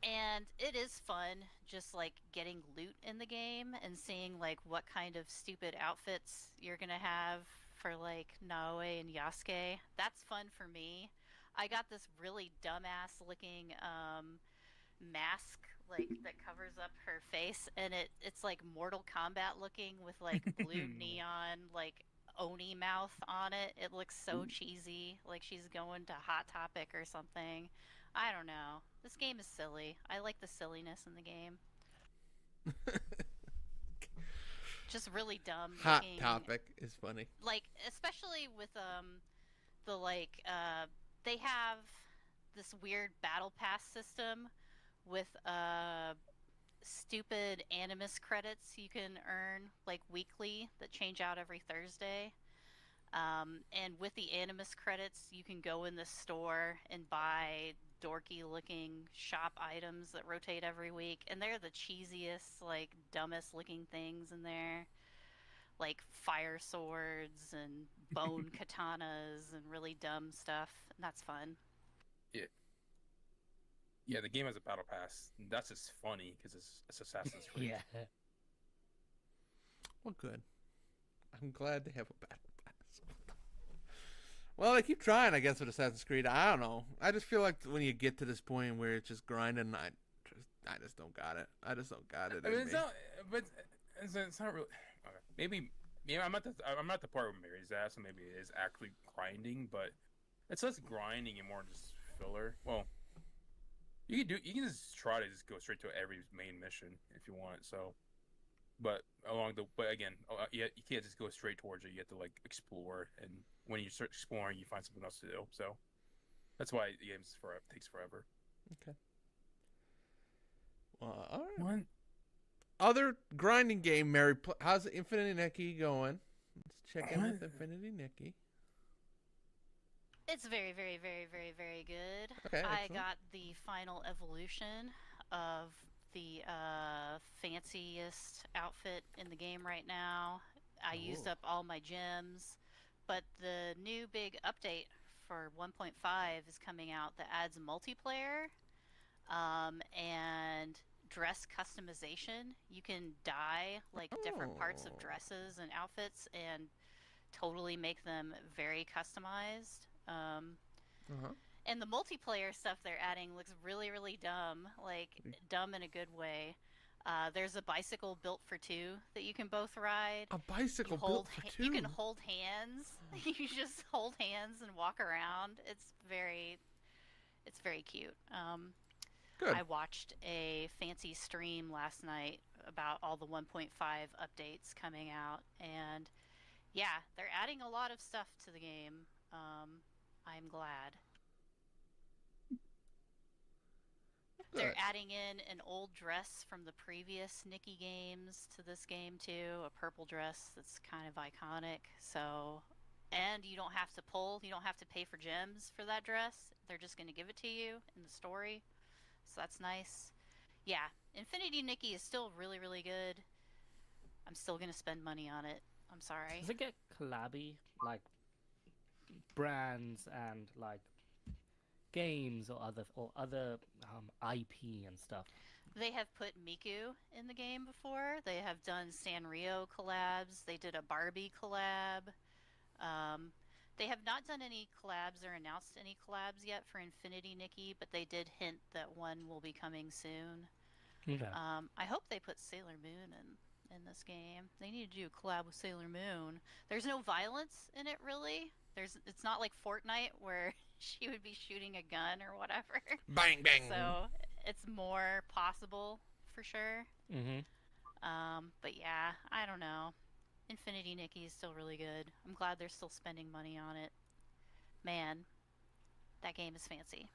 And it is fun just like getting loot in the game and seeing like what kind of stupid outfits you're gonna have for like Naoe and Yasuke. That's fun for me. I got this really dumbass looking mask like that covers up her face, and it's like Mortal Kombat looking with like blue neon like Oni mouth on it. It looks so cheesy, like she's going to Hot Topic or something. I don't know. This game is silly. I like the silliness in the game. Just really dumb. Hot looking, Topic is funny. like especially with the like they have this weird battle pass system with stupid animus credits you can earn like weekly that change out every Thursday. And with the animus credits, you can go in the store and buy dorky looking shop items that rotate every week, and they're the cheesiest, like dumbest looking things in there, like fire swords and bone katanas and really dumb stuff. And that's fun. Yeah, the game has a battle pass. That's just funny because it's Assassin's Creed. Yeah. Well, good. I'm glad they have a battle pass. Well, I keep trying, I guess, with Assassin's Creed. I don't know. I just feel like when you get to this point where it's just grinding, I just don't got it. I just don't got it. I mean, it's not, but it's not really. Okay. Maybe I'm not the part where Mary's at, so maybe it is actually grinding, but it's less grinding and more just filler. Well, you can just try to just go straight to every main mission if you want. So, but again, you can't just go straight towards it. You have to like explore, and when you start exploring, you find something else to do. So that's why the game takes forever. Okay. Well, all right. One. Other grinding game, Mary. How's Infinity Nikki going? Let's check in with Infinity Nikki. It's very, very, very, very, very good. Okay, I excellent. got the final evolution of the fanciest outfit in the game right now. I used Ooh. up all my gems, but the new big update for 1.5 is coming out that adds multiplayer and dress customization. You can dye like different parts of Oh. dresses and outfits and totally make them very customized. Uh-huh. And the multiplayer stuff they're adding looks really, really dumb. Like, dumb in a good way. There's a bicycle built for two that you can both ride. A bicycle You hold built for two. You can hold hands. You just hold hands and walk around. It's very cute. Good. I watched a fancy stream last night about all the 1.5 updates coming out, and yeah, they're adding a lot of stuff to the game. I'm glad. Good. They're adding in an old dress from the previous Nikki games to this game too, a purple dress that's kind of iconic. So and you don't have to pull, you don't have to pay for gems for that dress. They're just going to give it to you in the story. So that's nice. Yeah, Infinity Nikki is still really, really good. I'm still going to spend money on it. I'm sorry. Does it get collabby, like brands and like games or other IP and stuff? They have put Miku in the game before. They have done Sanrio collabs. They did a Barbie collab. They have not done any collabs or announced any collabs yet for Infinity Nikki, but they did hint that one will be coming soon. Okay. I hope they put Sailor Moon in this game. They need to do a collab with Sailor Moon. There's no violence in it, really. It's not like Fortnite where she would be shooting a gun or whatever. Bang bang. So it's more possible for sure. Mm-hmm. But yeah, I don't know. Infinity Nikki is still really good. I'm glad they're still spending money on it. Man, that game is fancy.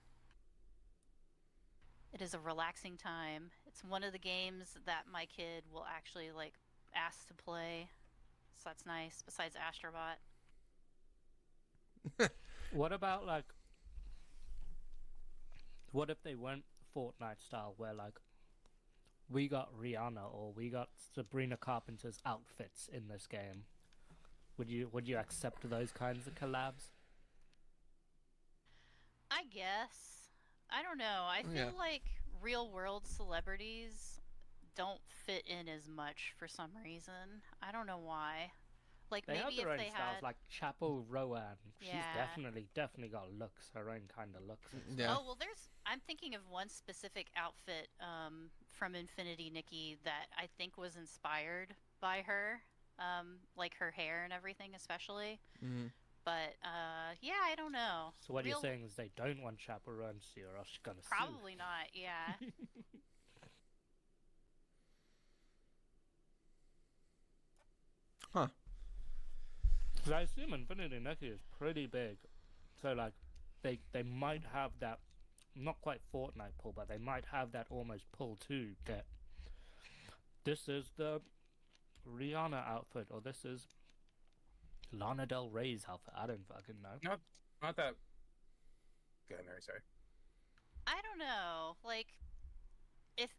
It is a relaxing time. It's one of the games that my kid will actually like ask to play. So that's nice, besides Astrobot. What about like, what if they went Fortnite style, where like we got Rihanna or we got Sabrina Carpenter's outfits in this game? Would you accept those kinds of collabs? I guess. I don't know. I feel like real world celebrities don't fit in as much for some reason. I don't know why. Like They maybe have their if own they styles, had like Chapo Rowan. She's Yeah. definitely got looks, her own kind of looks. and Yeah. Oh, well, I'm thinking of one specific outfit from Infinity Nikki that I think was inspired by her, like her hair and everything, especially. Mm-hmm. But yeah, I don't know. So what you're saying is they don't want chaperones to you, or else she's gonna sue. Probably not. Yeah. Huh. Because I assume Infinity Nikki is pretty big, so like they might have that, not quite Fortnite pull, but they might have that almost pull too. That this is the Rihanna outfit, or this is Lana Del Rey's outfit. I don't fucking know. Not that. Go ahead, Mary. Sorry. I don't know. Like, if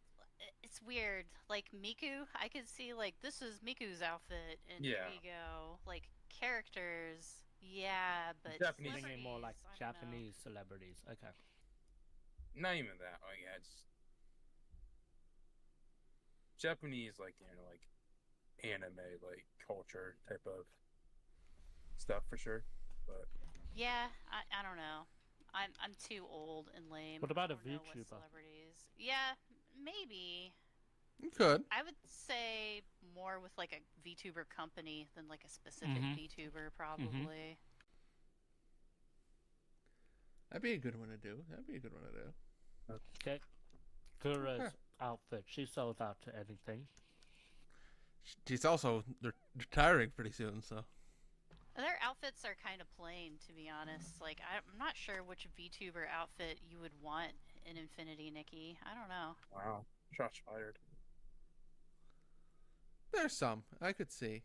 it's weird. Like Miku, I could see like this is Miku's outfit, and here Yeah. we go. Like characters, yeah, but Japanese. Thinking more like celebrities, I don't know. Japanese celebrities. Okay. Not even that. Oh yeah, it's Japanese, like like anime, like culture type of stuff for sure. But Yeah, I don't know. I'm too old and lame. What about I a don't know what VTuber? celebrities? Yeah, maybe. You could. I would say more with like a VTuber company than like a specific Mhm. VTuber, probably. That'd be a good one to do. Okay. Kura's Okay. outfit. She sells out to anything. She's also retiring pretty soon, so. Their outfits are kind of plain, to be honest. Like, I'm not sure which VTuber outfit you would want in Infinity Nikki. I don't know. wow, shots fired. There's some I could see. You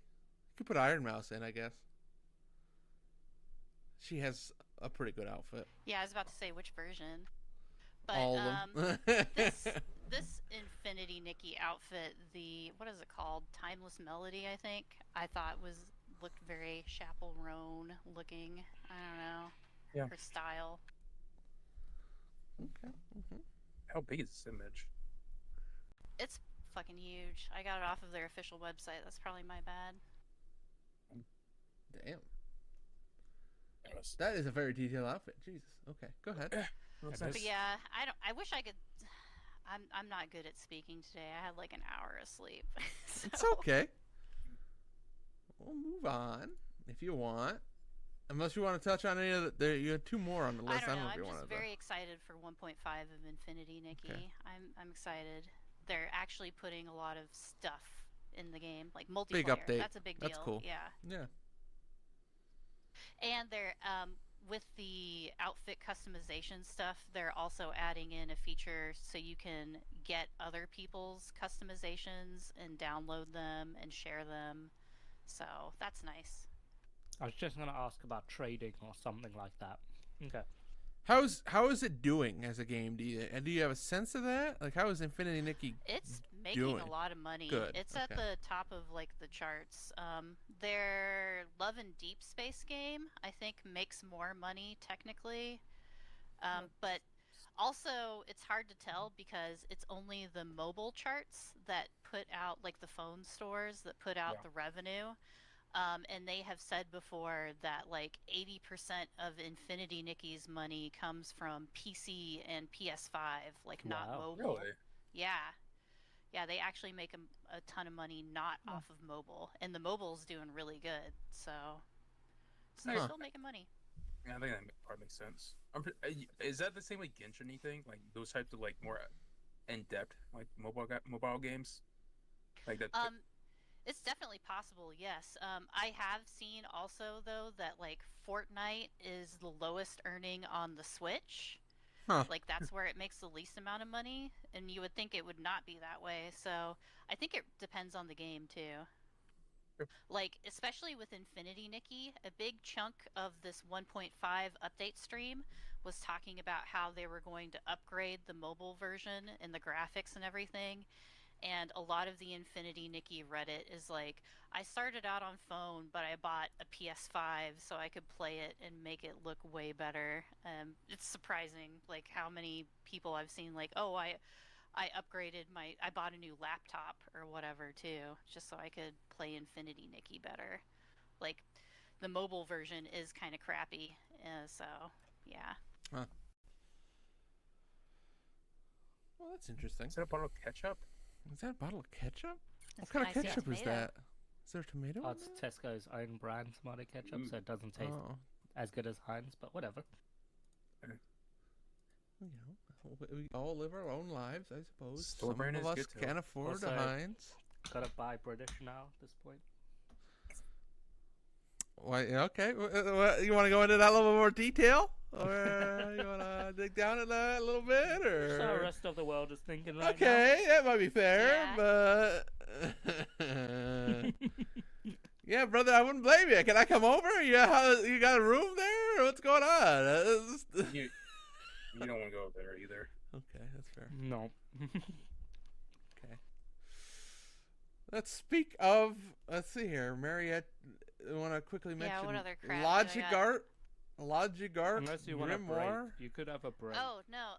could put Iron Mouse in, I guess. She has a pretty good outfit. Yeah, I was about to say which version. But All of them. this Infinity Nikki outfit, what is it called? Timeless Melody, I think. I thought looked very chaperone looking. I don't know. Yeah. Her style. Okay. How big is this image? It's fucking huge. I got it off of their official website. That's probably my bad. Damn. Yes. That is a very detailed outfit. Jesus. Okay, go ahead. But yeah, I wish I could. I'm not good at speaking today. I had like an hour of sleep. It's so- okay. We'll move on if you want. Unless you want to touch on any of the, you have two more on the I list. don't know. if I'm you just want very excited for 1.5 of Infinity Nikki. Okay. I'm excited. They're actually putting a lot of stuff in the game, like multiplayer. Big update. That's a big deal. That's cool. Yeah. Yeah. And they're with the outfit customization stuff, they're also adding in a feature so you can get other people's customizations and download them and share them. So that's nice. I was just gonna ask about trading or something like that. Okay. How is it doing as a game? Do you have a sense of that? Like, how is Infinity Nikki? It's making doing? a lot of money. Good, It's at okay. the top of like the charts. Their Love and Deep Space game, I think, makes more money technically. But also, it's hard to tell because it's only the mobile charts that put out, like the phone stores that put out Yeah. the revenue. And they have said before that like 80% of Infinity Nikki's money comes from PC and PS5, like not Wow. mobile. Really? Yeah. Yeah, they actually make a ton of money not off of mobile. And the mobile's doing really good, so they're Huh. still making money. Yeah, I think that part makes sense. Is that the same like Genshin thing? Like those types of like more in depth like mobile games? Like that. It's definitely possible, yes. I have seen also, though, that like Fortnite is the lowest earning on the Switch. Huh. Like that's where it makes the least amount of money, and you would think it would not be that way. So I think it depends on the game too. Sure. Like especially with Infinity Nikki, a big chunk of this 1.5 update stream was talking about how they were going to upgrade the mobile version and the graphics and everything. And a lot of the Infinity Nikki Reddit is like, I started out on phone, but I bought a PS5 so I could play it and make it look way better. It's surprising, like how many people I've seen, like, oh, I upgraded I bought a new laptop or whatever too, just so I could play Infinity Nikki better. Like, the mobile version is kind of crappy, so yeah. Huh. Well, that's interesting. Is that a bottle of ketchup? Is that a bottle of ketchup? That's What kind of nice ketchup is tomato. that? Is there tomato? Oh, in it's there? Tesco's own brand tomato ketchup, so it doesn't taste Oh, as good as Heinz, but whatever. you know, we all live our own lives, I suppose. Store Some brand of is us good, too. can't afford a Also- Heinz. Gotta buy British now at this point. Why? Okay, you want to go into that a little more detail, or you want to dig down in that a little bit, So the or? rest of the world is thinking right Okay, that might be fair, Yeah. but yeah, brother, I wouldn't blame you. Can I come over? You got a room there? Or what's going on? You don't want to go there either. Okay, that's fair. now. No. Okay. Let's speak of. Let's see here, Mariette. I want to quickly mention Yeah, what other crap do I got? Logigart Unless you want a break, Grimoire. you could have a break. Oh no,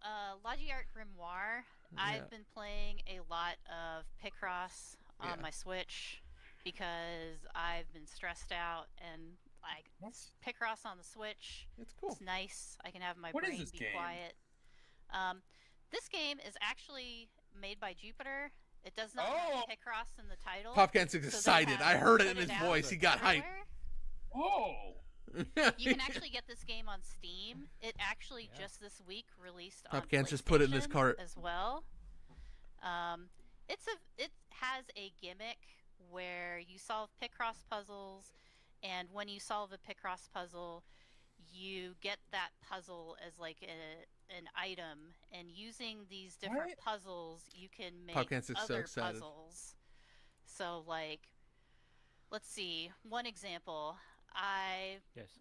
Logiart Grimoire. Yeah. I've been playing a lot of Picross on Yeah. my Switch because I've been stressed out, and like What's Picross on the Switch, It's cool. it's nice. I can have my What is brain this be game? quiet. This game is actually made by Jupiter. It does not Oh! have Picross in the title. Popcan's so they excited. have I heard it put in his out voice. He got hyped. everywhere. Oh! You can actually get this game on Steam. It actually Yeah. just this week released on Popcan's just put it in his PlayStation cart. as well. It has a gimmick where you solve Picross puzzles, and when you solve a Picross puzzle, you get that puzzle as like an item, and using these different What? puzzles, you can make Popcan's is so other excited. puzzles. So like, let's see, one example. I Yes.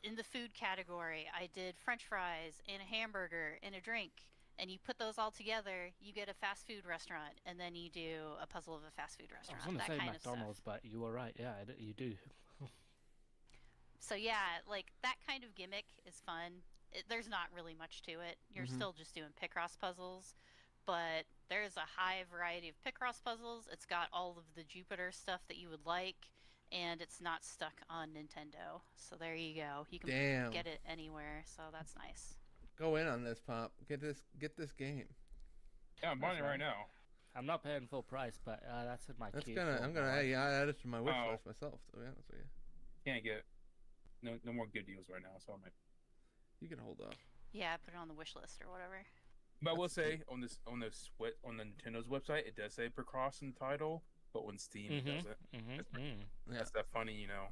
in the food category, I did French fries and a hamburger and a drink, and you put those all together, you get a fast food restaurant, and then you do a puzzle of a fast food I was restaurant. gonna That say kind of McDonald's, stuff. but you were right. Yeah, you do. So yeah, like that kind of gimmick is fun. There's not really much to it. You're Mhm. still just doing Picross puzzles, but there's a high variety of Picross puzzles. It's got all of the Jupiter stuff that you would like, and it's not stuck on Nintendo. So there you go. You can Damn. get it anywhere, so that's nice. Go in on this, Pop. Get this game. Yeah, I'm buying it That's right now. I'm not paying full price, but that's in my That's queue. gonna. for I'm my gonna life. add it to my wish Oh. list myself. To be honest with you, Can't get no more good deals right now, so I might. you can hold off. Yeah, put it on the wish list or whatever. But I will That's say on the Nintendo's website, it does say Precross in the title, but when Steam it doesn't. Yeah. That's that funny, you know.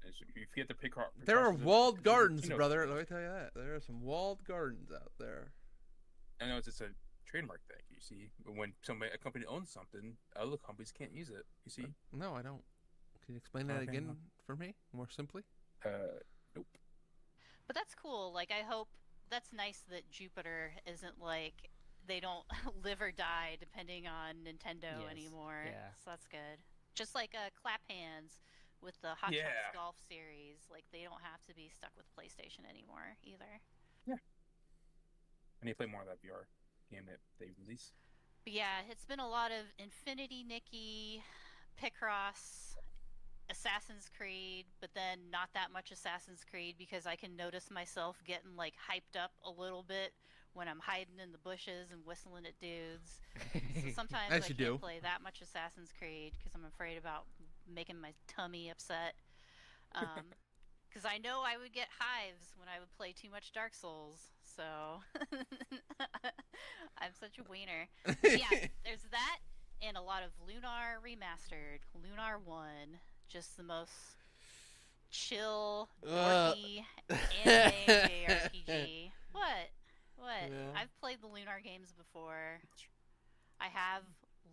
If you get the Precross, There are walled gardens, Nintendo. brother. Let me tell you that. There are some walled gardens out there. I know it's just a trademark thing. You see, but when a company owns something, other companies can't use it. You see, No, I don't. Can you explain that Okay, again no. for me more simply? Nope. But that's cool. Like, I hope that's nice that Jupiter isn't like they don't live or die depending on Nintendo Yes, anymore. yeah. So that's good. Just like Clap Hands with the Hot Yeah. Shots Golf series, like they don't have to be stuck with PlayStation anymore either. I need to play more of that VR game that they released. But yeah, it's been a lot of Infinity Nikki, Picross, Assassin's Creed, but then not that much Assassin's Creed because I can notice myself getting like hyped up a little bit when I'm hiding in the bushes and whistling at dudes. So sometimes As I you can't do. play that much Assassin's Creed because I'm afraid about making my tummy upset. Because I know I would get hives when I would play too much Dark Souls. So I'm such a wiener. But yeah, there's that and a lot of Lunar Remastered. Lunar 1, just the most chill, dorky anime JRPG. What? What? Yeah. I've played the Lunar games before. I have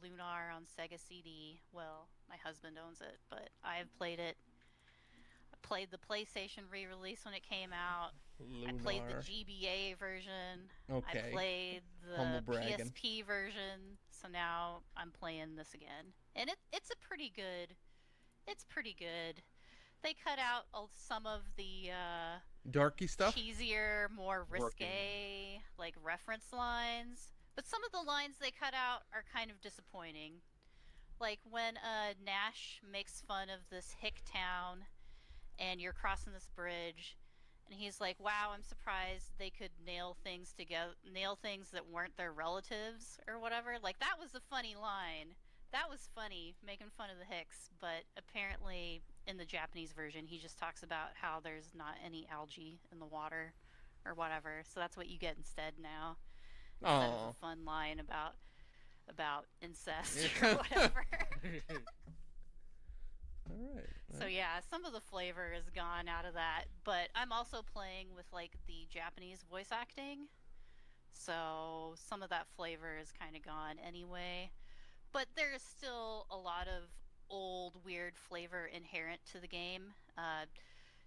Lunar on Sega CD. Well, my husband owns it, but I've played it. I played the PlayStation re-release when it came out. I played the Lunar. GBA version. Okay. I played Humble the bragging. PSP version. So now I'm playing this again. And it's a pretty good. It's pretty good. They cut out some of the Darky stuff? cheesier, more Working. risque like reference lines. But some of the lines they cut out are kind of disappointing. Like when Nash makes fun of this hick town and you're crossing this bridge and he's like, "Wow, I'm surprised they could nail things that weren't their relatives or whatever." Like that was a funny line. That was funny, making fun of the Hicks, but apparently in the Japanese version he just talks about how there's not any algae in the water or whatever. So that's what you get instead now. Instead of Oh. a fun line about incest or whatever. All right. So yeah, some of the flavor is gone out of that, but I'm also playing with like the Japanese voice acting. So some of that flavor is kind of gone anyway. But there is still a lot of old weird flavor inherent to the game.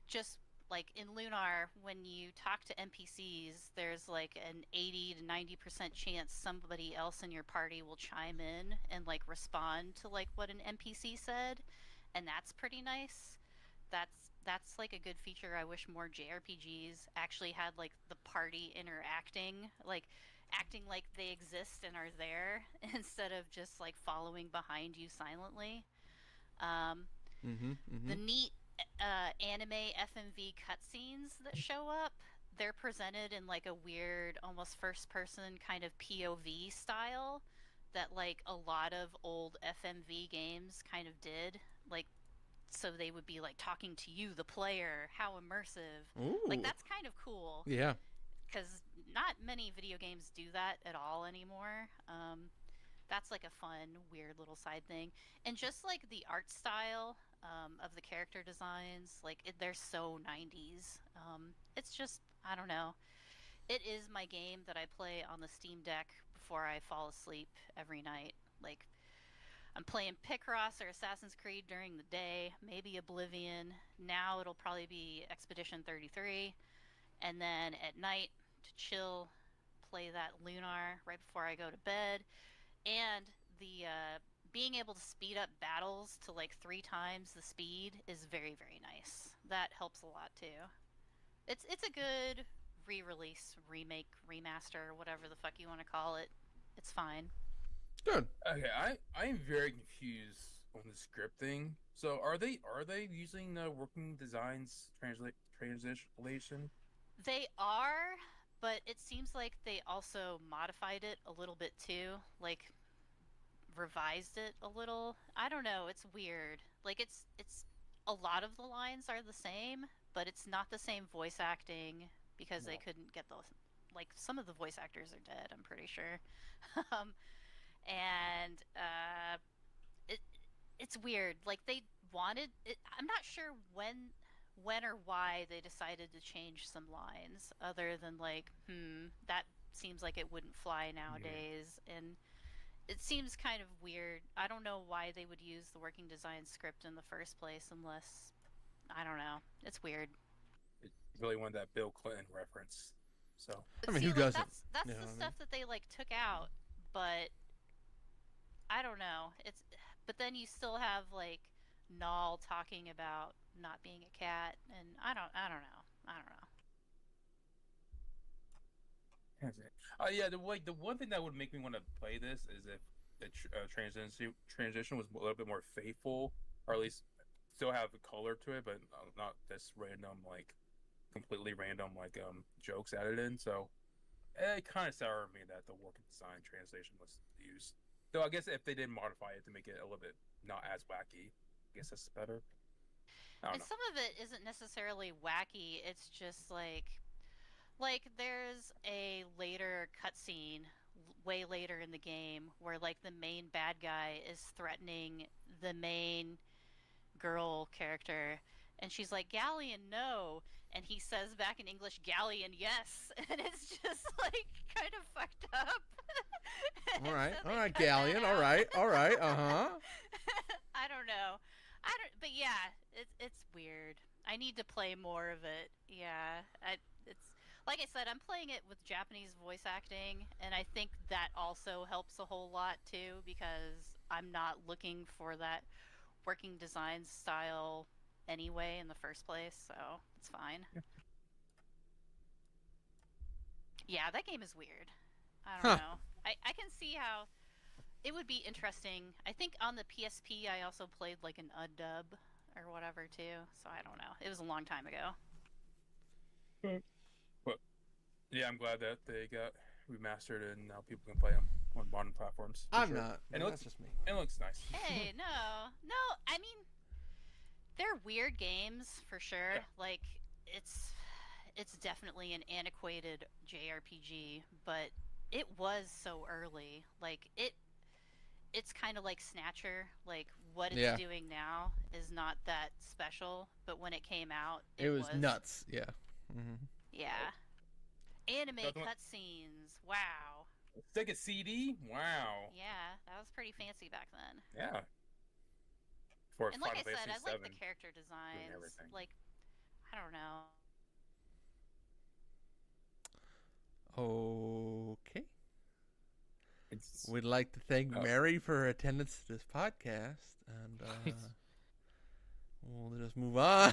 Just like in Lunar, when you talk to NPCs, there's like an 80 to 90% chance somebody else in your party will chime in and like respond to like what an NPC said, and that's pretty nice. That's like a good feature. I wish more JRPGs actually had like the party interacting, like acting like they exist and are there instead of just like following behind you silently. The neat anime FMV cutscenes that show up, they're presented in like a weird, almost first person kind of POV style that like a lot of old FMV games kind of did. Like, so they would be like talking to you, the player, how immersive. Ooh. Like, that's kind of cool. Yeah. Because not many video games do that at all anymore. That's like a fun, weird little side thing. And just like the art style of the character designs, like they're so 90s. It's just, I don't know. It is my game that I play on the Steam Deck before I fall asleep every night. Like, I'm playing Picross or Assassin's Creed during the day, maybe Oblivion. Now it'll probably be Expedition 33. And then at night, to chill, play that Lunar right before I go to bed. And the being able to speed up battles to like 3 times the speed is very, very nice. That helps a lot too. It's a good re-release, remake, remaster, whatever the fuck you want to call it. It's fine. Good. Okay, I am very confused on the scripting. So are they using the working designs translation? They are, but it seems like they also modified it a little bit too, like revised it a little. I don't know, it's weird. Like it's a lot of the lines are the same, but it's not the same voice acting because they No. couldn't get those. Like some of the voice actors are dead, I'm pretty sure. And it's weird. Like they wanted it. I'm not sure when or why they decided to change some lines, other than like, that seems like it wouldn't fly nowadays. And it seems kind of weird. I don't know why they would use the working design script in the first place unless I don't know. It's weird. It really wanted that Bill Clinton reference. So I mean, See, who like, doesn't? That's You know the what I stuff that they like took out, but I don't know. But then you still have like Null talking about not being a cat, and I don't know. I don't know. yeah, the one thing that would make me want to play this is if the transition was a little bit more faithful, or at least still have a color to it, but not this random like completely random like jokes added in. So it kind of soured me that the working design translation was used. Though I guess if they did modify it to make it a little bit not as wacky, I guess that's better. I don't And know. some of it isn't necessarily wacky. It's just like there's a later cutscene way later in the game where like the main bad guy is threatening the main girl character, and she's like, Galleon, no, and he says back in English, Galleon, yes, and it's just like kind of fucked up. All right, So all they right, cut that Galleon. All out. right, all right. I don't know. But yeah, it's weird. I need to play more of it. Yeah, it's like I said, I'm playing it with Japanese voice acting, and I think that also helps a whole lot too because I'm not looking for that working design style anyway in the first place, so it's fine. Yeah, that game is weird. I don't know. I can see how it would be interesting. I think on the PSP I also played like an undub or whatever too, so I don't know. It was a long time ago. But yeah, I'm glad that they got remastered and now people can play them on modern platforms. I'm sure. not. And That's looks, just me. it looks nice. Hey, no. I mean, they're weird games for sure. Yeah. Like it's definitely an antiquated JRPG, but it was so early. Like it's kind of like Snatcher. Like what it's Yeah. doing now is not that special, but when it came out, It was nuts. Yeah. Yeah. Anime Doesn't- cutscenes. Wow. Stick a CD? Wow. Yeah, that was pretty fancy back then. Yeah. For And like I Final said, I Fantasy like the VII. character designs. everything. Like, I don't know. Okay. It's, We'd like to thank Oh. Mary for her attendance to this podcast, and we'll just move on.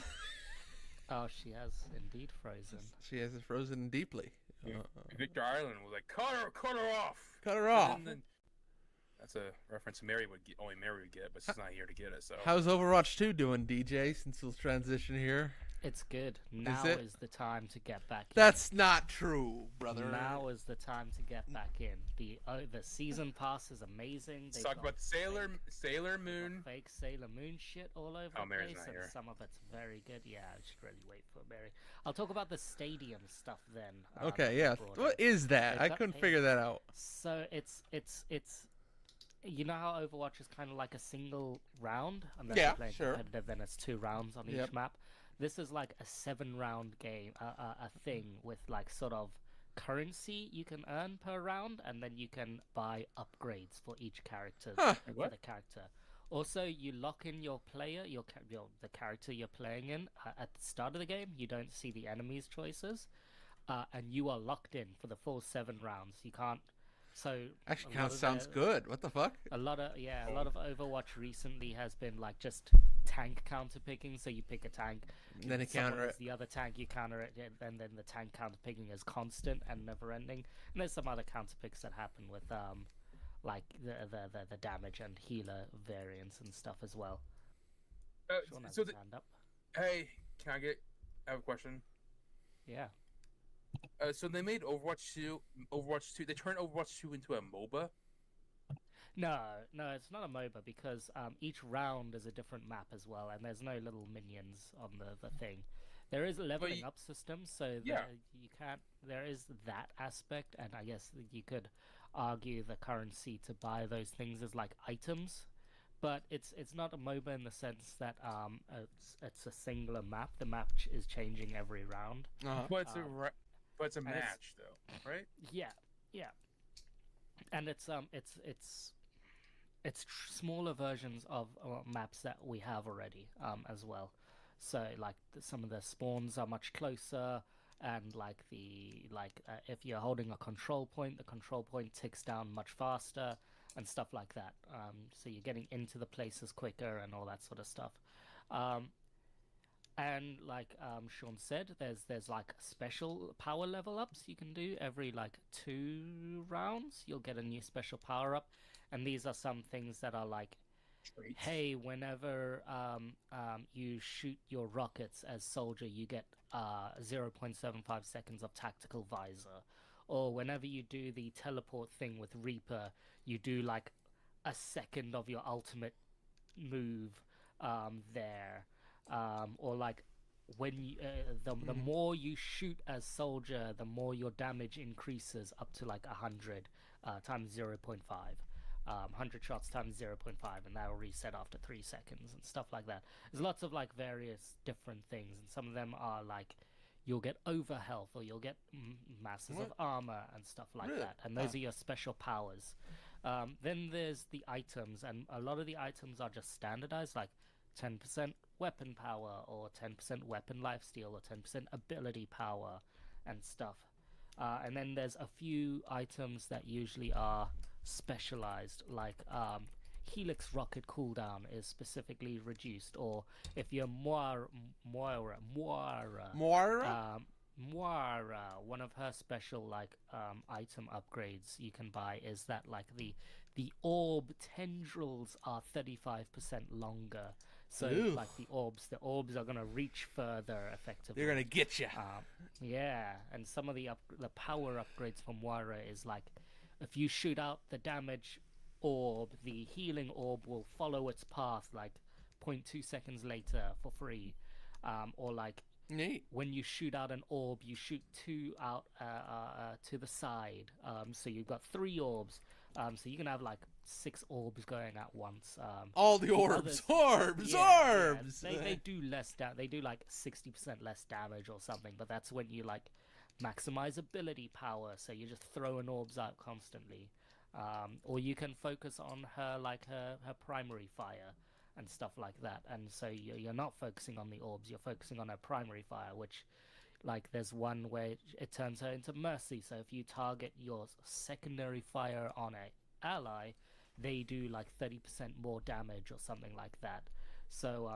Oh, she has indeed frozen. She has it frozen deeply. Yeah. Victor Island was like, cut her off. Cut her And off. then that's a reference Mary would get, only Mary would get, but she's not here to get it. So How's Overwatch 2 doing, DJ, since we'll transition here? It's good. Now it? is the time to get back in. That's not true, brother. Now is the time to get back in. The season pass is amazing. let's talk about Sailor Moon. Fake Sailor Moon shit all over Oh, the Mary's place, not and here. some of it's very good. Yeah, I should really wait for Mary. I'll talk about the stadium stuff then. Okay, yeah. broader. What is that? They I got couldn't paid. figure that out. So it's you know how Overwatch is kind of like a single round, unless Yeah, you're playing sure. competitive, then it's 2 rounds on Yep. each map. This is like a 7-round game, a thing with like sort of currency you can earn per round, and then you can buy upgrades for each character Huh. for What? the character. Also, you lock in your player, the character you're playing in at the start of the game. You don't see the enemy's choices, and you are locked in for the full 7 rounds. You can't. So Actually, a kind lot of of sounds the- good. What the fuck? A lot of Overwatch recently has been like just tank counter picking. So you pick a tank, Then you someone counter has it. the other tank, you counter it, and then the tank counter picking is constant and never ending. And there's some other counter picks that happen with like the damage and healer variants and stuff as well. Sean has So his hand up. hey, I have a question. Yeah. So they made Overwatch 2. They turned Overwatch 2 into a MOBA. No, it's not a MOBA because each round is a different map as well, and there's no little minions on the thing. There is a leveling up system, so Yeah. you can't. There is that aspect, and I guess you could argue the currency to buy those things as like items, but it's not a MOBA in the sense that it's a singular map. The map is changing every round. Uh-huh. But it's a and it's- match though, right? Yeah, and it's it's smaller versions of maps that we have already as well. So like some of the spawns are much closer, and like if you're holding a control point, the control point ticks down much faster and stuff like that. So you're getting into the places quicker and all that sort of stuff. Um, and like Sean said, there's like special power level ups you can do every like 2 rounds. You'll get a new special power up, and these are some things that are like, Traits. hey, whenever you shoot your rockets as soldier, you get 0.75 seconds of tactical visor, or whenever you do the teleport thing with Reaper, you do like a second of your ultimate move there, or like when you, the more you shoot as soldier, the more your damage increases up to like 100 times 0.5. 100 shots times 0.5, and that will reset after 3 seconds and stuff like that. There's lots of like various different things, and some of them are like you'll get over health, or you'll get masses of armor and stuff like that, and those are your special powers. Then there's the items, and a lot of the items are just standardized, like 10% weapon power, or 10% weapon lifesteal, or 10% ability power and stuff. And then there's a few items that usually are specialized, like Helix rocket cooldown is specifically reduced, or if you're Moira, one of her special like item upgrades you can buy is that like the orb tendrils are 35% longer. So like the orbs are gonna reach further effectively. They're gonna get you. Yeah, and some of the power upgrades from Moira is like, if you shoot out the damage orb, the healing orb will follow its path like 0.2 seconds later for free. Or like Neat. when you shoot out an orb, you shoot 2 out to the side. So you've got 3 orbs. So you can have like 6 orbs going at once. All the orbs, orbs. Yeah, they do less they do like 60% less damage or something, but that's when you like maximize ability power, so you're just throwing orbs out constantly. Or you can focus on her primary fire and stuff like that, and so you're not focusing on the orbs, you're focusing on her primary fire, which like there's one where it turns her into mercy. So if you target your secondary fire on a ally, they do like 30% more damage or something like that. So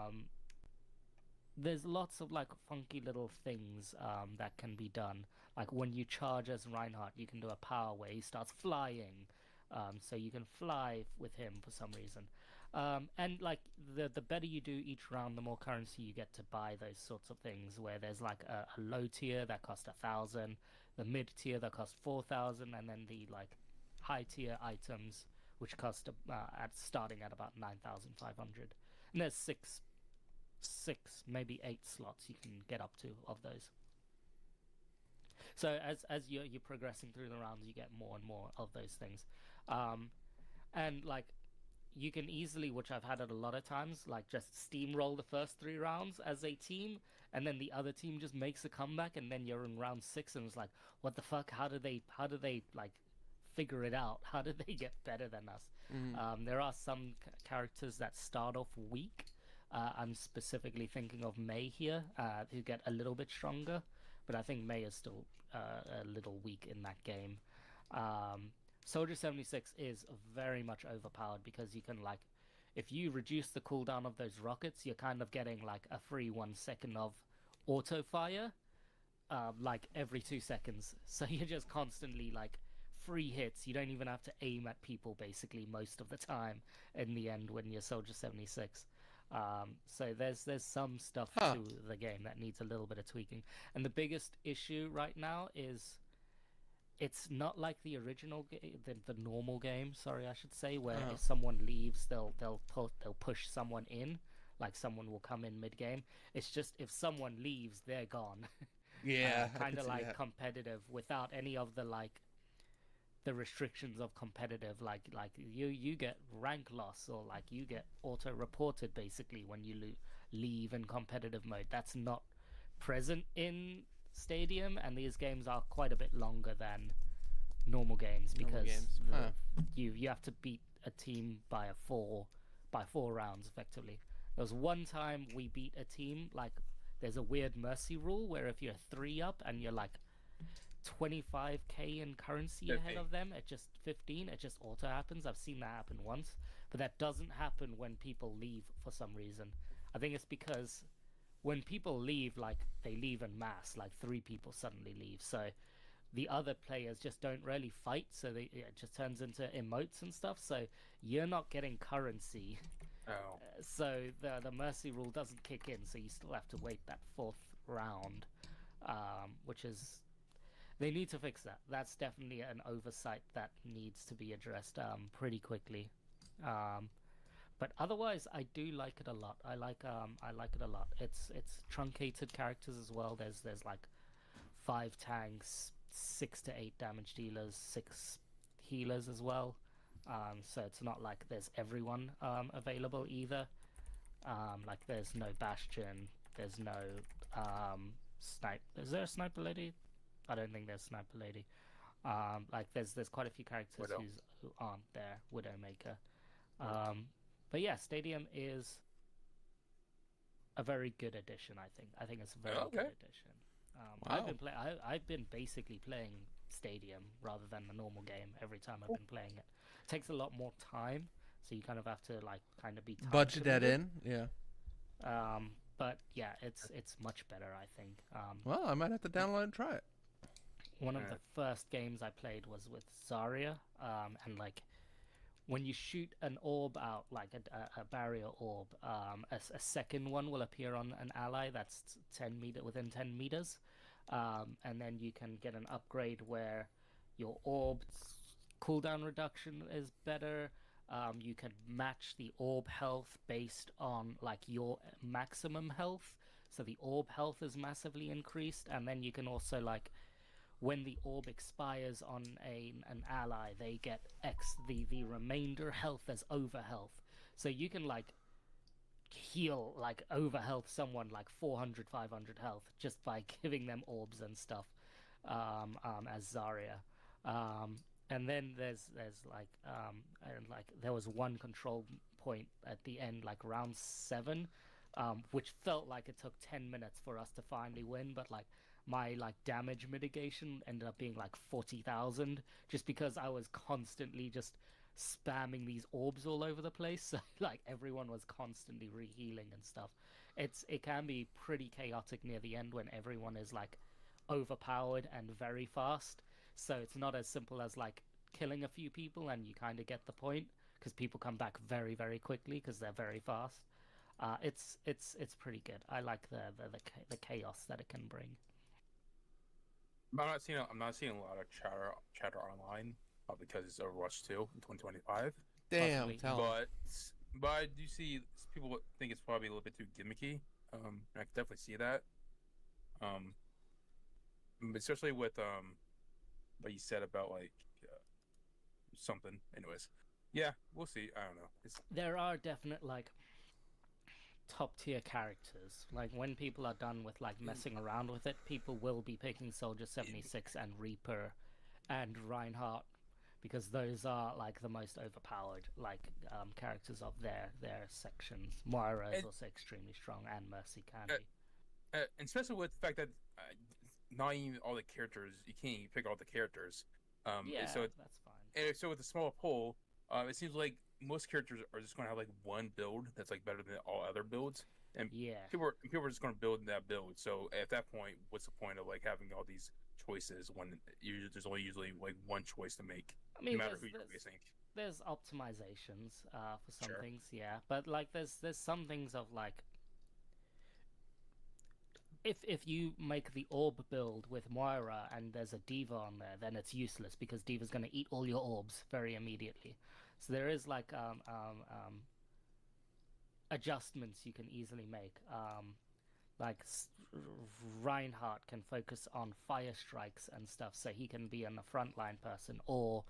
there's lots of like funky little things that can be done. Like when you charge as Reinhardt, you can do a power where he starts flying, so you can fly with him for some reason. And like the better you do each round, the more currency you get to buy those sorts of things. Where there's like a low tier that costs 1,000, the mid tier that costs 4,000, and then the like high tier items which cost starting at about 9,500. And there's six, maybe 8 slots you can get up to of those. So as you're progressing through the rounds, you get more and more of those things, and like you can easily, which I've had it a lot of times, like just steamroll the first 3 rounds as a team, and then the other team just makes a comeback, and then you're in round 6, and it's like, what the fuck? How do they like figure it out? How did they get better than us? There are some characters that start off weak. I'm specifically thinking of May here, who get a little bit stronger, but I think May is still a little weak in that game. Soldier 76 is very much overpowered because you can like, if you reduce the cooldown of those rockets, you're kind of getting like a free 1 second of auto fire, like every 2 seconds. So you're just constantly like free hits. You don't even have to aim at people basically most of the time in the end when you're Soldier 76. So there's some stuff to the game that needs a little bit of tweaking. And the biggest issue right now is it's not like the original the normal game, sorry, I should say, where if someone leaves, they'll push someone in, like someone will come in mid game. It's just if someone leaves, they're gone. Yeah, kind of like competitive without any of the like the restrictions of competitive, like you get rank loss, or like you get auto reported basically when you leave in competitive mode. That's not present in Stadium, and these games are quite a bit longer than normal games because you have to beat a team by four rounds effectively. There was one time we beat a team like there's a weird mercy rule where if you're 3 up and you're like 25k in currency ahead 15. of them, it just 15, it just auto happens. I've seen that happen once, but that doesn't happen when people leave for some reason. I think it's because when people leave, like they leave en masse, like 3 people suddenly leave, so the other players just don't really fight, so it just turns into emotes and stuff, so you're not getting currency. Oh. So the mercy rule doesn't kick in, so you still have to wait that 4th round, which is, they need to fix that. That's definitely an oversight that needs to be addressed pretty quickly. But otherwise, I do like it a lot. I like it a lot. It's truncated characters as well. There's like 5 tanks, 6 to 8 damage dealers, 6 healers as well. So it's not like there's everyone available either. Like there's no Bastion, there's no snipe. Is there a sniper lady? I don't think there's sniper lady. Like there's quite a few characters Widow. who aren't there. Widowmaker. But yeah, Stadium is a very good addition. I think it's a very Okay. good addition. Wow. I've been basically playing Stadium rather than the normal game every time I've been playing it. It takes a lot more time, so you kind of have to like kind of be time Budget that committed. in. Yeah. But yeah, it's much better, I think. Well, I might have to download and try it. One of the first games I played was with Zarya, and like when you shoot an orb out, like a barrier orb, a second one will appear on an ally that's 10 meter within 10 meters, and then you can get an upgrade where your orb's cooldown reduction is better. You can match the orb health based on like your maximum health, so the orb health is massively increased, and then you can also like when the orb expires on an ally, they get the remainder health as over health. So you can like heal like over health someone like 400 500 health just by giving them orbs and stuff, as Zarya. And then there's like and like there was one control point at the end, like round 7, which felt like it took 10 minutes for us to finally win, but like my like damage mitigation ended up being like 40,000 just because I was constantly just spamming these orbs all over the place. So like everyone was constantly rehealing and stuff. It can be pretty chaotic near the end when everyone is like overpowered and very fast. So it's not as simple as like killing a few people and you kind of get the point, because people come back very very quickly because they're very fast. It's pretty good. I like the chaos that it can bring. But I'm not seeing a lot of chatter online, because it's Overwatch 2 in 2025. Damn, Possibly. tell 'em. But I do see people think it's probably a little bit too gimmicky. I can definitely see that. Especially with what you said about like something. Anyways, yeah, we'll see. I don't know. There are definite like top tier characters. Like when people are done with like messing around with it, people will be picking Soldier 76 and Reaper and Reinhardt, because those are like the most overpowered like characters of their sections. Moira is also extremely strong, and Mercy can be. And especially with the fact that not even all the characters, you can't even pick all the characters. Yeah, so that's fine. And so with a small poll, it seems like most characters are just going to have like one build that's like better than all other builds, and Yeah. people are just going to build that build. So at that point, what's the point of like having all these choices when there's only usually like one choice to make, I mean, no matter who you're facing? there's optimizations for some Sure. things, yeah, but like there's some things of like if you make the orb build with Moira and there's a Diva on there, then it's useless because Diva's going to eat all your orbs very immediately. So there is like adjustments you can easily make. Like Reinhardt can focus on fire strikes and stuff, so he can be a frontline person, or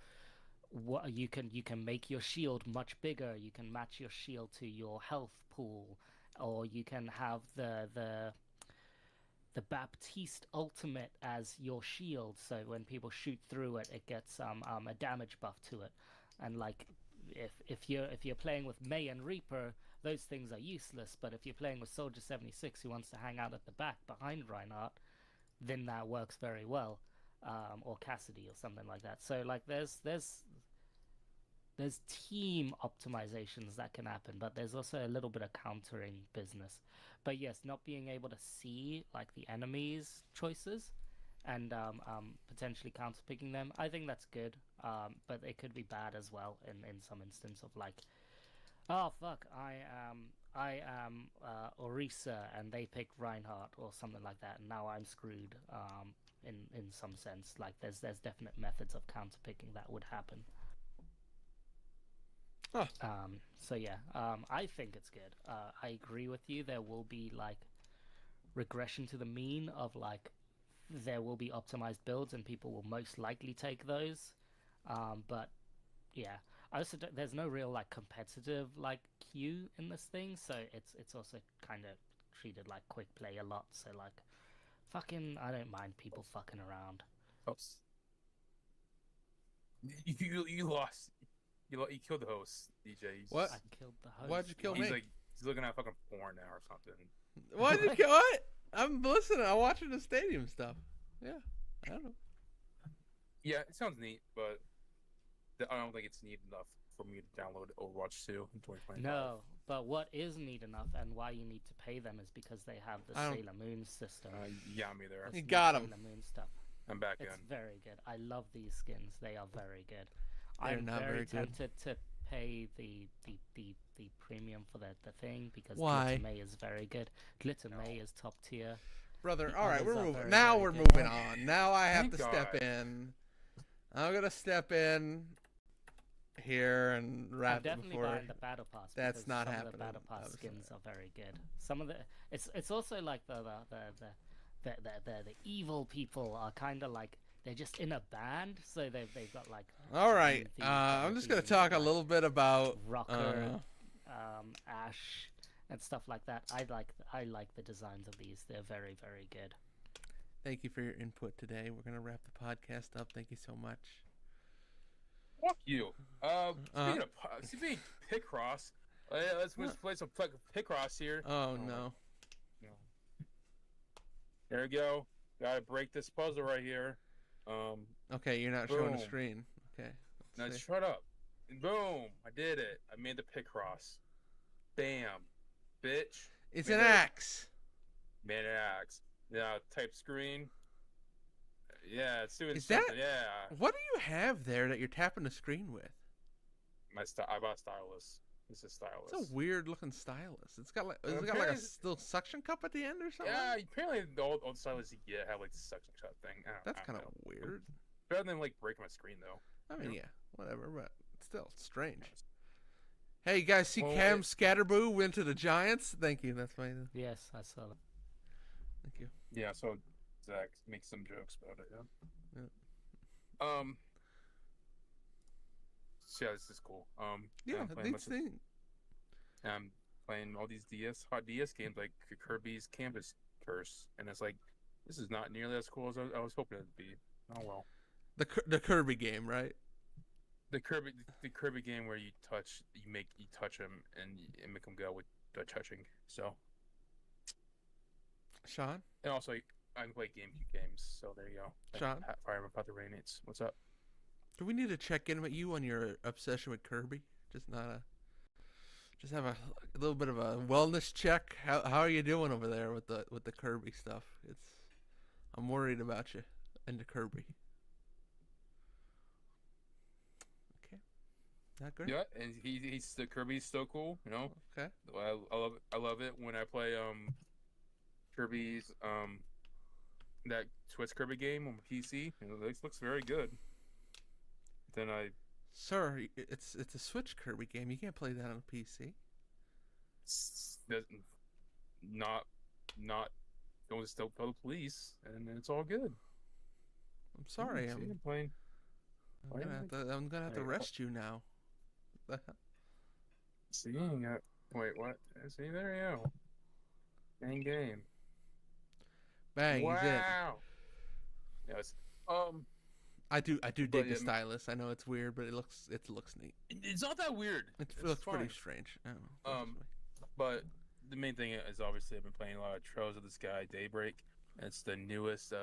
you can make your shield much bigger. You can match your shield to your health pool, or you can have the Baptiste ultimate as your shield, so when people shoot through it, it gets a damage buff to it, and like if you're playing with May and Reaper, those things are useless. But if you're playing with Soldier 76 who wants to hang out at the back behind Reinhardt, then that works very well. Or Cassidy or something like that. So like there's team optimizations that can happen, but there's also a little bit of countering business. But yes, not being able to see like the enemy's choices and potentially counterpicking them, I think that's good. But it could be bad as well in some instance of like, oh fuck, I am Orisa and they picked Reinhardt or something like that, and now I'm screwed. In some sense, like there's definite methods of counterpicking that would happen. Huh. So yeah, I think it's good. I agree with you. There will be like regression to the mean of like there will be optimized builds and people will most likely take those. But yeah, also there's no real like competitive like queue in this thing, so it's also kind of treated like quick play a lot. So like, fucking, I don't mind people fucking around. Host. You lost. You killed the host, DJ. What? I killed the host. Why'd you kill He's me? like he's looking at fucking porn now or something. Why'd you kill what? I'm listening. I'm watching the stadium stuff. Yeah, I don't know. Yeah, it sounds neat, but I don't think it's neat enough for me to download Overwatch 2 in 2025. No, but what is neat enough and why you need to pay them is because they have the Sailor Moon system. Yeah, me there. You got 'em. Sailor Moon stuff. I'm back It's in. very good. I love these skins. They are very good. They're I'm not very good. tempted to pay the premium for the thing because Why? Glitter May is very good. Glitter May is top tier. Brother, The all right, others we're are moving. very, Now very we're good. moving on. Now I have Thank to step God. in. I'm gonna step in here and I'm wrap it definitely before. buying the battle pass. That's because not some happening. Of the battle pass Obviously. skins are very good. Some of the it's also like the evil people are kind of like they're just in a band, so they've got like. All right, themed I'm just gonna themes, talk a like little bit about Rocker, Ash, and stuff like that. I like the designs of these. They're very, very good. Thank you for your input today. We're gonna wrap the podcast up. Thank you so much. Fuck you. Speaking of Picross, let's play some Picross here. Oh no. There we go. Gotta break this puzzle right here. Okay, you're not showing the Boom. screen. Okay. Now let's see. shut up. And boom, I did it. I made the Picross. Bam, bitch. It's made an it. axe. Made an axe. Now type screen. Yeah, it's doing Is something. that- Yeah. What do you have there that you're tapping the screen with? I bought a stylus. It's a stylus. It's a weird looking stylus. It's got like, has it got like a Apparently- little suction cup at the end or something? Yeah, apparently the old stylus you get have like the suction shot thing. That's I kind don't of know. weird. Better than like breaking my screen though. I mean, yeah, whatever, but still it's strange. Hey, you guys see Well, Cam Scatterboo went to the Giants? Thank you. That's my. Yes, I saw that. Thank you. Yeah, so Zach makes some jokes about it. Yeah. Yeah. So yeah, this is cool. Yeah, I'm playing, neat thing. I'm playing all these hot DS games like Kirby's Campus Curse, and it's like this is not nearly as cool as I was hoping it'd be. Oh well. The Kirby game, right? The Kirby game where you touch him and make him go with the touching. So Sean? and also I can play GameCube games. So there you go. Sean? Fire Emblem Path of Radiance. What's up? Do we need to check in with you on your obsession with Kirby? Just have a little bit of a wellness check. How are you doing over there with the Kirby stuff? I'm worried about you and the Kirby. Okay, not good. Yeah, and he's the Kirby's so cool. You know, Okay. I love it when I play Kirby's that Twitch Kirby game on PC. You know, it looks very good. Then Sir, it's a Switch Kirby game. You can't play that on a PC. doesn't not don't just tell the police, and it's all good. I'm sorry. See, I'm playing. I'm gonna have to Hey, arrest you now. See, you got wait, what? See, there you go. Main game. Bang! He's in. Wow. Yes. I do dig But, the yeah, stylus. I know it's weird, but it looks neat. It's not that weird. It It's looks pretty fine. strange. I don't know. But the main thing is obviously I've been playing a lot of Trails of the Sky Daybreak. It's the newest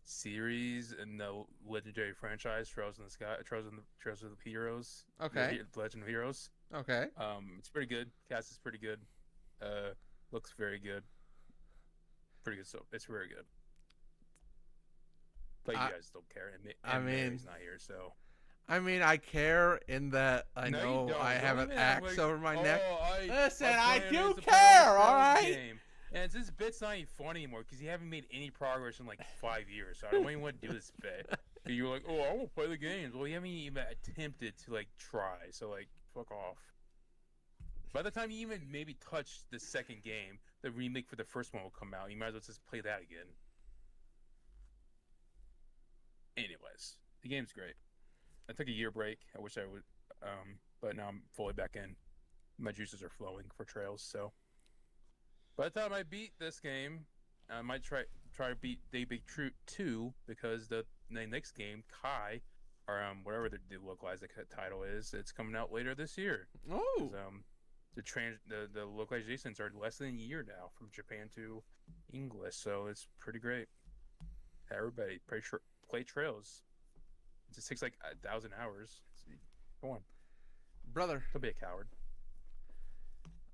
series in the legendary franchise Trails in the Sky, Trails of the Heroes. Okay. The Legend of Heroes. Okay. It's pretty good. Cast is pretty good. Looks very good. Pretty good. So it's very good. But you guys don't care. And Mary's not here, so. I mean, I care in that I No, you know don't. I have Don't an even act axe like, over my neck. Listen, my I plan do is to play care, this all right? game. And this bit's not even funny anymore because you haven't made any progress in like 5 years. So I don't even want to do this bit. But you're like, oh, I won't play the games. Well, you haven't even attempted to like try. So like, fuck off. By the time you even maybe touch the second game, the remake for the first one will come out. You might as well just play that again. Anyways, the game's great. I took a year break. I wish I would, but now I'm fully back in. My juices are flowing for Trails. So by the time I beat this game, I might try to beat Daybreak 2 because the next game, Kai, or whatever the localized title is, it's coming out later this year. Oh. The localizations are less than a year now from Japan to English, so it's pretty great. Everybody play Trails. It just takes like 1,000 hours. Go on, Brother. Don't be a coward.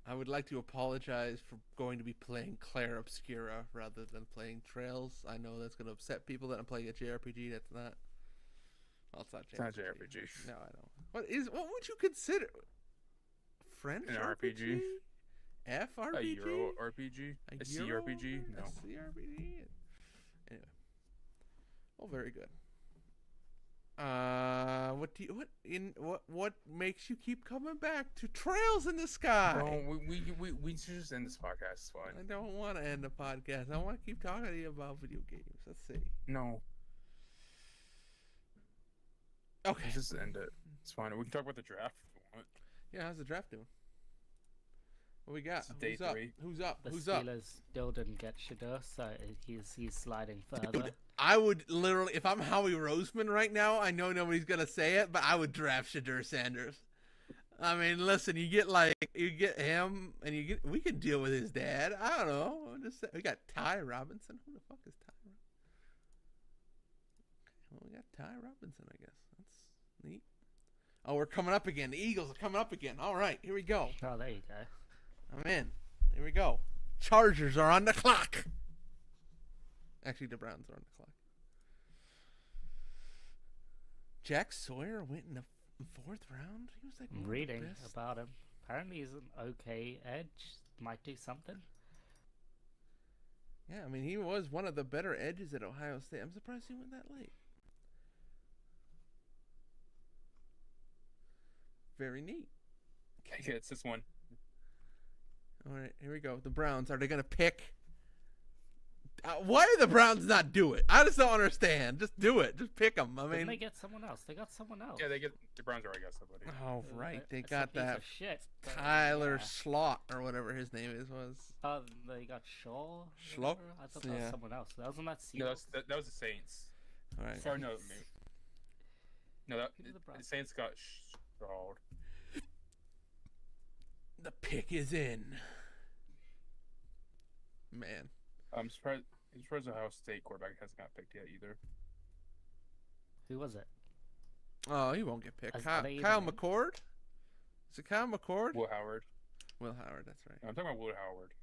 I would like to apologize for going to be playing Claire Obscura rather than playing Trails. I know that's going to upset people that I'm playing a JRPG. That's not. Well, it's not JRPG. It's not JRPG. No, I don't. What would you consider? French An RPG? FRPG? A Euro RPG? A CRPG? No. A CRPG? Anyway. Well, very good. What makes you keep coming back to Trails in the Sky? Well, we should just end this podcast. It's fine. I don't want to end the podcast. I want to keep talking to you about video games. Let's see. No. Okay. Let's just end it. It's fine. We can talk about the draft if you want. Yeah, how's the draft doing? What we got? It's day 3. Who's up? The Who's up? Steelers still didn't get Shador, so he's sliding further. Dude, I would literally, if I'm Howie Roseman right now, I know nobody's gonna say it, but I would draft Shador Sanders. I mean, listen, you get him, and we can deal with his dad. I don't know. We got Ty Robinson. Who the fuck is Ty? Well, we got Ty Robinson, I guess. That's neat. Oh, we're coming up again. The Eagles are coming up again. All right, here we go. Oh, there you go. I'm in. Here we go. Chargers are on the clock. Actually, the Browns are on the clock. Jack Sawyer went in the 4th round. He was like I'm reading about him. Apparently, he's an okay edge. Might do something. Yeah, I mean, he was one of the better edges at Ohio State. I'm surprised he went that late. Very neat. Okay, it's this one. All right, here we go. The Browns. Are they going to pick? Why do the Browns not do it? I just don't understand. Just do it. Just pick them. I mean, Didn't they get someone else? They got someone else. Yeah, the Browns already got somebody. Oh, right. They It's got a piece that of shit, but, Tyler yeah. Slot or whatever his name was. Oh, they got Shaw. Schlock? whatever? I thought that was someone else. That wasn't that No, Seahawks. that was the Saints. All right. Sorry, no, no, Who did the Browns? the Saints got stalled. The pick is in. Man. I'm surprised Ohio State quarterback hasn't got picked yet either. Who was it? Oh, he won't get picked. Are they Kyle even in? McCord? Is it Kyle McCord? Will Howard. Will Howard, that's right. I'm talking about Will Howard.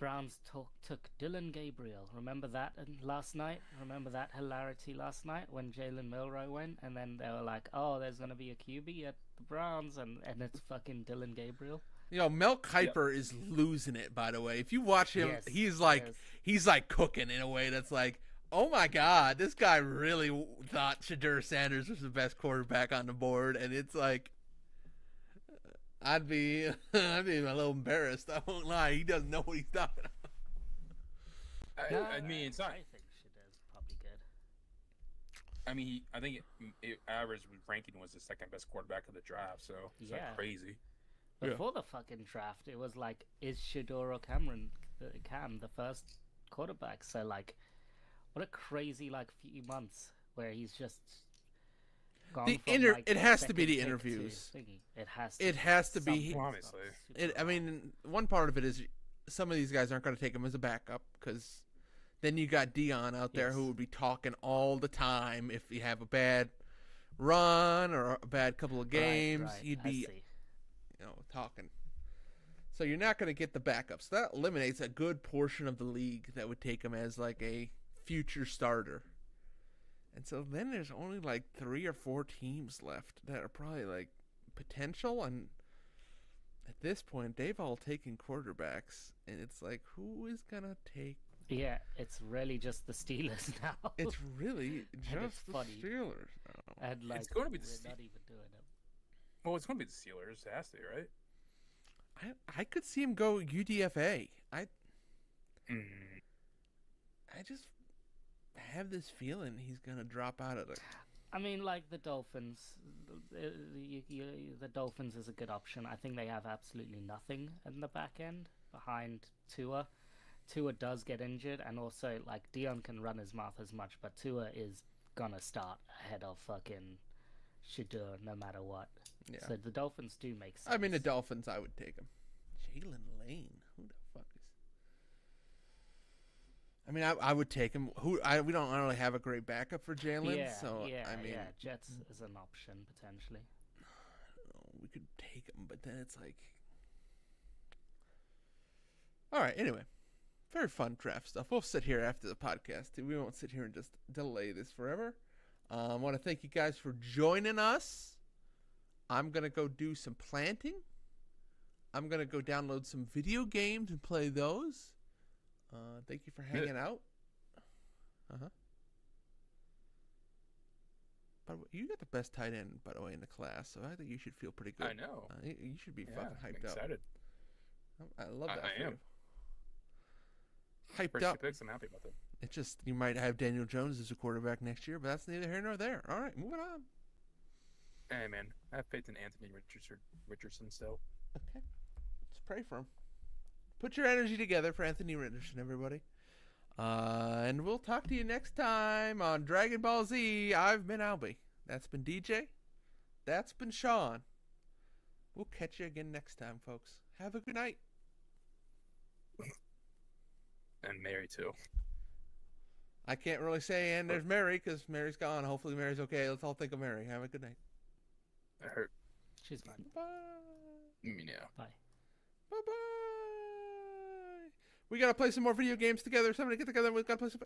Browns took Dylan Gabriel. Remember that last night? Remember that hilarity last night when Jalen Milroe went? And then they were like, oh, there's going to be a QB at the Browns, and it's fucking Dylan Gabriel. You know, Mel Kiper is losing it, by the way. If you watch him, Yes, he's like cooking in a way that's like, oh my God, this guy really thought Shedeur Sanders was the best quarterback on the board, and it's like, I'd be a little embarrassed. I won't lie. He doesn't know what he's talking about. I mean, it's not. I think Shador's probably good. I mean, I think average ranking was the second best quarterback of the draft, so it's not crazy. Before the fucking draft, it was like, is Shador or Cam the first quarterback? So like, What a crazy like few months where he's just gone The from, inter- like, it has to be the second pick to interviews. thingy. It has It has to be. something's Obviously. gone super I wrong. mean, one part of it is some of these guys aren't going to take him as a backup because then you got Dion out there who Yes. would be talking all the time. If you have a bad run or a bad couple of games, right, you'd I be, see. talking. So you're not going to get the backup. So that eliminates a good portion of the league that would take him as like a future starter. And so then there's only like 3 or 4 teams left that are probably like potential. And at this point, they've all taken quarterbacks. And it's like, who is going to take? Yeah, it's really just the Steelers now. It's really And just it's the funny. Steelers now. And like, It's gonna be the we're not even doing it. Well, it's going to be the Steelers. It has to be, right? I could see him go UDFA. I just have this feeling he's going to drop out of the... I mean, like the Dolphins, the Dolphins is a good option. I think they have absolutely nothing in the back end behind Tua. Tua does get injured, and also like Dion can run his mouth as much, but Tua is gonna start ahead of fucking Shador no matter what. Yeah. So the Dolphins do make sense. I mean, the Dolphins, I would take him. Jalen Lane. Who the fuck is... I mean, I would take him. We don't really have a great backup for Jalen, yeah, so yeah, I mean, yeah. Jets is an option potentially. we could take him, but then it's like, all right. Anyway, very fun draft stuff. We'll sit here after the podcast too. We won't sit here and just delay this forever. I want to thank you guys for joining us. I'm gonna go do some planting. I'm gonna go download some video games and play those. Thank you for hanging out. By the way, you got the best tight end, by the way, in the class, so I think you should feel pretty good. I know. You should be Yeah, fucking I'm hyped up. excited. I love that. I for am. you. Hyped First up. 2 picks, I'm happy about them. It's just you might have Daniel Jones as a quarterback next year, but that's neither here nor there. All right, moving on. Hey, man. I have faith in Anthony Richardson still. Okay, let's pray for him. Put your energy together for Anthony Richardson, everybody. And we'll talk to you next time on Dragon Ball Z. I've been Albie. That's been DJ. That's been Sean. We'll catch you again next time, folks. Have a good night. And Mary, too. I can't really say, and there's Mary, because Mary's gone. Hopefully Mary's okay. Let's all think of Mary. Have a good night. I hurt. She's fine. Bye. Yeah. Bye. Bye-bye. We got to play some more video games together. Somebody get together. We've got to play some...